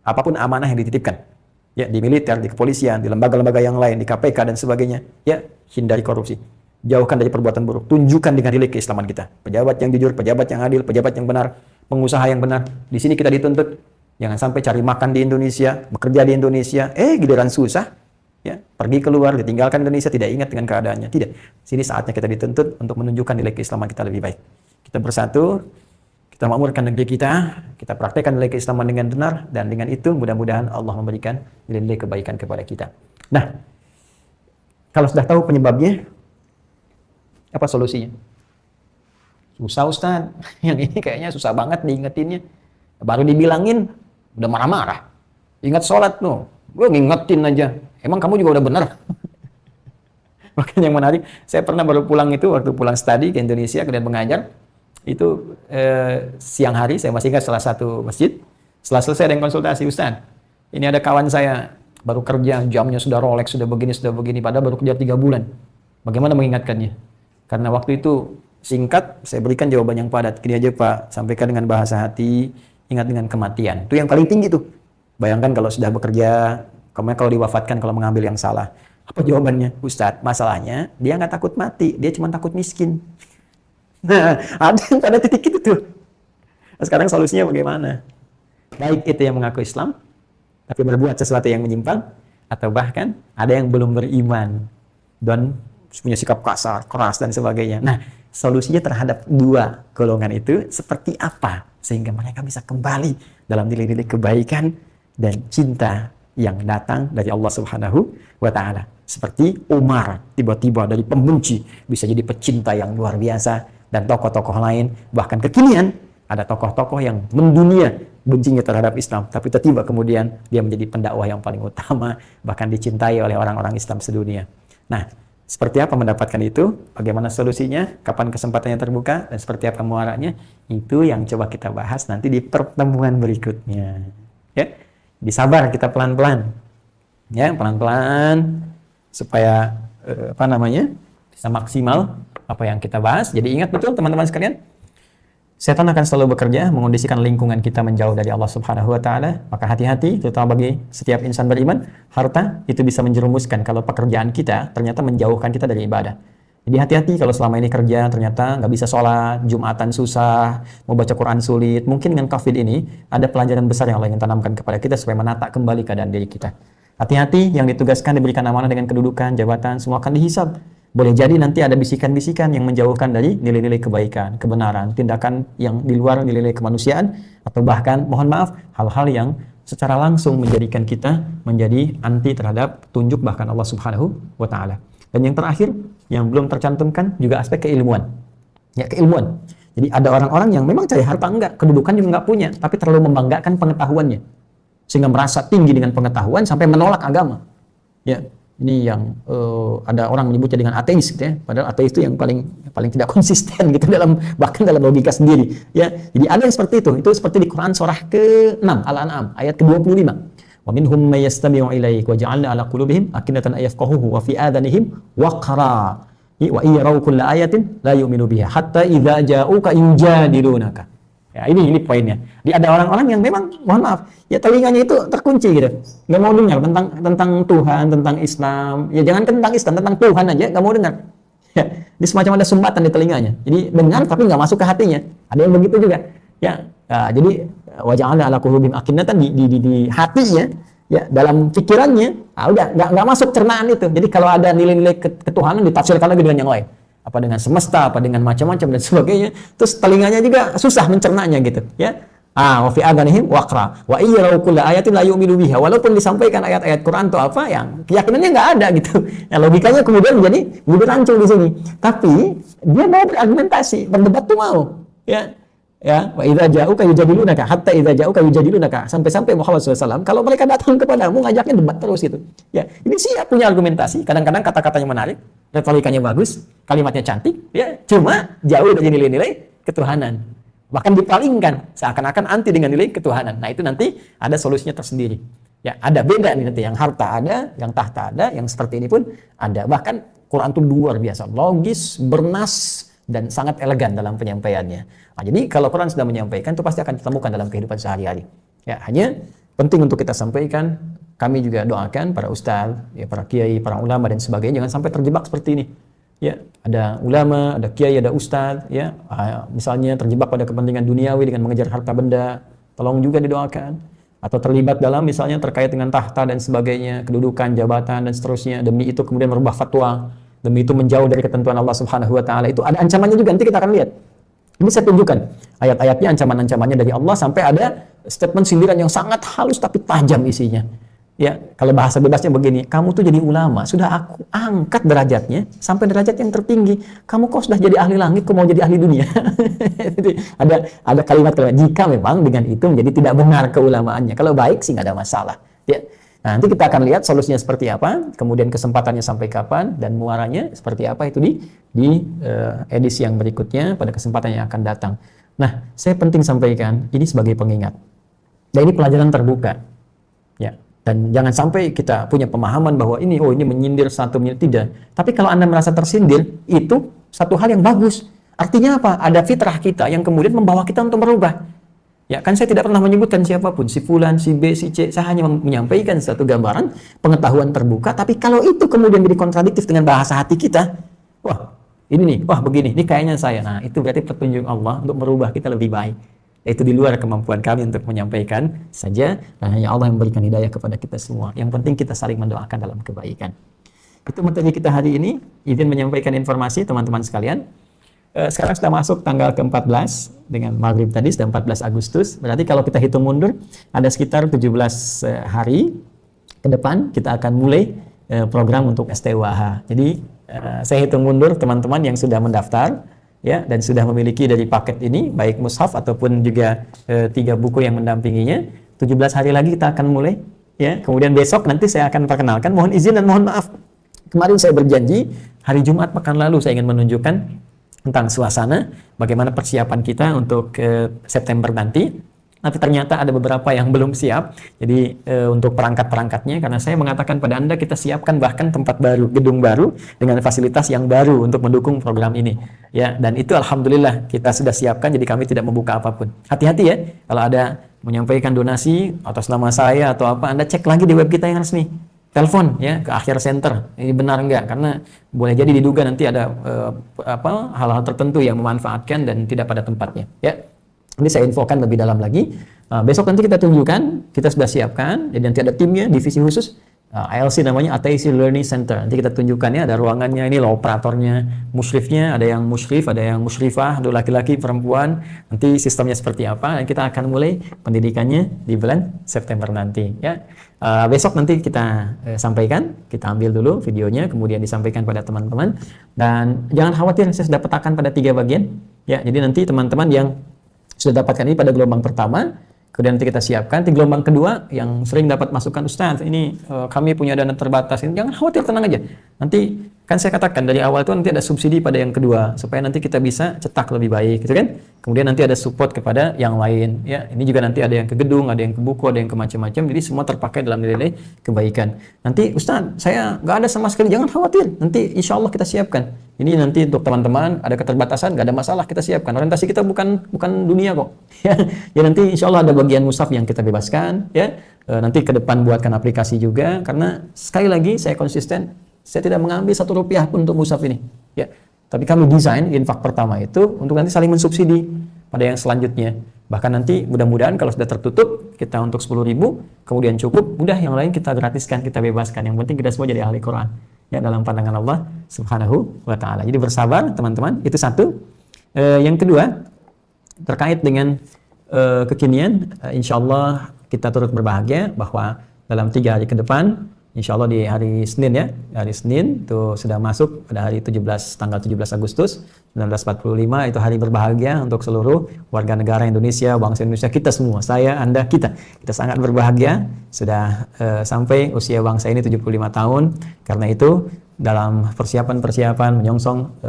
Apapun amanah yang dititipkan. Ya, di militer, di kepolisian, di lembaga-lembaga yang lain, di KPK dan sebagainya. Ya, hindari korupsi. Jauhkan dari perbuatan buruk. Tunjukkan dengan nilai keislaman kita. Pejabat yang jujur, pejabat yang adil, pejabat yang benar, pengusaha yang benar. Di sini kita dituntut jangan sampai cari makan di Indonesia, bekerja di Indonesia, giliran susah, ya, pergi keluar, ditinggalkan Indonesia, tidak ingat dengan keadaannya. Tidak. Sini saatnya kita dituntut untuk menunjukkan nilai keislaman kita lebih baik. Kita bersatu, kita makmurkan negeri kita praktekkan nilai keislaman dengan benar, dan dengan itu mudah-mudahan Allah memberikan nilai-nilai kebaikan kepada kita. Nah, kalau sudah tahu penyebabnya, apa solusinya? Susah Ustaz, yang ini kayaknya susah banget diingetinnya. Baru dibilangin, udah marah-marah. Ingat sholat tuh, gue ngingetin aja. Emang kamu juga udah benar? Makanya yang menarik, saya pernah baru pulang itu, waktu pulang studi ke Indonesia, kemudian mengajar. Itu siang hari, saya masih ingat salah satu masjid. Setelah selesai dengan konsultasi, Ustaz, ini ada kawan saya, baru kerja, jamnya sudah Rolex, sudah begini, padahal baru kerja 3 bulan. Bagaimana mengingatkannya? Karena waktu itu singkat, saya berikan jawaban yang padat. Gini aja Pak, sampaikan dengan bahasa hati, ingat dengan kematian. Itu yang paling tinggi tuh. Bayangkan kalau sudah bekerja, kemudian kalau diwafatkan, kalau mengambil yang salah. Apa jawabannya? Ustadz, masalahnya dia nggak takut mati, dia cuma takut miskin. Nah, ada yang pada titik itu tuh. Nah, sekarang solusinya bagaimana? Baik itu yang mengaku Islam, tapi berbuat sesuatu yang menyimpang, atau bahkan ada yang belum beriman dan punya sikap kasar, keras, dan sebagainya. Nah, solusinya terhadap dua golongan itu seperti apa? Sehingga mereka bisa kembali dalam nilai-nilai kebaikan dan cinta yang datang dari Allah Subhanahu wa Ta'ala. Seperti Umar, tiba-tiba dari pembenci bisa jadi pecinta yang luar biasa, dan tokoh-tokoh lain, bahkan kekinian ada tokoh-tokoh yang mendunia bencinya terhadap Islam, tapi tiba-tiba kemudian dia menjadi pendakwah yang paling utama, bahkan dicintai oleh orang-orang Islam sedunia. Nah, seperti apa mendapatkan itu? Bagaimana solusinya? Kapan kesempatannya terbuka? Dan seperti apa muaranya? Itu yang coba kita bahas nanti di pertemuan berikutnya. Ya, disabar kita pelan-pelan. Ya, pelan-pelan supaya bisa maksimal apa yang kita bahas. Jadi ingat betul teman-teman sekalian, setan akan selalu bekerja mengondisikan lingkungan kita menjauh dari Allah Subhanahu wa Ta'ala. Maka hati-hati, terutama bagi setiap insan beriman, harta itu bisa menjerumuskan kalau pekerjaan kita ternyata menjauhkan kita dari ibadah. Jadi hati-hati kalau selama ini kerja ternyata nggak bisa sholat, Jumatan susah, mau baca Quran sulit. Mungkin dengan COVID ini ada pelajaran besar yang Allah ingin tanamkan kepada kita supaya menata kembali keadaan diri kita. Hati-hati, yang ditugaskan diberikan amanah dengan kedudukan, jabatan, semua akan dihisab. Boleh jadi nanti ada bisikan-bisikan yang menjauhkan dari nilai-nilai kebaikan, kebenaran, tindakan yang di luar nilai-nilai kemanusiaan, atau bahkan, mohon maaf, hal-hal yang secara langsung menjadikan kita menjadi anti terhadap petunjuk bahkan Allah Subhanahu wa taala. Dan yang terakhir yang belum tercantumkan juga aspek keilmuan. Ya, keilmuan. Jadi ada orang-orang yang memang cari harta enggak, kedudukan juga enggak punya, tapi terlalu membanggakan pengetahuannya. Sehingga merasa tinggi dengan pengetahuan sampai menolak agama. Ya, ini yang ada orang menyebutnya dengan ateis gitu ya. Padahal ateis itu yang paling tidak konsisten gitu bahkan dalam logika sendiri. Ya, jadi ada yang seperti itu. Itu seperti di Quran surah ke-6 Al-An'am ayat ke-25. Wa minhum may yastami'u ilaik wa ja'alna 'ala qulubihim akinatan ay yafqahuhu wa fi adhanihim waqra. Wa iyaraw kulla ayatin la yu'minu biha hatta idza ja'uka yujadilunaka. Ya, ini poinnya. Ada orang-orang yang memang, mohon maaf, ya telinganya itu terkunci gitu. Nggak mau dengar tentang Tuhan, tentang Islam. Ya jangan tentang Islam, tentang Tuhan aja nggak mau dengar. Ya, ini semacam ada sumbatan di telinganya. Jadi dengar tapi nggak masuk ke hatinya. Ada yang begitu juga. Ya, jadi waja'alna 'ala qulubihim akinnatan di hatinya, ya dalam pikirannya, udah nggak masuk cernaan itu. Jadi kalau ada nilai-nilai ketuhanan ditafsirkan lagi dengan yang lain. Apa dengan semesta, apa dengan macam-macam dan sebagainya. Terus telinganya juga susah mencernanya gitu, ya. Wa fi adhanihim waqra wa iyaraw kulla ayatin la yu'minu biha. Walaupun disampaikan ayat-ayat Quran atau apa yang keyakinannya nggak ada gitu. Ya, logikanya kemudian menjadi rancu di sini. Tapi dia mau berargumentasi, berdebat tuh mau. Ya. Ya, wa idza ja'uka yujadilunaka hatta idza ja'uka yujadilunaka, sampai-sampai Muhammad SAW kalau mereka datang kepadamu ngajaknya debat terus gitu. Ya, ini siap punya argumentasi, kadang-kadang kata-katanya menarik, retorikanya bagus, kalimatnya cantik, ya, cuma jauh dari nilai-nilai ketuhanan. Bahkan dipalingkan seakan-akan anti dengan nilai ketuhanan. Nah, itu nanti ada solusinya tersendiri. Ya, ada beda nih nanti, yang harta ada, yang tahta ada, yang seperti ini pun ada. Bahkan Quran itu luar biasa, logis, bernas, dan sangat elegan dalam penyampaiannya. Nah, jadi kalau Quran sudah menyampaikan itu pasti akan ditemukan dalam kehidupan sehari-hari. Ya, hanya penting untuk kita sampaikan. Kami juga doakan para ustaz, ya, para kiai, para ulama dan sebagainya jangan sampai terjebak seperti ini. Ya, ada ulama, ada kiai, ada ustaz, ya, misalnya terjebak pada kepentingan duniawi dengan mengejar harta benda, tolong juga didoakan. Atau terlibat dalam misalnya terkait dengan tahta dan sebagainya, kedudukan, jabatan dan seterusnya, demi itu kemudian merubah fatwa, demi itu menjauh dari ketentuan Allah Subhanahu wa taala. Itu ada ancamannya juga, nanti kita akan lihat. Ini saya tunjukkan ayat-ayatnya, ancaman-ancamannya dari Allah, sampai ada statement sindiran yang sangat halus tapi tajam isinya. Ya, kalau bahasa bebasnya begini, kamu tuh jadi ulama, sudah aku angkat derajatnya sampai derajat yang tertinggi. Kamu kok sudah jadi ahli langit, kok mau jadi ahli dunia? Jadi ada kalimat-kalimat, jika memang dengan itu menjadi tidak benar keulamaannya. Kalau baik sih nggak ada masalah. Ya. Nah, nanti kita akan lihat solusinya seperti apa, kemudian kesempatannya sampai kapan, dan muaranya seperti apa itu di edisi yang berikutnya pada kesempatan yang akan datang. Nah, saya penting sampaikan ini sebagai pengingat. Dan ini pelajaran terbuka. Ya. Dan jangan sampai kita punya pemahaman bahwa ini menyindir satu menit, tidak. Tapi kalau Anda merasa tersindir, itu satu hal yang bagus. Artinya apa? Ada fitrah kita yang kemudian membawa kita untuk berubah. Ya, kan saya tidak pernah menyebutkan siapapun, si fulan, si B, si C. Saya hanya menyampaikan satu gambaran pengetahuan terbuka. Tapi kalau itu kemudian jadi kontradiktif dengan bahasa hati kita, wah ini nih, wah begini, ini kayaknya saya. Nah, itu berarti petunjuk Allah untuk merubah kita lebih baik. Itu di luar kemampuan kami untuk menyampaikan saja, dan hanya Allah yang memberikan hidayah kepada kita semua. Yang penting kita saling mendoakan dalam kebaikan. Itu materi kita hari ini. Izin menyampaikan informasi teman-teman sekalian. Sekarang sudah masuk tanggal ke-14 dengan maghrib tadi, sudah 14 Agustus. Berarti kalau kita hitung mundur, ada sekitar 17 hari ke depan kita akan mulai program untuk STUAH. Jadi saya hitung mundur teman-teman yang sudah mendaftar, ya, dan sudah memiliki dari paket ini, baik mushaf ataupun juga 3 buku yang mendampinginya. 17 hari lagi kita akan mulai, ya. Kemudian besok nanti saya akan perkenalkan. Mohon izin dan mohon maaf, kemarin saya berjanji hari Jumat pekan lalu saya ingin menunjukkan tentang suasana bagaimana persiapan kita untuk September nanti. Tapi ternyata ada beberapa yang belum siap. Jadi untuk perangkat-perangkatnya, karena saya mengatakan pada Anda kita siapkan bahkan tempat baru, gedung baru dengan fasilitas yang baru untuk mendukung program ini. Ya, dan itu alhamdulillah kita sudah siapkan, jadi kami tidak membuka apapun. Hati-hati ya, kalau ada menyampaikan donasi atas nama saya atau apa, Anda cek lagi di web kita yang resmi. Telepon ya ke Akhir Center, ini benar enggak? Karena boleh jadi diduga nanti ada hal-hal tertentu yang memanfaatkan dan tidak pada tempatnya. Ya. Ini saya infokan lebih dalam lagi. Besok nanti kita tunjukkan, kita sudah siapkan, jadi nanti ada timnya, divisi khusus ILC namanya Ateisi Learning Center. Nanti kita tunjukkan ya, ada ruangannya, ini loh operatornya, musyrifnya, ada yang musyrif, ada yang musyrifah, ada laki-laki, perempuan. Nanti sistemnya seperti apa? Dan kita akan mulai pendidikannya di bulan September nanti ya. Besok nanti kita sampaikan, kita ambil dulu videonya, kemudian disampaikan pada teman-teman. Dan jangan khawatir, saya sudah petakan pada 3 bagian ya. Jadi nanti teman-teman yang sudah dapatkan ini pada gelombang pertama, kemudian nanti kita siapkan di gelombang kedua yang sering dapat masukan, Ustaz ini kami punya dana terbatas, ini jangan khawatir, tenang aja. Nanti kan saya katakan dari awal itu nanti ada subsidi pada yang kedua supaya nanti kita bisa cetak lebih baik, gitu kan? Kemudian nanti ada support kepada yang lain, ya. Ini juga nanti ada yang ke gedung, ada yang ke buku, ada yang ke macam-macam. Jadi semua terpakai dalam nilai kebaikan. Nanti Ustaz saya nggak ada sama sekali, jangan khawatir. Nanti insya Allah kita siapkan. Ini nanti untuk teman-teman ada keterbatasan, nggak ada masalah, kita siapkan. Orientasi kita bukan dunia kok. Ya nanti insya Allah ada bagian mushaf yang kita bebaskan. Ya nanti ke depan buatkan aplikasi juga. Karena sekali lagi saya konsisten, saya tidak mengambil 1 rupiah pun untuk mushaf ini. Ya, tapi kami desain infak pertama itu untuk nanti saling mensubsidi pada yang selanjutnya. Bahkan nanti mudah-mudahan kalau sudah tertutup kita untuk 10.000, kemudian cukup, udah yang lain kita gratiskan, kita bebaskan. Yang penting kita semua jadi ahli Quran. Ya dalam pandangan Allah Subhanahu wa taala. Jadi bersabar teman-teman, itu satu. Yang kedua terkait dengan kekinian, insyaallah kita turut berbahagia bahwa dalam 3 hari ke depan, insyaallah di hari Senin ya, hari Senin itu sudah masuk pada hari tanggal 17 Agustus 1945, itu hari berbahagia untuk seluruh warga negara Indonesia, bangsa Indonesia, kita semua, saya, Anda, kita sangat berbahagia sudah sampai usia bangsa ini 75 tahun. Karena itu dalam persiapan menyongsong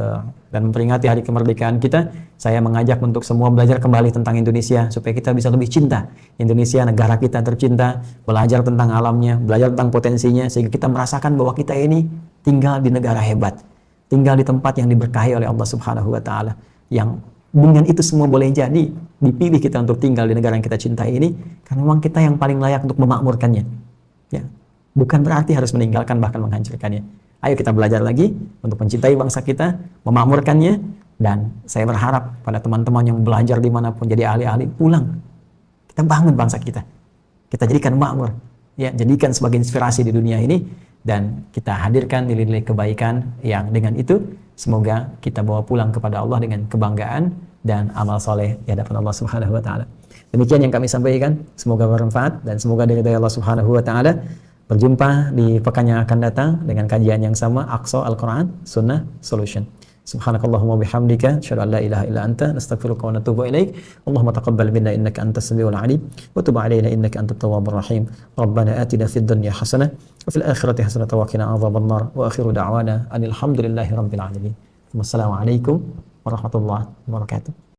dan memperingati hari kemerdekaan kita, saya mengajak untuk semua belajar kembali tentang Indonesia supaya kita bisa lebih cinta Indonesia, negara kita tercinta, belajar tentang alamnya, belajar tentang potensinya, sehingga kita merasakan bahwa kita ini tinggal di negara hebat, tinggal di tempat yang diberkahi oleh Allah Subhanahu wa taala, yang dengan itu semua boleh jadi dipilih kita untuk tinggal di negara yang kita cintai ini karena memang kita yang paling layak untuk memakmurkannya. Ya, bukan berarti harus meninggalkan bahkan menghancurkannya. Ayo kita belajar lagi untuk mencintai bangsa kita, memakmurkannya, dan saya berharap pada teman-teman yang belajar dimanapun jadi ahli-ahli, pulang. Kita bangun bangsa kita. Kita jadikan makmur. Ya, jadikan sebagai inspirasi di dunia ini, dan kita hadirkan nilai-nilai kebaikan yang dengan itu semoga kita bawa pulang kepada Allah dengan kebanggaan dan amal soleh di hadapan Allah Subhanahu wa taala. Demikian yang kami sampaikan, semoga bermanfaat dan semoga diridhai Allah Subhanahu wa taala. Berjumpa di pekan yang akan datang dengan kajian yang sama, Aqsa Al-Quran Sunnah Solution. Subhanakallahumma bihamdika, asyhadu an la ilaha illa anta, nastaghfiruka wa natubu ilaik. Allahumma taqabbal minna innaka antas samiul alim wa tub alaina innaka antat tawwabur rahim. Rabbana atina fid dunya hasanah wa fil akhirati hasanah wa qina adzabannar. Wa akhiru da'wana alhamdulillahi rabbil alamin. Wassalamualaikum warahmatullahi wabarakatuh.